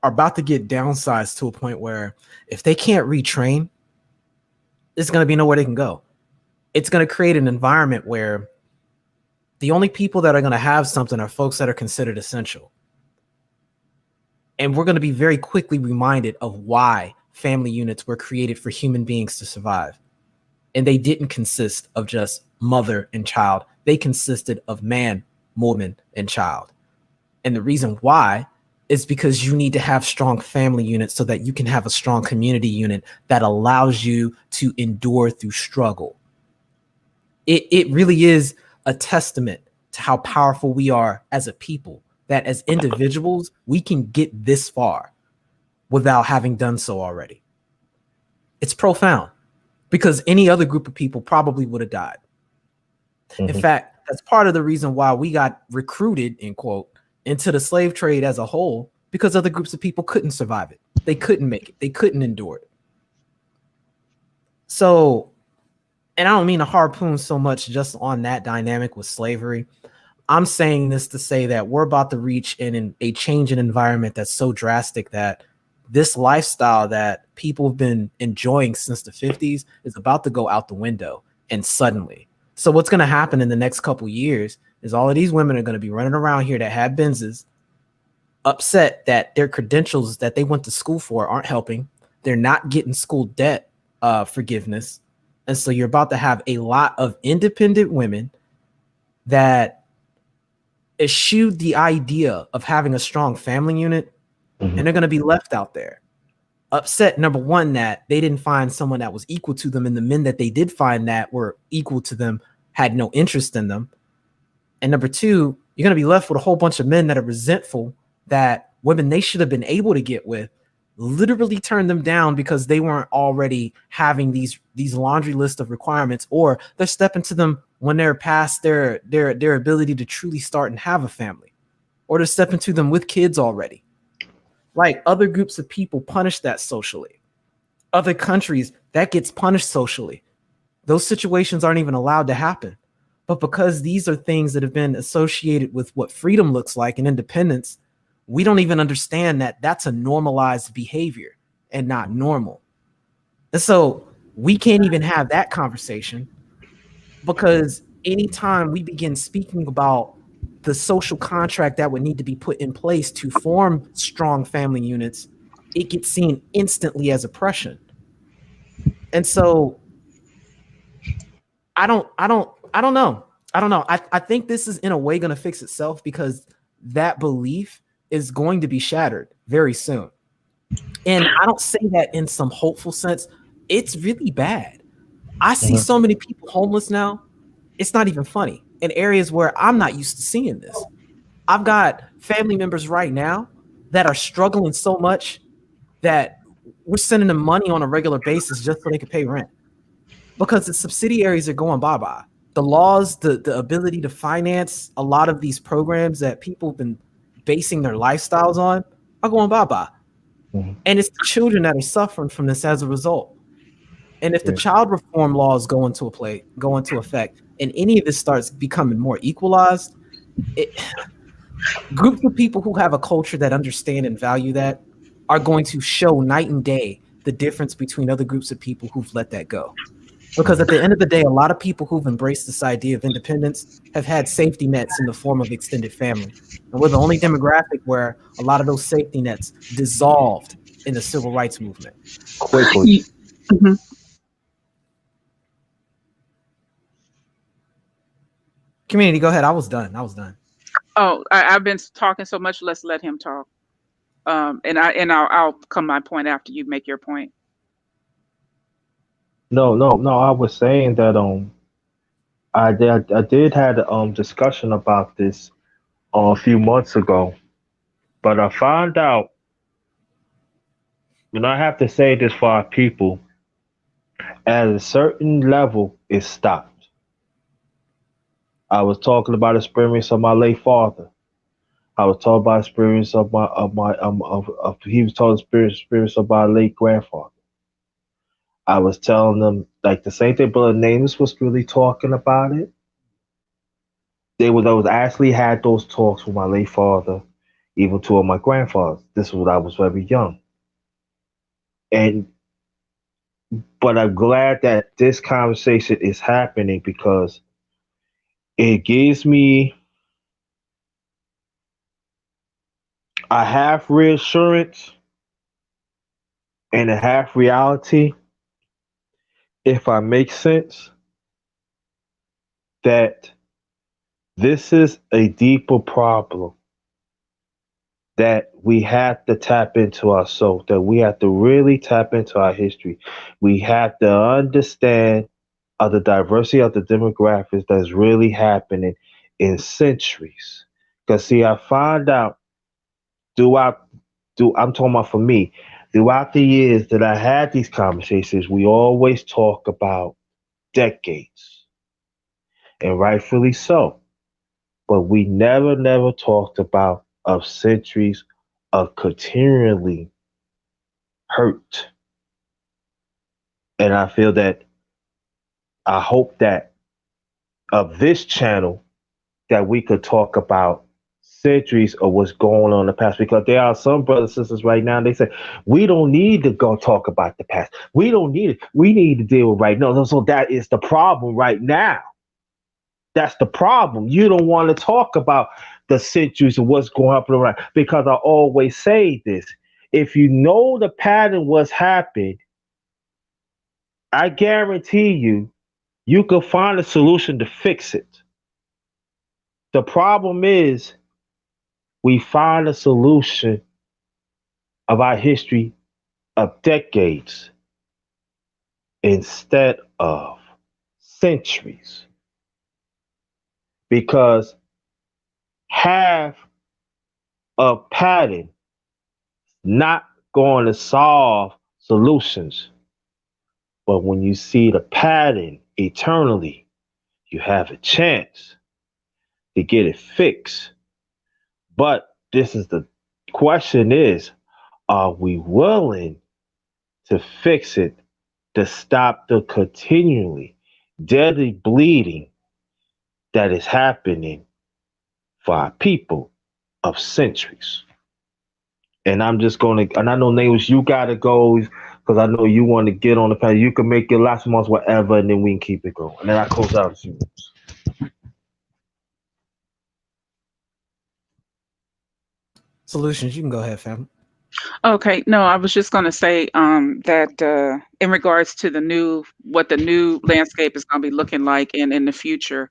are about to get downsized to a point where if they can't retrain, there's going to be nowhere they can go. It's going to create an environment where the only people that are going to have something are folks that are considered essential. And we're going to be very quickly reminded of why family units were created for human beings to survive. And they didn't consist of just mother and child. They consisted of man, woman, and child. And the reason why is because you need to have strong family units so that you can have a strong community unit that allows you to endure through struggle. It really is a testament to how powerful we are as a people, that as individuals, we can get this far without having done so already. It's profound, because any other group of people probably would have died. Mm-hmm. In fact, that's part of the reason why we got recruited, in quote, into the slave trade as a whole, because other groups of people couldn't survive it. They couldn't make it. They couldn't endure it. So, and I don't mean to harpoon so much just on that dynamic with slavery. I'm saying this to say that we're about to reach in a change in environment that's so drastic that this lifestyle that people have been enjoying since the 50s is about to go out the window, and suddenly. So what's going to happen in the next couple of years is all of these women are going to be running around here that have Benzes, upset that their credentials that they went to school for aren't helping. They're not getting school debt forgiveness. And so you're about to have a lot of independent women that eschewed the idea of having a strong family unit, and they're going to be left out there. Upset, number one, that they didn't find someone that was equal to them, and the men that they did find that were equal to them had no interest in them. And number two, you're going to be left with a whole bunch of men that are resentful that women they should have been able to get with literally turned them down because they weren't already having these laundry list of requirements, or they're stepping to them when they're past their ability to truly start and have a family, or they're stepping to them with kids already. Like, other groups of people punish that socially. Other countries, that gets punished socially. Those situations aren't even allowed to happen. But because these are things that have been associated with what freedom looks like and independence, we don't even understand that that's a normalized behavior and not normal. And so we can't even have that conversation, because anytime we begin speaking about the social contract that would need to be put in place to form strong family units, it gets seen instantly as oppression. And so I don't know. I think this is in a way going to fix itself, because that belief is going to be shattered very soon. And I don't say that in some hopeful sense. It's really bad. I see so many people homeless now. It's not even funny, in areas where I'm not used to seeing this. I've got family members right now that are struggling so much that we're sending them money on a regular basis just so they can pay rent, because the subsidiaries are going bye-bye. The laws, the ability to finance a lot of these programs that people have been basing their lifestyles on are going bye-bye. And it's the children that are suffering from this as a result. And if the child reform laws go into effect, and any of this starts becoming more equalized, groups of people who have a culture that understand and value that are going to show night and day the difference between other groups of people who've let that go. Because at the end of the day, a lot of people who've embraced this idea of independence have had safety nets in the form of extended family. And we're the only demographic where a lot of those safety nets dissolved in the civil rights movement. Quickly. Community, go ahead. I was done. Oh, I've been talking so much. Let's let him talk. And I'll come my point after you make your point. No. I was saying that I did had a discussion about this a few months ago, but I found out, and I have to say this for our people, at a certain level, it stopped. I was talking about experience of my late father. I was talking about experience of he was talking experience of my late grandfather. I was telling them, like, the same thing Brother Names was really talking about it. I was actually had those talks with my late father, even two of my grandfathers. This was when I was very young. But I'm glad that this conversation is happening, because it gives me a half reassurance and a half reality, if I make sense, that this is a deeper problem that we have to tap into our soul, that we have to really tap into our history. We have to understand the diversity of the demographics that's really happening in centuries. Because, see, I found out I'm talking about for me, throughout the years that I had these conversations, we always talk about decades, and rightfully so. But we never talked about of centuries of continually hurt. And I feel that, I hope that of this channel, that we could talk about centuries of what's going on in the past, because there are some brothers and sisters right now, they say, we don't need to go talk about the past. We don't need it. We need to deal with right now. So that is the problem right now. That's the problem. You don't want to talk about the centuries and what's going up around because I always say this. If you know the pattern what's happened, I guarantee you, you can find a solution to fix it. The problem is we find a solution of our history of decades instead of centuries. Because half a pattern not going to solve solutions. But when you see the pattern eternally, you have a chance to get it fixed. But this is the question is, are we willing to fix it to stop the continually deadly bleeding that is happening for our people of centuries? And I'm just going to, and I know Nameless, you got to go because I know you want to get on the path. You can make your last months whatever, and then we can keep it going. And then I close out a few minutes. Solutions, you can go ahead, fam. Okay, no, I was just going to say that in regards to what the new landscape is going to be looking like in the future,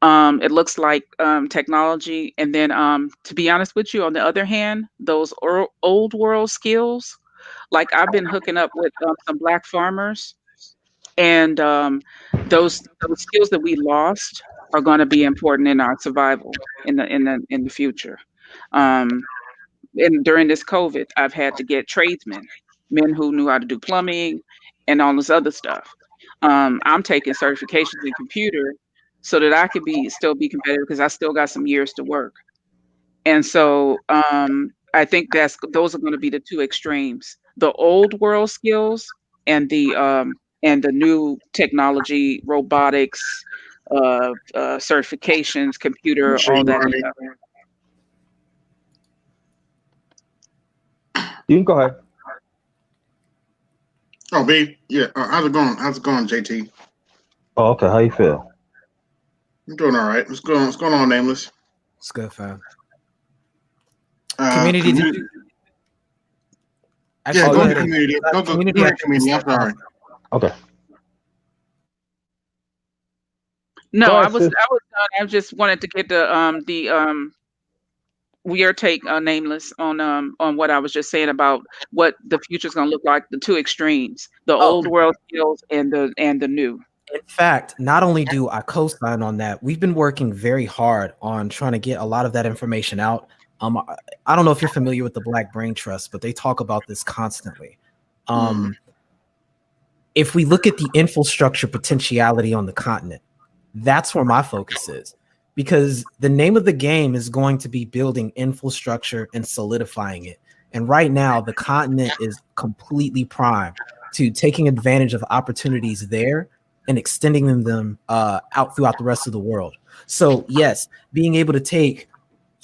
it looks like technology, and then to be honest with you, on the other hand, those old world skills, like I've been hooking up with some Black farmers, and those skills that we lost are going to be important in our survival in the future. Um, and during this COVID, I've had to get tradesmen, men who knew how to do plumbing and all this other stuff. I'm taking certifications in computer so that I could still be competitive because I still got some years to work. And so I think those are going to be the two extremes: the old world skills and the new technology, robotics, certifications, computer, all Machine that learning. stuff. You can go ahead. Oh, B. Yeah. How's it going? How's it going, JT? Oh, okay. How you feel? I'm doing all right. What's going on, Nameless? It's good, fam. Community. Did you? Yeah, Actually, go ahead to community. Go to community. community. I'm sorry. Okay. No, Go I ahead, was sis. done. I just wanted to get your take, Nameless, on what I was just saying about what the future's gonna look like, the two extremes, the Oh, old world skills and the new. in fact, not only do I co-sign on that, we've been working very hard on trying to get a lot of that information out. I don't know if you're familiar with the Black Brain Trust, but they talk about this constantly. If we look at the infrastructure potentiality on the continent, that's where my focus is, because the name of the game is going to be building infrastructure and solidifying it. And right now, the continent is completely primed to taking advantage of opportunities there and extending them out throughout the rest of the world. So yes, being able to take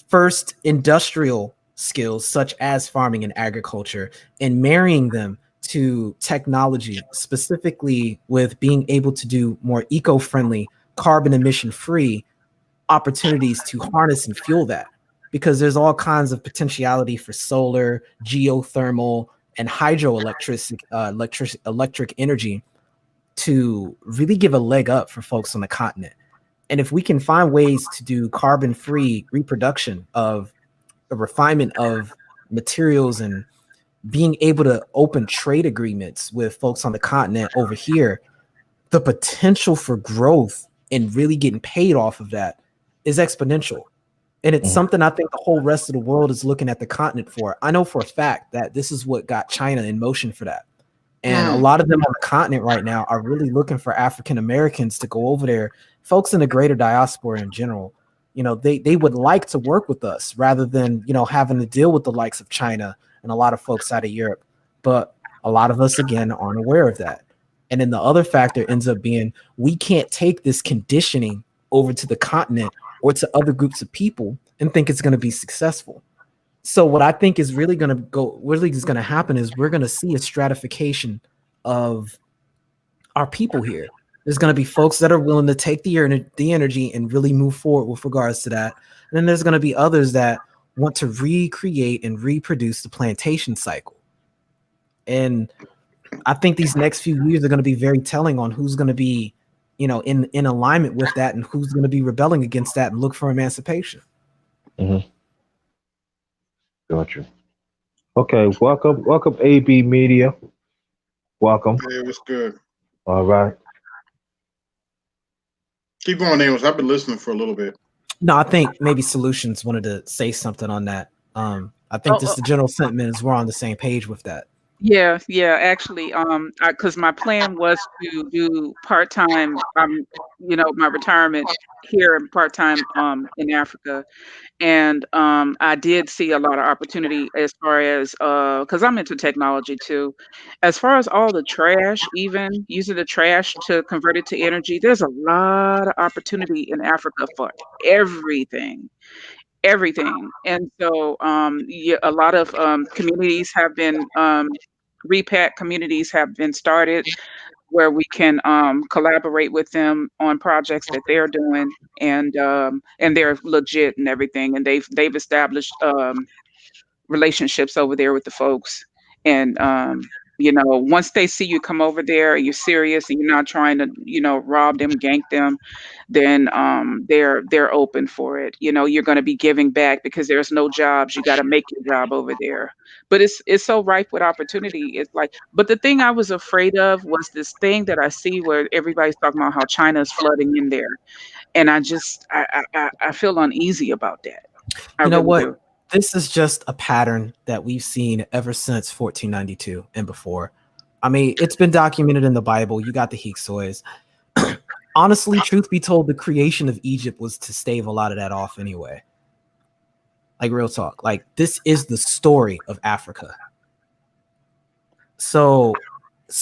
first industrial skills such as farming and agriculture and marrying them to technology, specifically with being able to do more eco-friendly, carbon emission free opportunities to harness and fuel that, because there's all kinds of potentiality for solar, geothermal, and hydroelectric electric energy to really give a leg up for folks on the continent. And if we can find ways to do carbon-free reproduction of a refinement of materials and being able to open trade agreements with folks on the continent over here, the potential for growth and really getting paid off of that is exponential. And it's something I think the whole rest of the world is looking at the continent for. I know for a fact that this is what got China in motion for that. And a lot of them on the continent right now are really looking for African Americans to go over there, folks in the greater diaspora in general. You know, they would like to work with us rather than, you know, having to deal with the likes of China and a lot of folks out of Europe. But a lot of us, again, aren't aware of that. And then the other factor ends up being we can't take this conditioning over to the continent or to other groups of people and think it's going to be successful. So what I think is really going to happen is we're going to see a stratification of our people here. There's going to be folks that are willing to take the energy and really move forward with regards to that. And then there's going to be others that want to recreate and reproduce the plantation cycle. And I think these next few years are going to be very telling on who's going to be, in alignment with that and who's going to be rebelling against that and look for emancipation. Mm-hmm. Gotcha. Okay, welcome AB Media. Welcome. Hey, what's good? All right. Keep going, Nameless. I've been listening for a little bit. No, I think maybe Solutions wanted to say something on that. I think just the general sentiment is we're on the same page with that. Yeah, actually, because my plan was to do part-time, my retirement here and part-time in Africa. And I did see a lot of opportunity as far as because I'm into technology too. As far as all the trash, even using the trash to convert it to energy, there's a lot of opportunity in Africa for everything. And so a lot of communities have been repack communities have been started where we can collaborate with them on projects that they're doing, and they're legit and everything, and they've established relationships over there with the folks. And once they see you come over there, you're serious and you're not trying to rob them, gank them, then they're open for it. You're going to be giving back because there's no jobs. You got to make your job over there. But it's so ripe with opportunity. It's like, but the thing I was afraid of was this thing that I see where everybody's talking about how China is flooding in there, and I feel uneasy about that. You know what? This is just a pattern that we've seen ever since 1492 and before. I mean, it's been documented in the Bible. You got the Hyksois. Honestly, truth be told, the creation of Egypt was to stave a lot of that off anyway. Like, real talk. Like, this is the story of Africa. So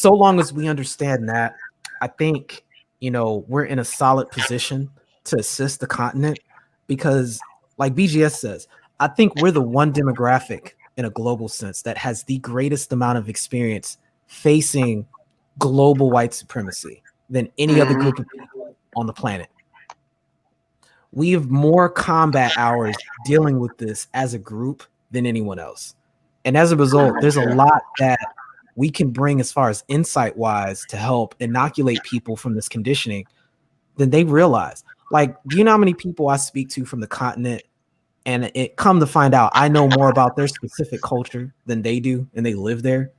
long as we understand that, I think, we're in a solid position to assist the continent because, like BGS says, I think we're the one demographic in a global sense that has the greatest amount of experience facing global white supremacy than any other group of people on the planet. We have more combat hours dealing with this as a group than anyone else. And as a result, there's a lot that we can bring as far as insight-wise to help inoculate people from this conditioning than they realize. Like, do you know how many people I speak to from the continent, and it come to find out I know more about their specific culture than they do, and they live there?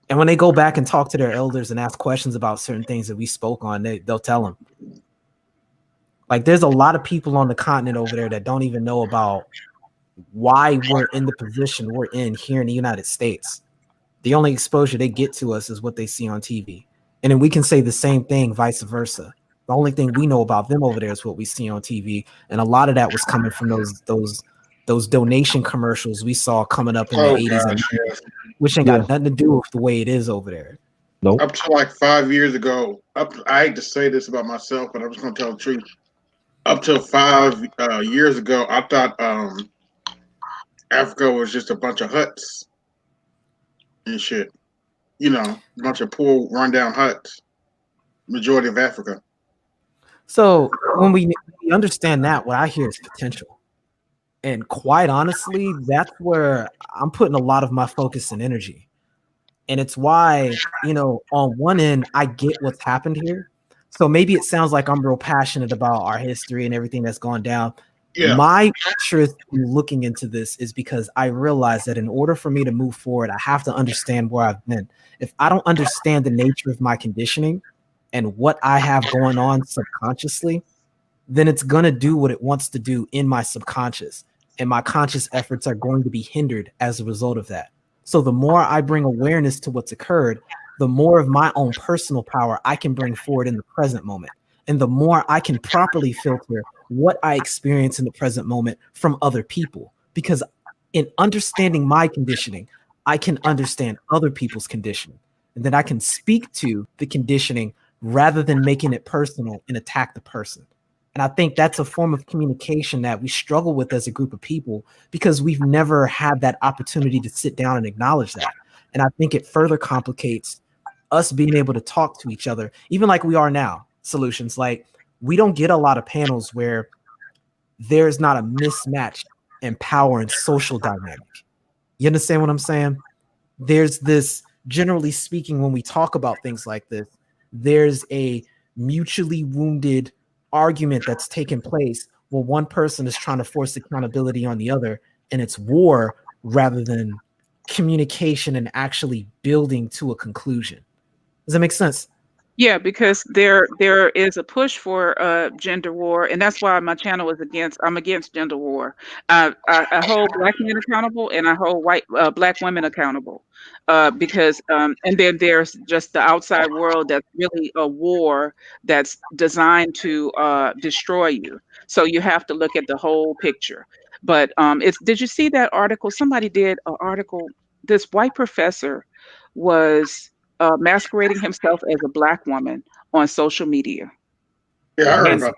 And when they go back and talk to their elders and ask questions about certain things that we spoke on, they'll tell them. Like, there's a lot of people on the continent over there that don't even know about why we're in the position we're in here in the United States. The only exposure they get to us is what they see on TV. And then we can say the same thing, vice versa. The only thing we know about them over there is what we see on TV. And a lot of that was coming from those donation commercials we saw coming up in the 80s and 90s, which ain't got nothing to do with the way it is over there. Nope. Up to like 5 years ago, I hate to say this about myself, but I'm just going to tell the truth. Up to 5 years ago, I thought Africa was just a bunch of huts and shit. A bunch of poor, rundown huts. Majority of Africa. So when we understand that, what I hear is potential. And quite honestly, that's where I'm putting a lot of my focus and energy. And it's why, on one end, I get what's happened here. So maybe it sounds like I'm real passionate about our history and everything that's gone down. Yeah. My interest in looking into this is because I realize that in order for me to move forward, I have to understand where I've been. If I don't understand the nature of my conditioning and what I have going on subconsciously, then it's going to do what it wants to do in my subconscious. And my conscious efforts are going to be hindered as a result of that. So the more I bring awareness to what's occurred, the more of my own personal power I can bring forward in the present moment. And the more I can properly filter what I experience in the present moment from other people. Because in understanding my conditioning, I can understand other people's conditioning. And then I can speak to the conditioning rather than making it personal and attack the person. And I think that's a form of communication that we struggle with as a group of people because we've never had that opportunity to sit down and acknowledge that. And I think it further complicates us being able to talk to each other, even like we are now, solutions. Like, we don't get a lot of panels where there's not a mismatch in power and social dynamic. You understand what I'm saying? There's this, generally speaking, when we talk about things like this, there's a mutually wounded argument that's taking place where one person is trying to force accountability on the other, and it's war rather than communication and actually building to a conclusion. Does that make sense? Yeah, because there is a push for gender war, and that's why my channel is I'm against gender war. I hold black men accountable, and I hold white black women accountable, because and then there's just the outside world that's really a war that's designed to destroy you. So you have to look at the whole picture. But did you see that article? Somebody did an article. This white professor was masquerading himself as a black woman on social media. Yeah, I heard And about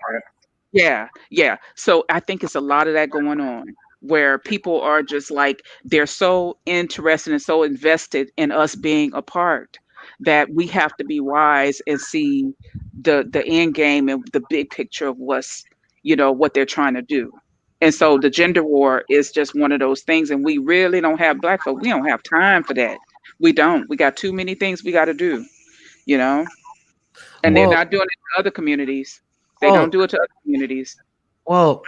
that. yeah. So I think it's a lot of that going on where people are just like, they're so interested and so invested in us being a part that we have to be wise and see the end game and the big picture of what they're trying to do. And so the gender war is just one of those things. And we really don't have black folk. We don't have time for that. We don't. We got too many things we got to do, you know? And they're Well, not doing it to other communities. They well, don't do it to other communities. well.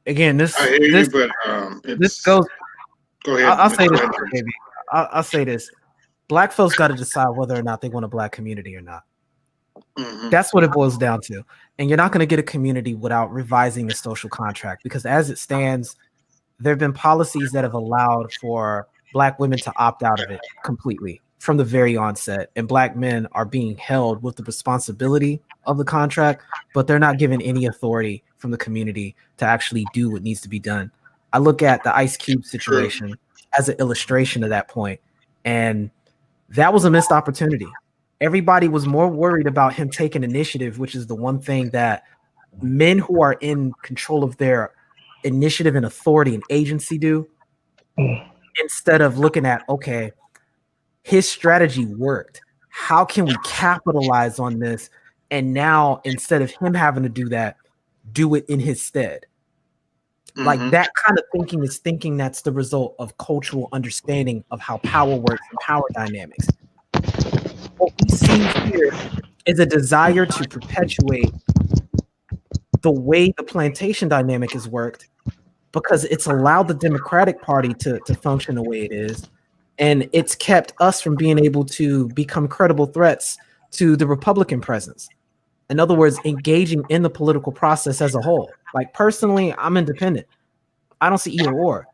Again, I hear you, this but this it's goes. go ahead. I'll say Go this, ahead. baby. I'll say this. Black folks got to decide whether or not they want a black community or not. Mhm. That's what it boils down to. And you're not going to get a community without revising the social contract, because as it stands, there have been policies that have allowed for black women to opt out of it completely from the very onset. And black men are being held with the responsibility of the contract, but they're not given any authority from the community to actually do what needs to be done. I look at the Ice Cube situation as an illustration of that point, and that was a missed opportunity. Everybody was more worried about him taking initiative, which is the one thing that men who are in control of their initiative and authority and agency do, instead of looking at, okay, his strategy worked. How can we capitalize on this? And now, instead of him having to do that, do it in his stead. Like, Mhm. that kind of thinking is thinking that's the result of cultural understanding of how power works and power dynamics. What we see here is a desire to perpetuate the way the plantation dynamic has worked, because it's allowed the Democratic Party to function the way it is. And it's kept us from being able to become credible threats to the Republican presence. In other words, engaging in the political process as a whole. Like, personally, I'm independent. I don't see either or.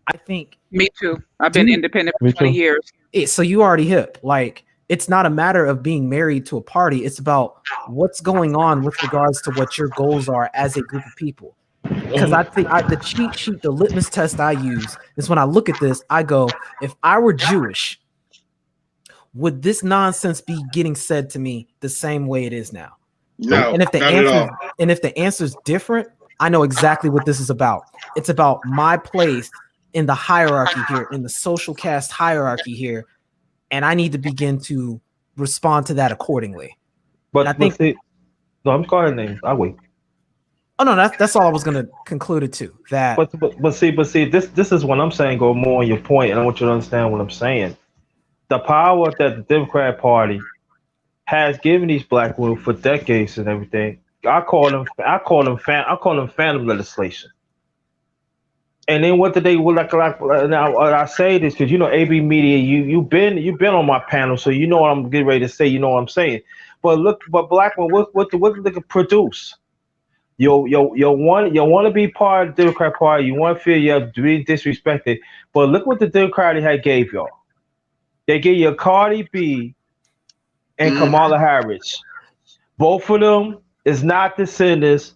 I think, Me too. I've been independent for Me 20 too. years. so you already hip. Like, it's not a matter of being married to a party. It's about what's going on with regards to what your goals are as a group of people. Because I think the cheat sheet, the litmus test I use is, when I look at this, I go, if I were Jewish, would this nonsense be getting said to me the same way it is now? No, And if the not at all. answer is different, I know exactly what this is about. It's about my place in the hierarchy here, in the social caste hierarchy here, and I need to begin to respond to that accordingly. And I But think, see, no, I'm calling names. I wait. oh no, that's all I was going to conclude it to. That But see, this is what I'm saying. Go more on your point, and I want you to understand what I'm saying. The power that the Democrat Party has given these black women for decades and everything. I call them phantom legislation. And then what did they like now? I say this because AB Media, you've been on my panel, so you know what I'm getting ready to say. You know what I'm saying. But look, but black women, what did they produce? You want to be part of the Democrat Party. You want to feel you're being disrespected. But look what the Democratic had gave y'all. They gave you Cardi B and Mhm. Kamala Harris. Both of them is not descendants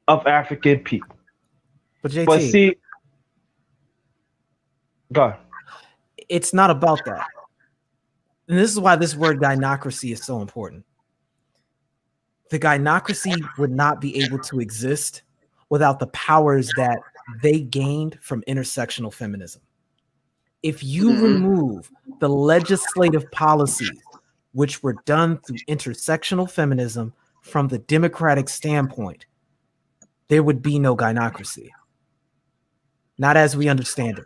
of African people. but But JT, see, God, it's not about that. And this is why this word gynocracy is so important. The gynocracy would not be able to exist without the powers that they gained from intersectional feminism. If you remove the legislative policies which were done through intersectional feminism from the democratic standpoint, there would be no gynocracy. Not as we understand it.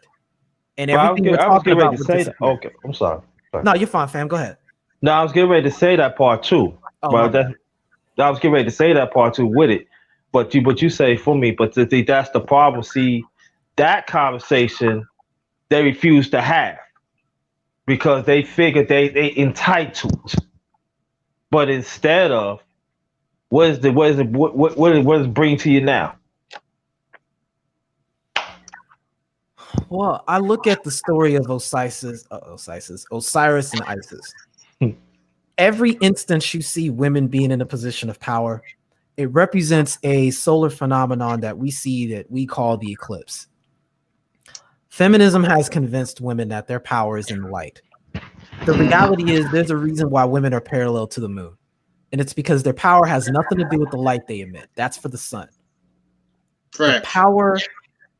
And everything we're I was talking getting ready about to would say that. disappear. Okay, I'm sorry. No, you're fine, fam. Go ahead. No, I was getting ready to say that part too. Oh, But my bad. I was getting ready to say that part too with it. But you say for me. But that's the problem. See, that conversation they refuse to have because they figure they entitled. But instead of what does it bring to you now? Well, I look at the story of Osiris and Isis. Every instance you see women being in a position of power, it represents a solar phenomenon that we see that we call the eclipse. Feminism has convinced women that their power is in the light. The reality is there's a reason why women are parallel to the moon. And it's because their power has nothing to do with the light they emit. That's for the sun. The power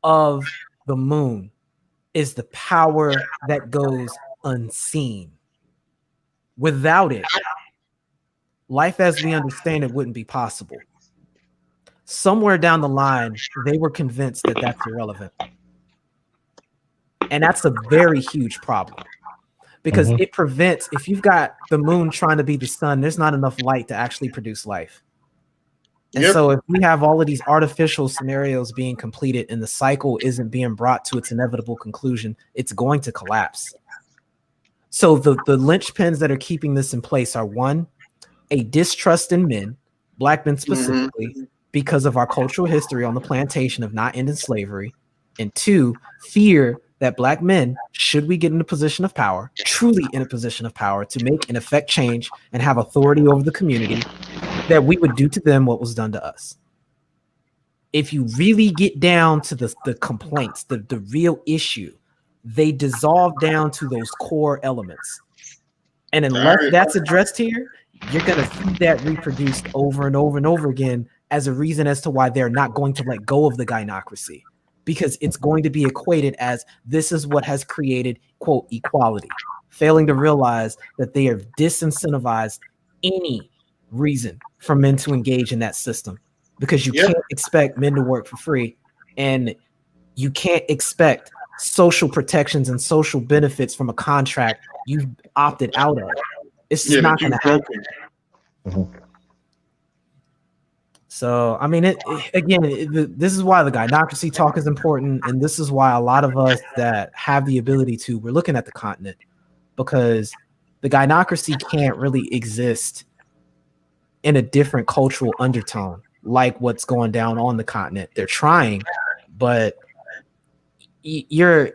of the moon is the power that goes unseen. Without it, life as we understand it wouldn't be possible. Somewhere down the line, they were convinced that that's irrelevant. And that's a very huge problem because it prevents, if you've got the moon trying to be the sun, there's not enough light to actually produce life. And so if we have all of these artificial scenarios being completed and the cycle isn't being brought to its inevitable conclusion, it's going to collapse. So the linchpins that are keeping this in place are, one, a distrust in men, black men specifically, because of our cultural history on the plantation of not ending slavery, and two, fear that black men, should we get in a position of power, truly in a position of power to make and affect change and have authority over the community, that we would do to them what was done to us. If you really get down to the complaints, the real issue, they dissolve down to those core elements. And unless that's addressed here, you're going to see that reproduced over and over and over again as a reason as to why they're not going to let go of the gynocracy, because it's going to be equated as this is what has created, quote, equality, failing to realize that they have disincentivized any reason for men to engage in that system, because you can't expect men to work for free, and you can't expect social protections and social benefits from a contract you've opted out of. It's just not going to happen. So, I mean, this is why the gynocracy talk is important. And this is why a lot of us that have the ability to, we're looking at the continent, because the gynocracy can't really exist in a different cultural undertone like what's going down on the continent. They're trying, but you're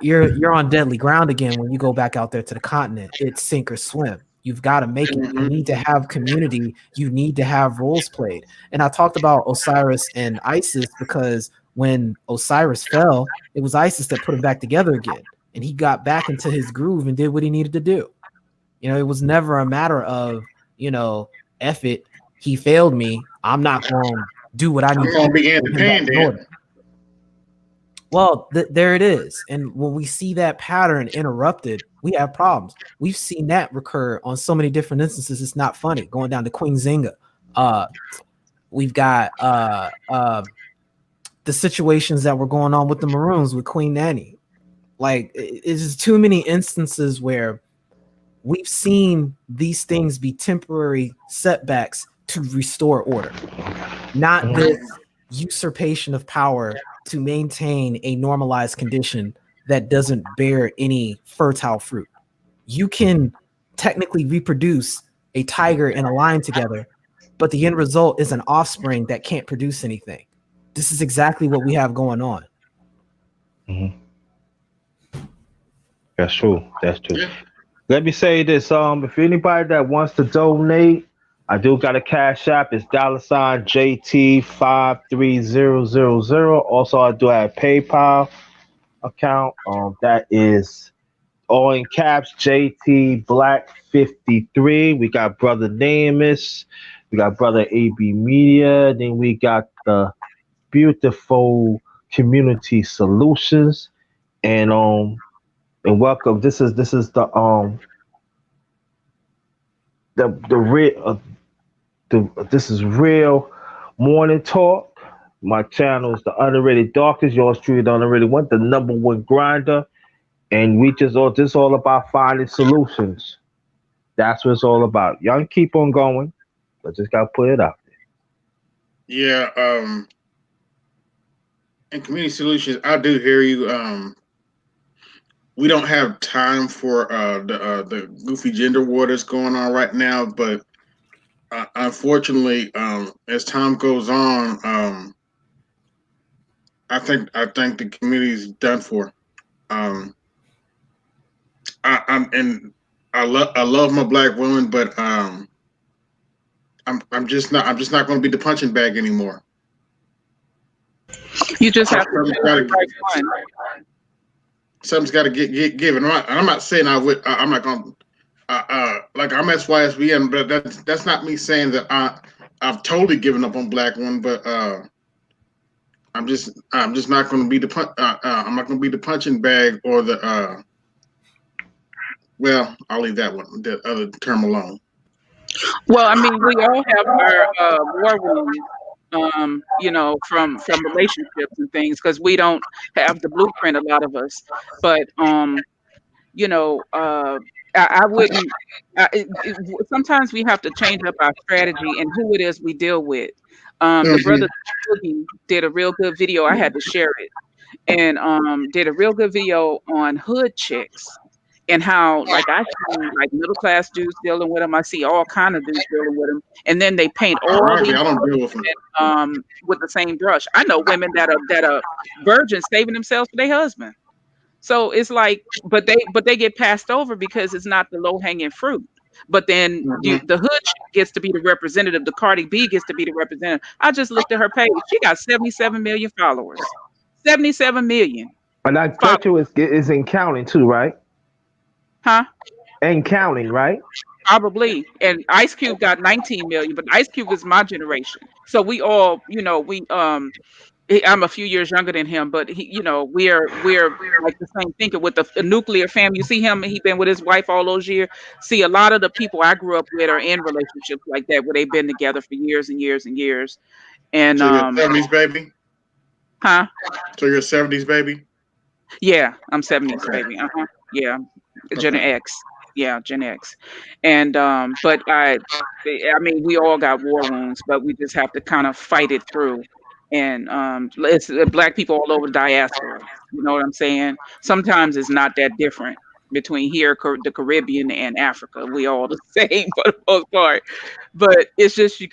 on deadly ground again when you go back out there to the continent. It's sink or swim. You've got to make it. You need to have community. You need to have roles played. And I talked about Osiris and Isis because when Osiris fell, it was Isis that put him back together again. And he got back into his groove and did what he needed to do. You know, it was never a matter of, F it, he failed me, I'm not going to do what I need to do. Well, there it is. And when we see that pattern interrupted, we have problems. We've seen that recur on so many different instances. It's not funny. Going down to Queen Zinga. We've got the situations that were going on with the Maroons with Queen Nanny. Like, it's just too many instances where we've seen these things be temporary setbacks to restore order, not this usurpation of power to maintain a normalized condition that doesn't bear any fertile fruit. You can technically reproduce a tiger and a lion together, but the end result is an offspring that can't produce anything. This is exactly what we have going on. That's true. That's true. Let me say this. If anybody that wants to donate, I do got a cash app. It's $JT53000. Also, I do have a PayPal account. That is all in caps, JT Black 53. We got Brother Namus. We got Brother AB Media. Then we got the beautiful Community Solutions. And and welcome. This is the real this is real morning talk. My channel is the Underrated Doctors. Yours truly, the Underrated One, the number one grinder, and we just all about finding solutions. That's what it's all about. Y'all can keep on going, but just gotta put it out there. Yeah. And community solutions, I do hear you. We don't have time for the goofy gender war that's going on right now, but unfortunately, as time goes on, I think the community is done for. I love my black woman, but I'm just not going to be the punching bag anymore. You just have to choose the right one. Something's got to get given. I'm not saying I would. I'm not going to. Like I'm SYSBN, but that's not me saying that I've totally given up on black women. But I'm just not going to be the I'm not going to be the punching bag or the. Well, I'll leave that the other term alone. Well, I mean, we all have our war wounds, you know, from relationships and things, because we don't have the blueprint, a lot of us. But you know, I wouldn't. Sometimes we have to change up our strategy and who it is we deal with. The brother Boogie did a real good video. I had to share it, and did a real good video on hood chicks. And how, like, I see like middle class dudes dealing with them. I see all kind of dudes dealing with them, and then they paint all these women, with the same brush. I know women that are virgins saving themselves for their husband. So it's like, but they get passed over because it's not the low hanging fruit. But then the hood gets to be the representative. The Cardi B gets to be the representative. I just looked at her page. She got 77 million followers. 77 million. And I bet you is in counting too, right? Huh? And counting, right? Probably. And Ice Cube got 19 million, but Ice Cube is my generation. So we all, you know, I'm a few years younger than him, but he, you know, we're like the same thinker with the nuclear family. You see him, he been with his wife all those years. See, a lot of the people I grew up with are in relationships like that, where they've been together for years and years and years. And so you're 70s baby? Huh? So you're 70s baby? Yeah, I'm 70s baby. Yeah. Gen X. Yeah, Gen X. And but I mean, we all got war wounds, but we just have to kind of fight it through. And it's black people all over the diaspora. You know what I'm saying? Sometimes it's not that different between here, the Caribbean, and Africa. We all the same for the most part. But it's just you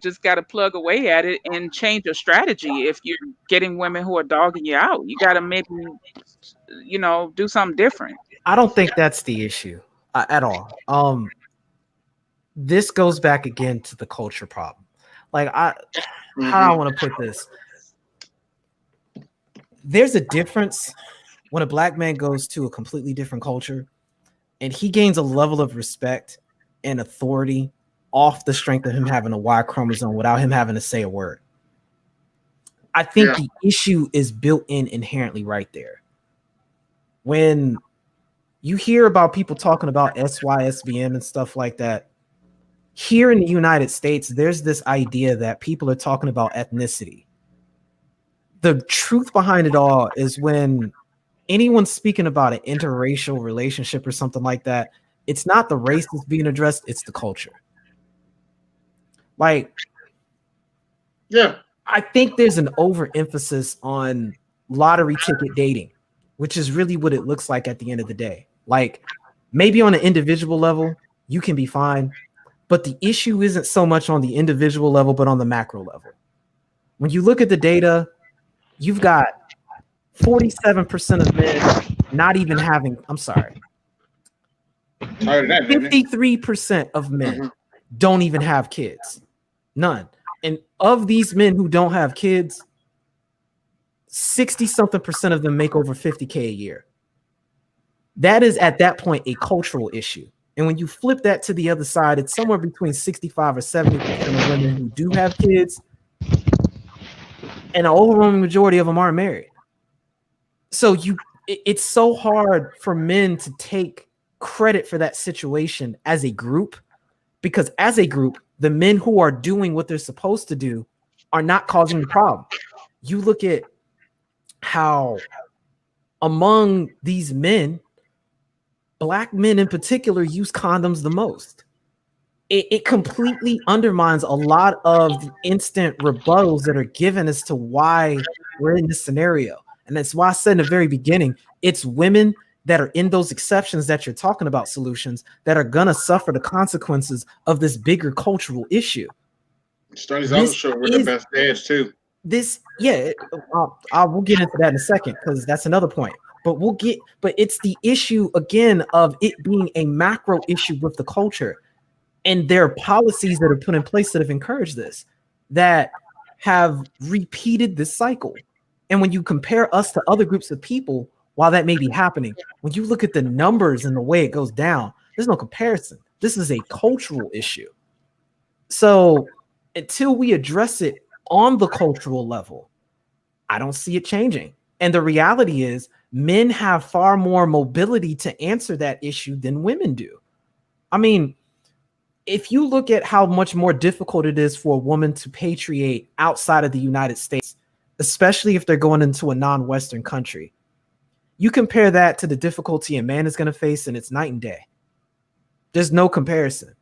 just gotta plug away at it and change your strategy. If you're getting women who are dogging you out, you gotta maybe, you know, do something different. I don't think that's the issue at all. This goes back again to the culture problem. Like how do I want to put this? There's a difference when a black man goes to a completely different culture and he gains a level of respect and authority off the strength of him having a Y chromosome without him having to say a word. I think the issue is built in inherently right there. When you hear about people talking about SYSBM and stuff like that, here in the United States, there's this idea that people are talking about ethnicity. The truth behind it all is when anyone's speaking about an interracial relationship or something like that, it's not the race that's being addressed, it's the culture. Like, yeah, I think there's an overemphasis on lottery ticket dating, which is really what it looks like at the end of the day. Like, maybe on an individual level, you can be fine, but the issue isn't so much on the individual level, but on the macro level. When you look at the data, you've got 47% of men not even having, 53% of men don't even have kids. None. And of these men who don't have kids, 60-something% of them make over 50K a year. That is at that point a cultural issue. And when you flip that to the other side, it's somewhere between 65 or 70% of women who do have kids, and an overwhelming majority of them aren't married. So it's so hard for men to take credit for that situation as a group, because as a group, the men who are doing what they're supposed to do are not causing the problem. You look at how among these men, Black men in particular use condoms the most. It completely undermines a lot of the instant rebuttals that are given as to why we're in this scenario. And that's why I said in the very beginning, it's women that are in those exceptions that you're talking about, solutions, that are going to suffer the consequences of this bigger cultural issue. Studies also show we're the best dads too. I will get into that in a second, because that's another point. But it's the issue again of it being a macro issue with the culture. And there are policies that are put in place that have encouraged this, that have repeated this cycle. And when you compare us to other groups of people, while that may be happening, when you look at the numbers and the way it goes down, there's no comparison. This is a cultural issue. So until we address it on the cultural level, I don't see it changing. And the reality is, men have far more mobility to answer that issue than women do. I mean, if you look at how much more difficult it is for a woman to patriate outside of the United States, especially if they're going into a non-Western country, you compare that to the difficulty a man is going to face, and it's night and day. There's no comparison.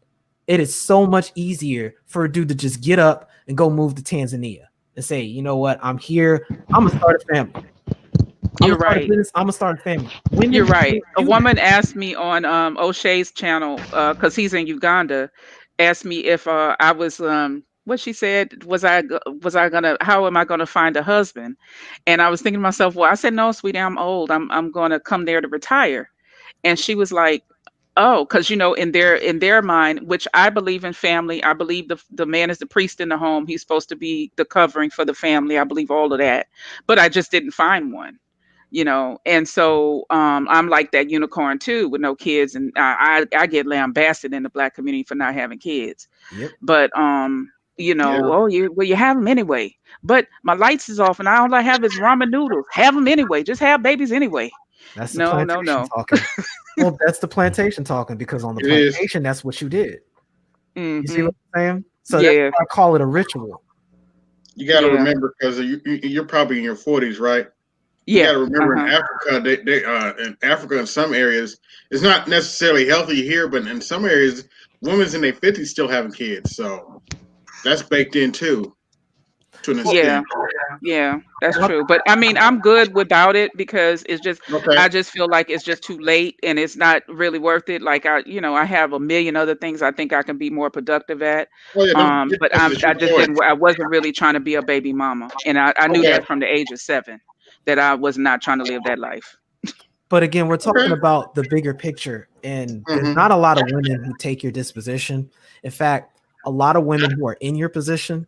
It is so much easier for a dude to just get up and go move to Tanzania and say, you know what, I'm here, I'm going to start a family. You're right. I'm gonna start a family. You're right. A woman asked me on O'Shea's channel, because he's in Uganda, asked me if I was what she said, was I gonna, how am I gonna find a husband? And I was thinking to myself, well, I said, no, sweetie, I'm old. I'm gonna come there to retire. And she was like, oh, because in their mind, which I believe in family, I believe the man is the priest in the home. He's supposed to be the covering for the family. I believe all of that, but I just didn't find one. And so I'm like that unicorn too, with no kids, and I get lambasted in the Black community for not having kids. Yep. But you have them anyway. But my lights is off, and all I have is ramen noodles. Have them anyway. Just have babies anyway. That's the plantation talking. Well, that's the plantation talking, because on the plantation, that's what you did. Mm-hmm. You see what I'm saying? So that's why I call it a ritual. You got to remember, because you're probably in your 40s, right? You got to remember, in Africa, in Africa, in some areas, it's not necessarily healthy here, but in some areas, women's in their 50s still having kids. So that's baked in too. To an extent. Yeah, that's true. But I mean, I'm good without it, because it's just, I just feel like it's just too late, and it's not really worth it. Like I have a million other things I think I can be more productive at. But I wasn't really trying to be a baby mama, and I knew that from the age of 7. That I was not trying to live that life. But again, we're talking about the bigger picture, and there's not a lot of women who take your disposition. In fact, a lot of women who are in your position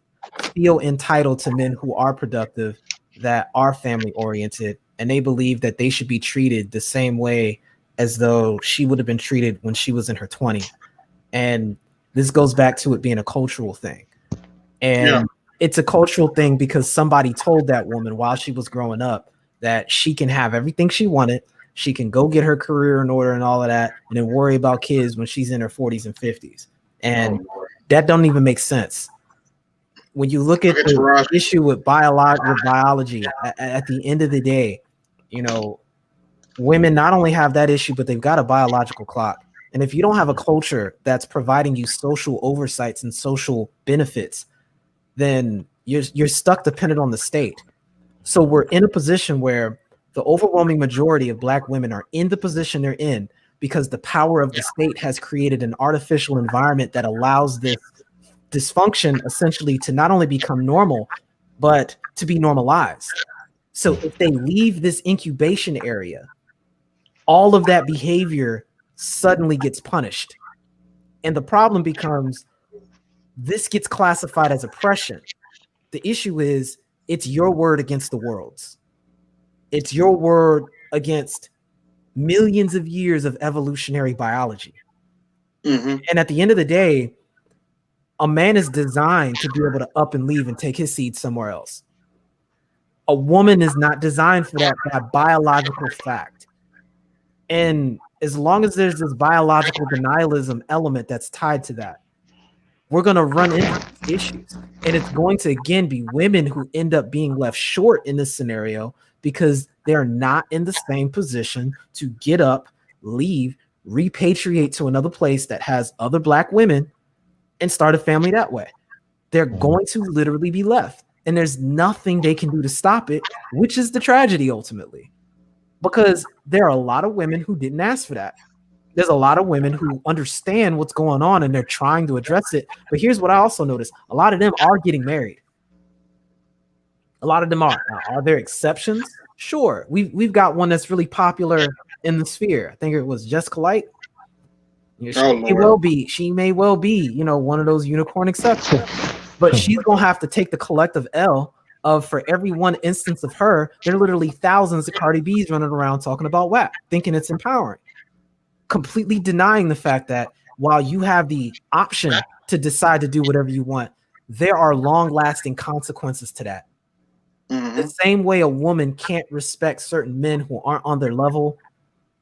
feel entitled to men who are productive, that are family oriented, and they believe that they should be treated the same way as though she would have been treated when she was in her 20s. And this goes back to it being a cultural thing. And it's a cultural thing because somebody told that woman while she was growing up that she can have everything she wanted. She can go get her career in order and all of that, and then worry about kids when she's in her 40s and 50s. And that don't even make sense. When you look at the issue with biology, at the end of the day, women not only have that issue, but they've got a biological clock. And if you don't have a culture that's providing you social oversights and social benefits, then you're stuck dependent on the state. So we're in a position where the overwhelming majority of Black women are in the position they're in because the power of the state has created an artificial environment that allows this dysfunction essentially to not only become normal, but to be normalized. So if they leave this incubation area, all of that behavior suddenly gets punished. And the problem becomes, this gets classified as oppression. The issue is, it's your word against the world's. It's your word against millions of years of evolutionary biology. And at the end of the day, a man is designed to be able to up and leave and take his seed somewhere else. A woman is not designed for that by biological fact. And as long as there's this biological denialism element that's tied to that, we're going to run into issues. And it's going to, again, be women who end up being left short in this scenario because they're not in the same position to get up, leave, repatriate to another place that has other Black women and start a family that way. They're going to literally be left. And there's nothing they can do to stop it, which is the tragedy ultimately. Because there are a lot of women who didn't ask for that. There's a lot of women who understand what's going on and they're trying to address it. But here's what I also noticed. A lot of them are getting married. A lot of them are. Now, are there exceptions? Sure. We've got one that's really popular in the sphere. I think it was Jessica Light. She may well be, one of those unicorn exceptions. But she's going to have to take the collective L of, for every one instance of her, there are literally thousands of Cardi B's running around talking about WAP, thinking it's empowering. Completely denying the fact that while you have the option to decide to do whatever you want, there are long-lasting consequences to that. Mm-hmm. The same way a woman can't respect certain men who aren't on their level,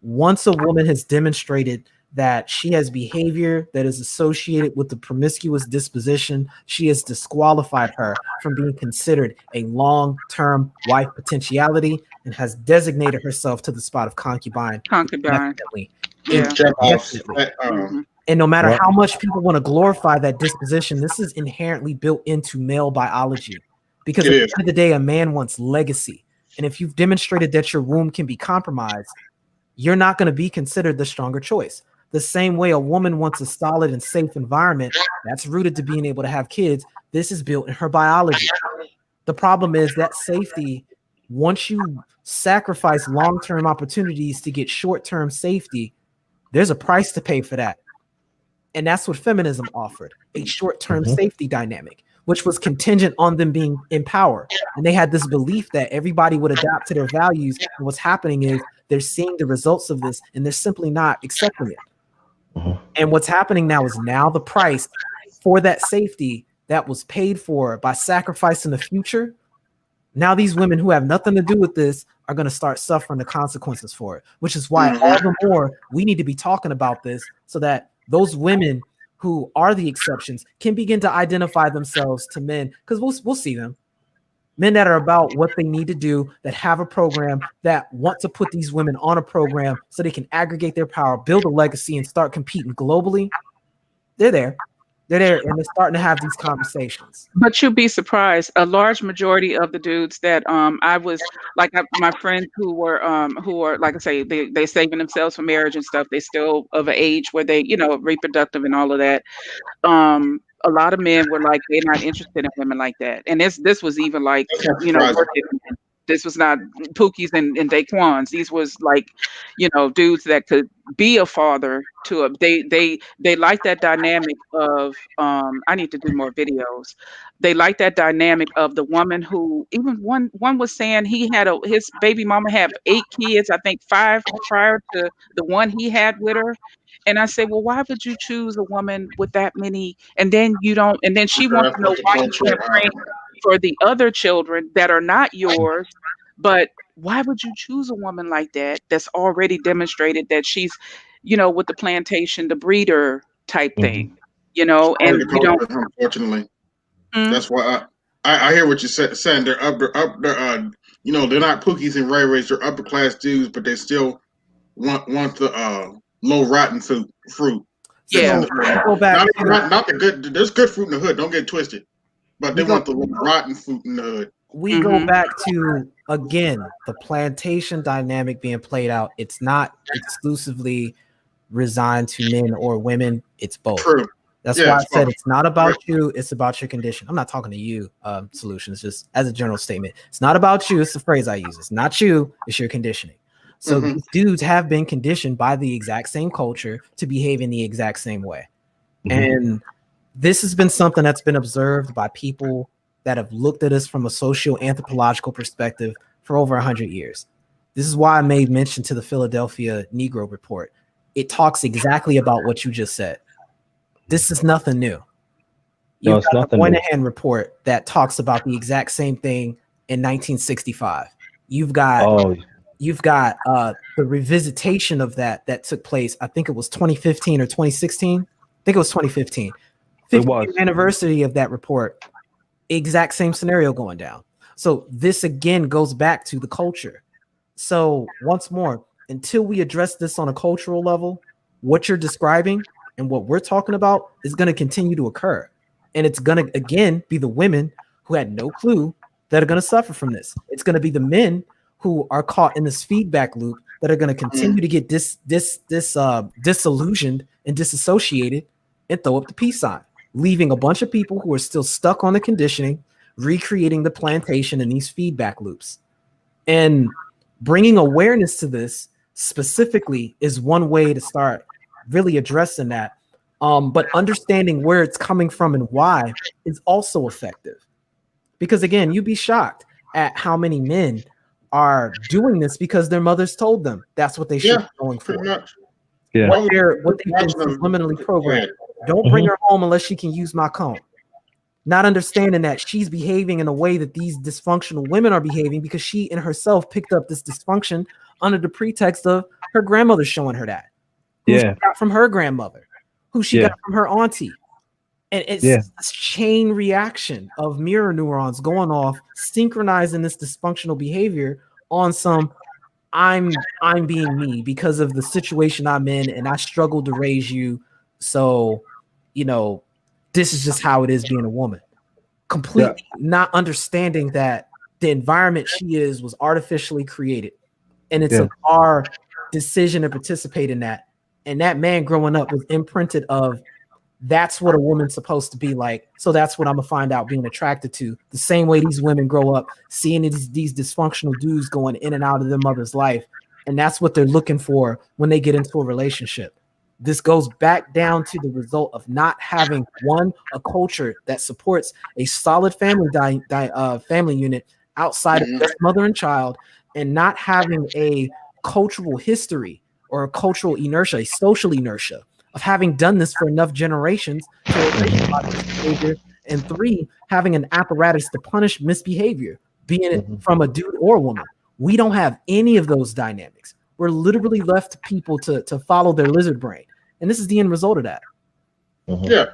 once a woman has demonstrated that she has behavior that is associated with the promiscuous disposition, she has disqualified her from being considered a long-term wife potentiality and has designated herself to the spot of concubine. Definitely. Yeah. Definitely. And no matter how much people want to glorify that disposition, this is inherently built into male biology. Because at the end of the day, a man wants legacy. And if you've demonstrated that your womb can be compromised, you're not going to be considered the stronger choice. The same way a woman wants a solid and safe environment that's rooted to being able to have kids, this is built in her biology. The problem is that safety, once you sacrifice long-term opportunities to get short-term safety, there's a price to pay for that. And that's what feminism offered, a short-term safety dynamic, which was contingent on them being empowered. And they had this belief that everybody would adapt to their values. And what's happening is they're seeing the results of this and they're simply not accepting it. And what's happening now is the price for that safety that was paid for by sacrificing the future. Now these women who have nothing to do with this are going to start suffering the consequences for it, which is why all the more we need to be talking about this so that those women who are the exceptions can begin to identify themselves to men, because we'll see them. Men that are about what they need to do, that have a program, that want to put these women on a program so they can aggregate their power, build a legacy, and start competing globally. They're there. They're there, and they're starting to have these conversations. But you'd be surprised. A large majority of the dudes that I was like, my friends who are like I say, they saving themselves for marriage and stuff. They still of an age where they, reproductive and all of that. A lot of men were like, they're not interested in women like that. And this was even like, this was not Pookies and Daquans. These was like, dudes that could be a father to a, they like that dynamic of, I need to do more videos. They like that dynamic of the woman who, even one was saying he had his baby mama had 8 kids, I think 5 prior to the one he had with her. And I say, well, why would you choose a woman with that many? And then you don't, and then she wants to know why you can't pray for the other children that are not yours. But why would you choose a woman like that that's already demonstrated that she's, with the plantation, the breeder type thing, and you don't. Unfortunately, that's why I hear what you're saying. They're they're not Pookies and Ray Rays. They're upper class dudes, but they still want the low rotten fruit. Yeah. Go back not the good. There's good fruit in the hood. Don't get twisted. But they want the rotten fruit in the hood. We go back to, again, the plantation dynamic being played out. It's not exclusively resigned to men or women. It's both. True. That's why I said it's not about you. It's about your condition. I'm not talking to you, Solutions, just as a general statement. It's not about you. It's the phrase I use. It's not you. It's your conditioning. So these dudes have been conditioned by the exact same culture to behave in the exact same way. And this has been something that's been observed by people that have looked at us from a socio-anthropological perspective for over 100 years. This is why I made mention to the Philadelphia Negro Report. It talks exactly about what you just said. This is nothing new. You've got the Moynihan Report that talks about the exact same thing in 1965. You've got Oh, the revisitation of that took place. I think it was 2015 or 2016. I think it was 2015. it 50th was. anniversary of that report. Exact same scenario going down. So this again goes back to the culture. So once more, until we address this on a cultural level, what you're describing and what we're talking about is going to continue to occur. And it's going to, again, be the women who had no clue that are going to suffer from this. It's going to be the men who are caught in this feedback loop that are going to continue to get disillusioned and disassociated and throw up the peace sign, leaving a bunch of people who are still stuck on the conditioning, recreating the plantation in these feedback loops. And bringing awareness to this specifically is one way to start really addressing that. But understanding where it's coming from and why is also effective. Because again, you'd be shocked at how many men are doing this because their mothers told them that's what they should be going for. Yeah. What they've been subliminally programmed. Don't bring her home unless she can use my comb. Not understanding that she's behaving in a way that these dysfunctional women are behaving because she in herself picked up this dysfunction under the pretext of her grandmother showing her that. Who she got from her grandmother, who she got from her auntie. And it's this chain reaction of mirror neurons going off, synchronizing this dysfunctional behavior on some I'm being me because of the situation I'm in and I struggled to raise you. So, this is just how it is being a woman. Completely not understanding that the environment she is was artificially created. And it's our decision to participate in that. And that man growing up was imprinted of that's what a woman's supposed to be like. So that's what I'm gonna find out being attracted to. The same way these women grow up seeing these dysfunctional dudes going in and out of their mother's life. And that's what they're looking for when they get into a relationship. This goes back down to the result of not having a culture that supports a solid family family unit outside of just mother and child, and not having a cultural history or a cultural inertia, a social inertia of having done this for enough generations to erase a lot of behavior, and 3, having an apparatus to punish misbehavior, being it from a dude or a woman. We don't have any of those dynamics. We're literally left to people to follow their lizard brain. And this is the end result of that. Yeah.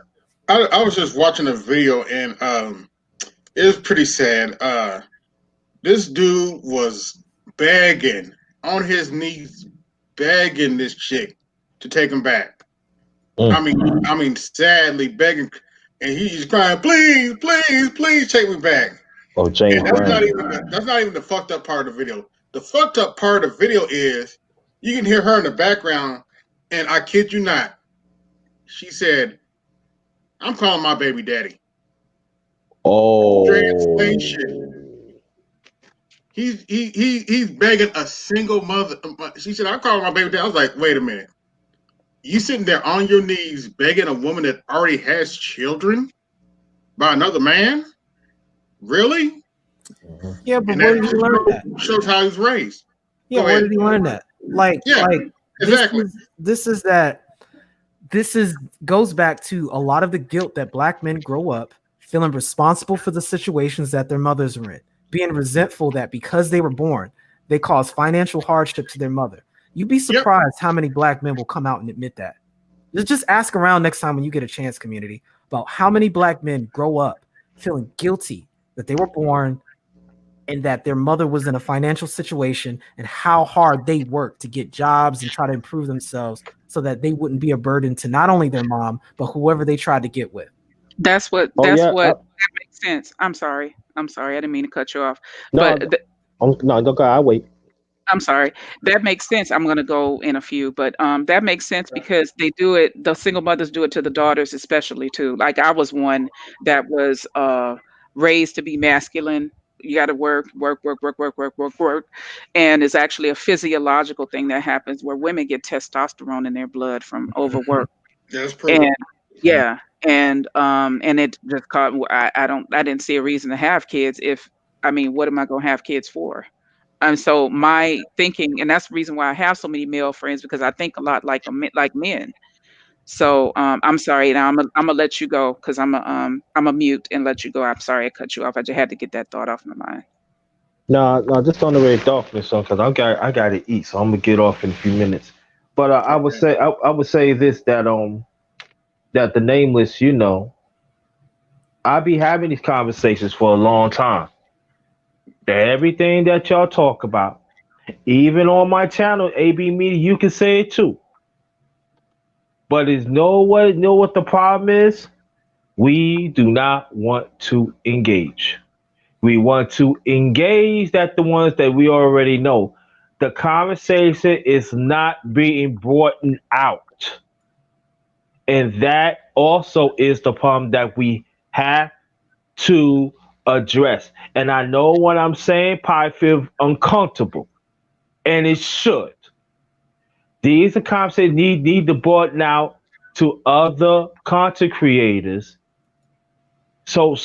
I was just watching a video and it was pretty sad. This dude was begging on his knees, begging this chick to take him back. I mean, sadly begging, and he's crying, please, please, please take me back. Oh, James Brown. That's not even the fucked up part of the video. The fucked up part of the video is you can hear her in the background, and I kid you not, she said, "I'm calling my baby daddy." Oh, translation. He's begging a single mother. She said, "I'm calling my baby daddy." I was like, wait a minute. You sitting there on your knees begging a woman that already has children by another man? Really? Yeah, but where did you learn that? Shows how he was raised. Yeah, where did he learn that? Exactly. This goes back to a lot of the guilt that Black men grow up feeling responsible for the situations that their mothers are in, being resentful that because they were born, they caused financial hardship to their mother. You'd be surprised how many Black men will come out and admit that. Just ask around next time when you get a chance, community, about how many Black men grow up feeling guilty that they were born and that their mother was in a financial situation, and how hard they worked to get jobs and try to improve themselves so that they wouldn't be a burden to not only their mom, but whoever they tried to get with. That makes sense. I'm sorry. I didn't mean to cut you off. No, go. I'll wait. I'm sorry. That makes sense. I'm going to go in a few, but that makes sense because they do it. The single mothers do it to the daughters, especially too. Like I was one that was raised to be masculine. You got to work. And it's actually a physiological thing that happens where women get testosterone in their blood from overwork. That's pretty. And it just caught. I didn't see a reason to have kids. What am I going to have kids for? And so my thinking, and that's the reason why I have so many male friends, because I think a lot like men. So I'm sorry. Now I'm gonna let you go because I'm a mute and let you go. I'm sorry I cut you off. I just had to get that thought off my mind. No, no, just on the way to darkness, son, because I got to eat, so I'm gonna get off in a few minutes. But Okay. I would say this that the nameless, I be having these conversations for a long time. That everything that y'all talk about, even on my channel, AB Media, you can say it too. But is know what the problem is? We do not want to engage. We want to engage that the ones that we already know. The conversation is not being brought out. And that also is the problem that we have to address. And I know what I'm saying probably feel uncomfortable. And it should. These are conversations need to brought out to other content creators so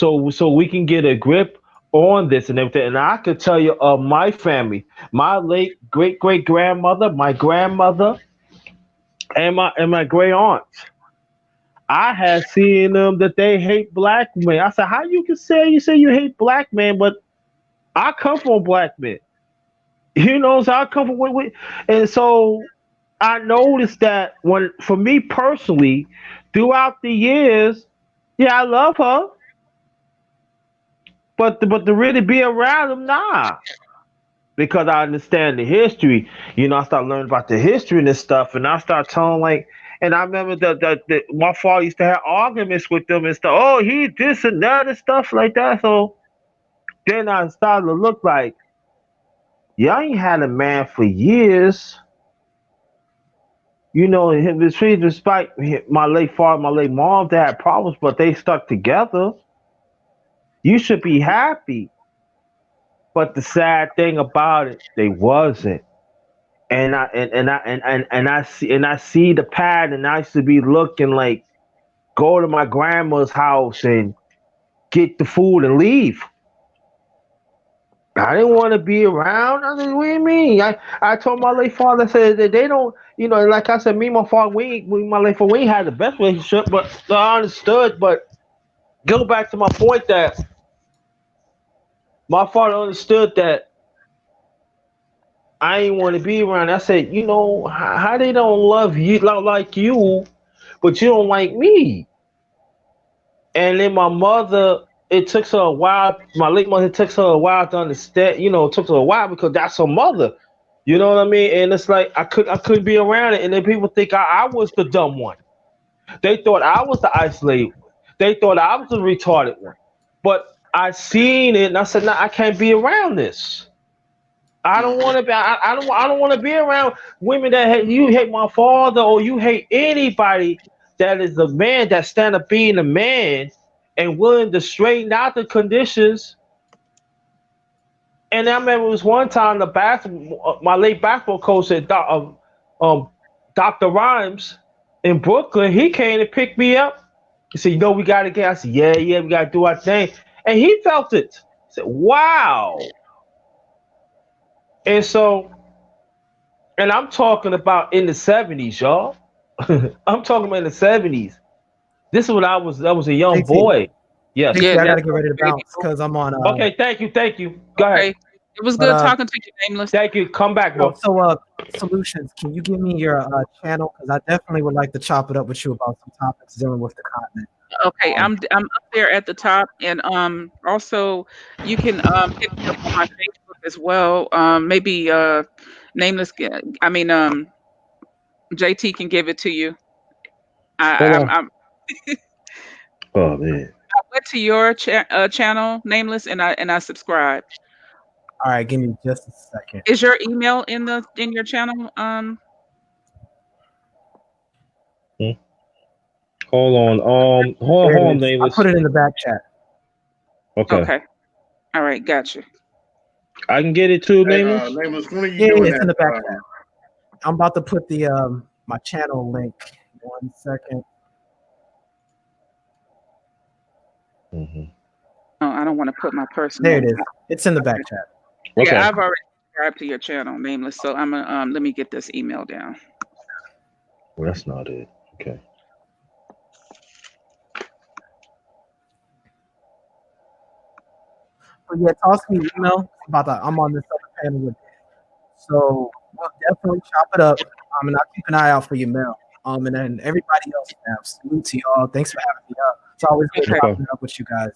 we can get a grip on this and everything. And I could tell you of my family, my late great grandmother, my grandmother, and my great aunts. I had seen them that they hate black men. I said, how you can say you hate black men, but I come from black men. So I come from and so I noticed that when for me personally, throughout the years, yeah, I love her, but to really be around them, nah. Because I understand the history. I start learning about the history and this stuff, and I start telling like, and I remember that my father used to have arguments with them and stuff. Oh, he this and that and stuff like that. So then I started to look like, yeah, I ain't had a man for years. Despite my late father, my late mom, they had problems, but they stuck together. You should be happy. But the sad thing about it, they wasn't. And I see the pattern. I used to be looking like go to my grandma's house and get the food and leave. I didn't want to be around. I said, what do you mean? I told my late father, I said that they don't, like I said, me and my father, my late father, we ain't had the best relationship, but I understood. But go back to my point that my father understood that I ain't want to be around. I said, how they don't love you like you, but you don't like me. And then my mother, it took her a while. My late mother, it took her a while to understand. It took her a while because that's her mother. You know what I mean? And it's like I couldn't be around it. And then people think I was the dumb one. They thought I was the isolated one. They thought I was the retarded one. But I seen it and I said, no, I can't be around this. I don't Mhm. want to be. I don't want to be around women that you hate my father or you hate anybody that is a man that stand up being a man and willing to straighten out the conditions. And I remember it was one time the basketball, my late basketball coach said, Dr. Rhymes in Brooklyn, he came to pick me up. He said, we got to get. I said, yeah, we got to do our thing. And he felt it. I said, wow. And so, and I'm talking about in the 70s, y'all. I'm talking about in the 70s. This is when I was a young JT, boy. Yes. Yeah, JT, I gotta that's get what ready to baby. bounce because I'm on. Okay, thank you. Go Okay. ahead. It was But good talking to you, Nameless. Thank you. Come back, bro. solutions. Can you give me your channel? Because I definitely would like to chop it up with you about some topics dealing with the continent. Okay, Um, I'm up there at the top, and also you can hit me up on my Facebook as well. Maybe Nameless. I mean JT can give it to you. Hold I on. Oh man. went to your channel, Nameless, and I subscribed. all right, give me just a second. Is your email in your channel? Hmm. Hold on. There Hold it on, is. I nameless. put it in the back chat. Okay. Okay. All right, gotcha. I can get it too, Hey, nameless. Nameless, when are you Yeah, doing it's in the back that? chat. I'm about to put the my channel link. 1 second. Hmm. Oh, I don't want to put my personal. There it is. It's in the back chat. Okay. Yeah, I've already subscribed to your channel, Nameless. So I'm gonna let me get this email down. Well, that's not it. Okay. But yeah, toss me an email. I'm on this other panel with. So we'll definitely chop it up. And I'll keep an eye out for your mail. And then everybody else, man, salute to y'all. Thanks for having me up. It's always good Okay. chopping up with you guys.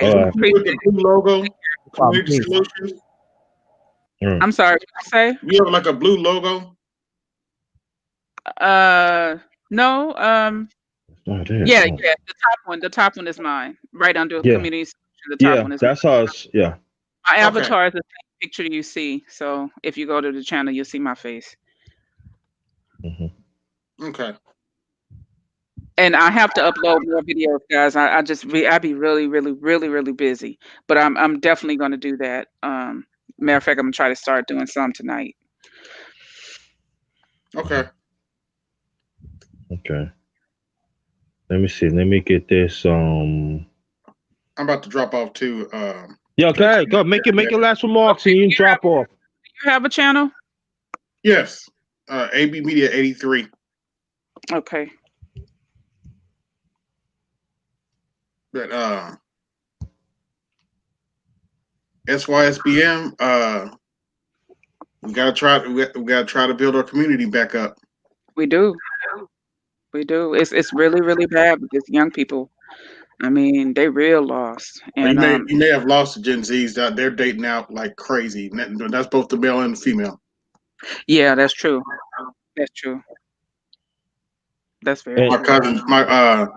All right. All right. With the blue logo, Community Please. Solutions. I'm sorry. What did you say? You have like a blue logo. No. Oh, damn. Yeah, Oh. yeah. The top one is mine. Right under Yeah. community solution. The top Yeah, one is that's us. Yeah. my Okay. avatar is the same picture you see. So if you go to the channel, you'll see my face. Okay. And I have to upload more videos, guys. I be really busy. But I'm definitely going to do that. Matter of fact, I'm gonna try to start doing some tonight. Okay. Okay. Let me see. Let me get this. I'm about to drop off too. Yeah, okay, go make your last remarks and you drop off. You have a channel? Yes. AB Media 83. Okay. But SYSBM, we gotta try to build our community back up. We do. It's really bad with these young people. I mean, they real lost. And You may have lost the Gen Zs that they're dating out like crazy. That's both the male and the female. yeah, that's true. That's true. That's very My true. cousin, I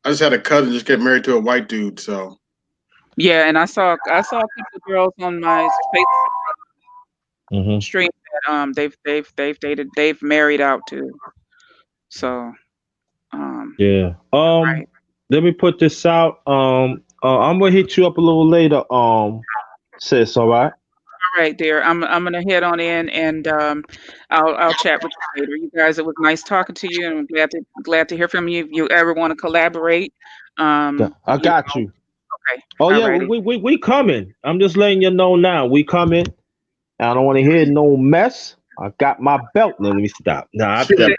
just had a cousin just get married to a white dude. So Yeah, and I saw a couple of girls on my Facebook stream that they've married out too. So Yeah. right. Let me put this out. I'm gonna hit you up a little later. Sis, all right? All right, dear. I'm gonna head on in and I'll chat with you later. You guys, it was nice talking to you, and I'm glad to hear from you. If you ever want to collaborate, Yeah, I got you. Okay. Oh yeah, Alrighty. we coming. I'm just letting you know now. We coming. I don't want to hear no mess. I got my belt. Now let me stop. Nah, Okay.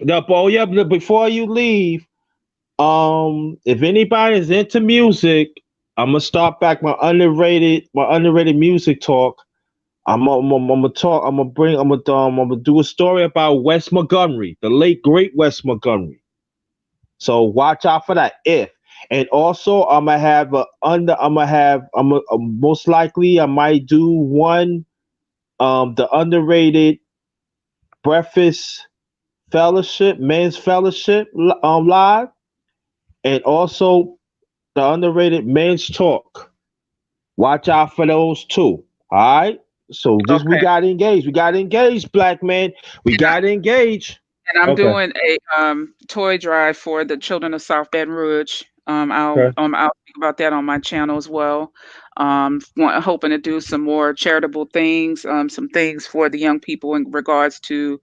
but before you leave, if anybody's into music, I'm gonna start back my underrated music talk. I'm gonna talk. I'm gonna do a story about Wes Montgomery, the late great Wes Montgomery. So watch out for that. And also I'm gonna have most likely I might do one the underrated breakfast fellowship, men's fellowship live, and also the underrated men's talk. Watch out for those two. All right. So just we Okay. got to engage. We got to engage, black man. We got to engage. And I'm Okay. doing a toy drive for the children of South Baton Rouge. Okay. I'll speak about that on my channel as well. Hoping to do some more charitable things, some things for the young people in regards to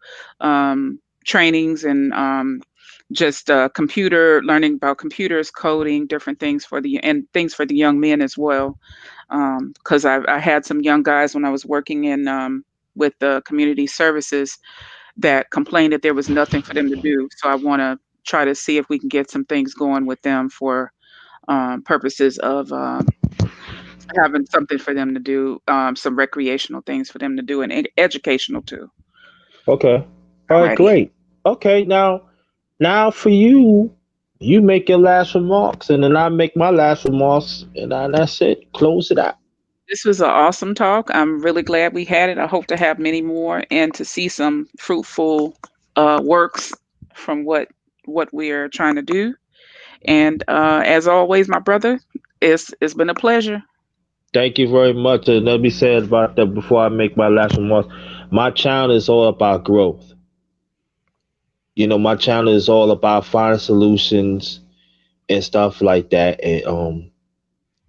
trainings and just learning about computers, coding, different things for the young men as well. Because I had some young guys when I was working in with the community services that complained that there was nothing for them to do. So I want to try to see if we can get some things going with them for purposes of having something for them to do, some recreational things for them to do, and educational too. Okay. All right. Alrighty. Great. Okay. Now for you, you make your last remarks, and then I make my last remarks, and that's it. Close it out. This was an awesome talk. I'm really glad we had it. I hope to have many more and to see some fruitful works from what we are trying to do. And as always, my brother, it's been a pleasure. Thank you very much. And let me say about that before I make my last remarks. My channel is all about growth. My channel is all about finding solutions and stuff like that.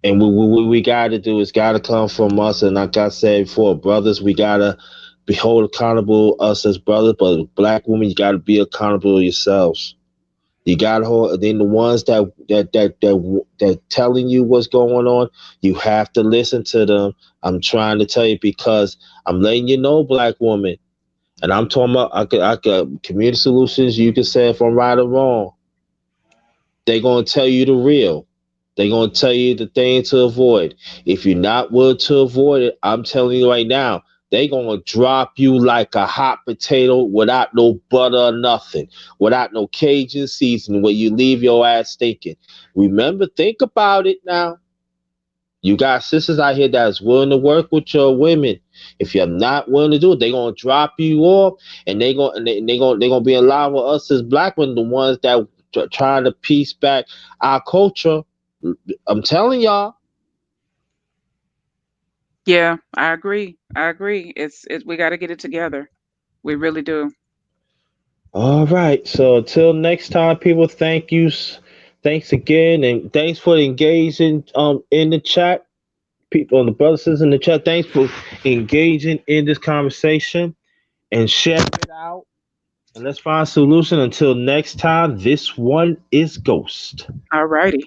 And what we got to do is got to come from us. And like I said before, brothers, we got to be held accountable, us as brothers. But black women, you got to be accountable yourselves. You got to hold. Then the ones that telling you what's going on, you have to listen to them. I'm trying to tell you because I'm letting you know, black woman. And I'm talking about I could community solutions. You can say if I'm right or wrong. They're gonna tell you the real. They're gonna tell you the thing to avoid. If you're not willing to avoid it, I'm telling you right now, they're gonna drop you like a hot potato without no butter or nothing, without no Cajun seasoning, where you leave your ass thinking. Remember, think about it now. You got sisters out here that's willing to work with your women. If you're not willing to do it, they're gonna drop you off, and they're gonna be in line with us as black women, the ones that trying to piece back our culture. I'm telling y'all. Yeah, I agree. I agree. It's we got to get it together. We really do. All right. So until next time, people. Thank you. Thanks again, and thanks for engaging in the chat. People, the brothers in the chat. Thanks for engaging in this conversation and share it out. And let's find a solution. Until next time, this one is Ghost. All righty.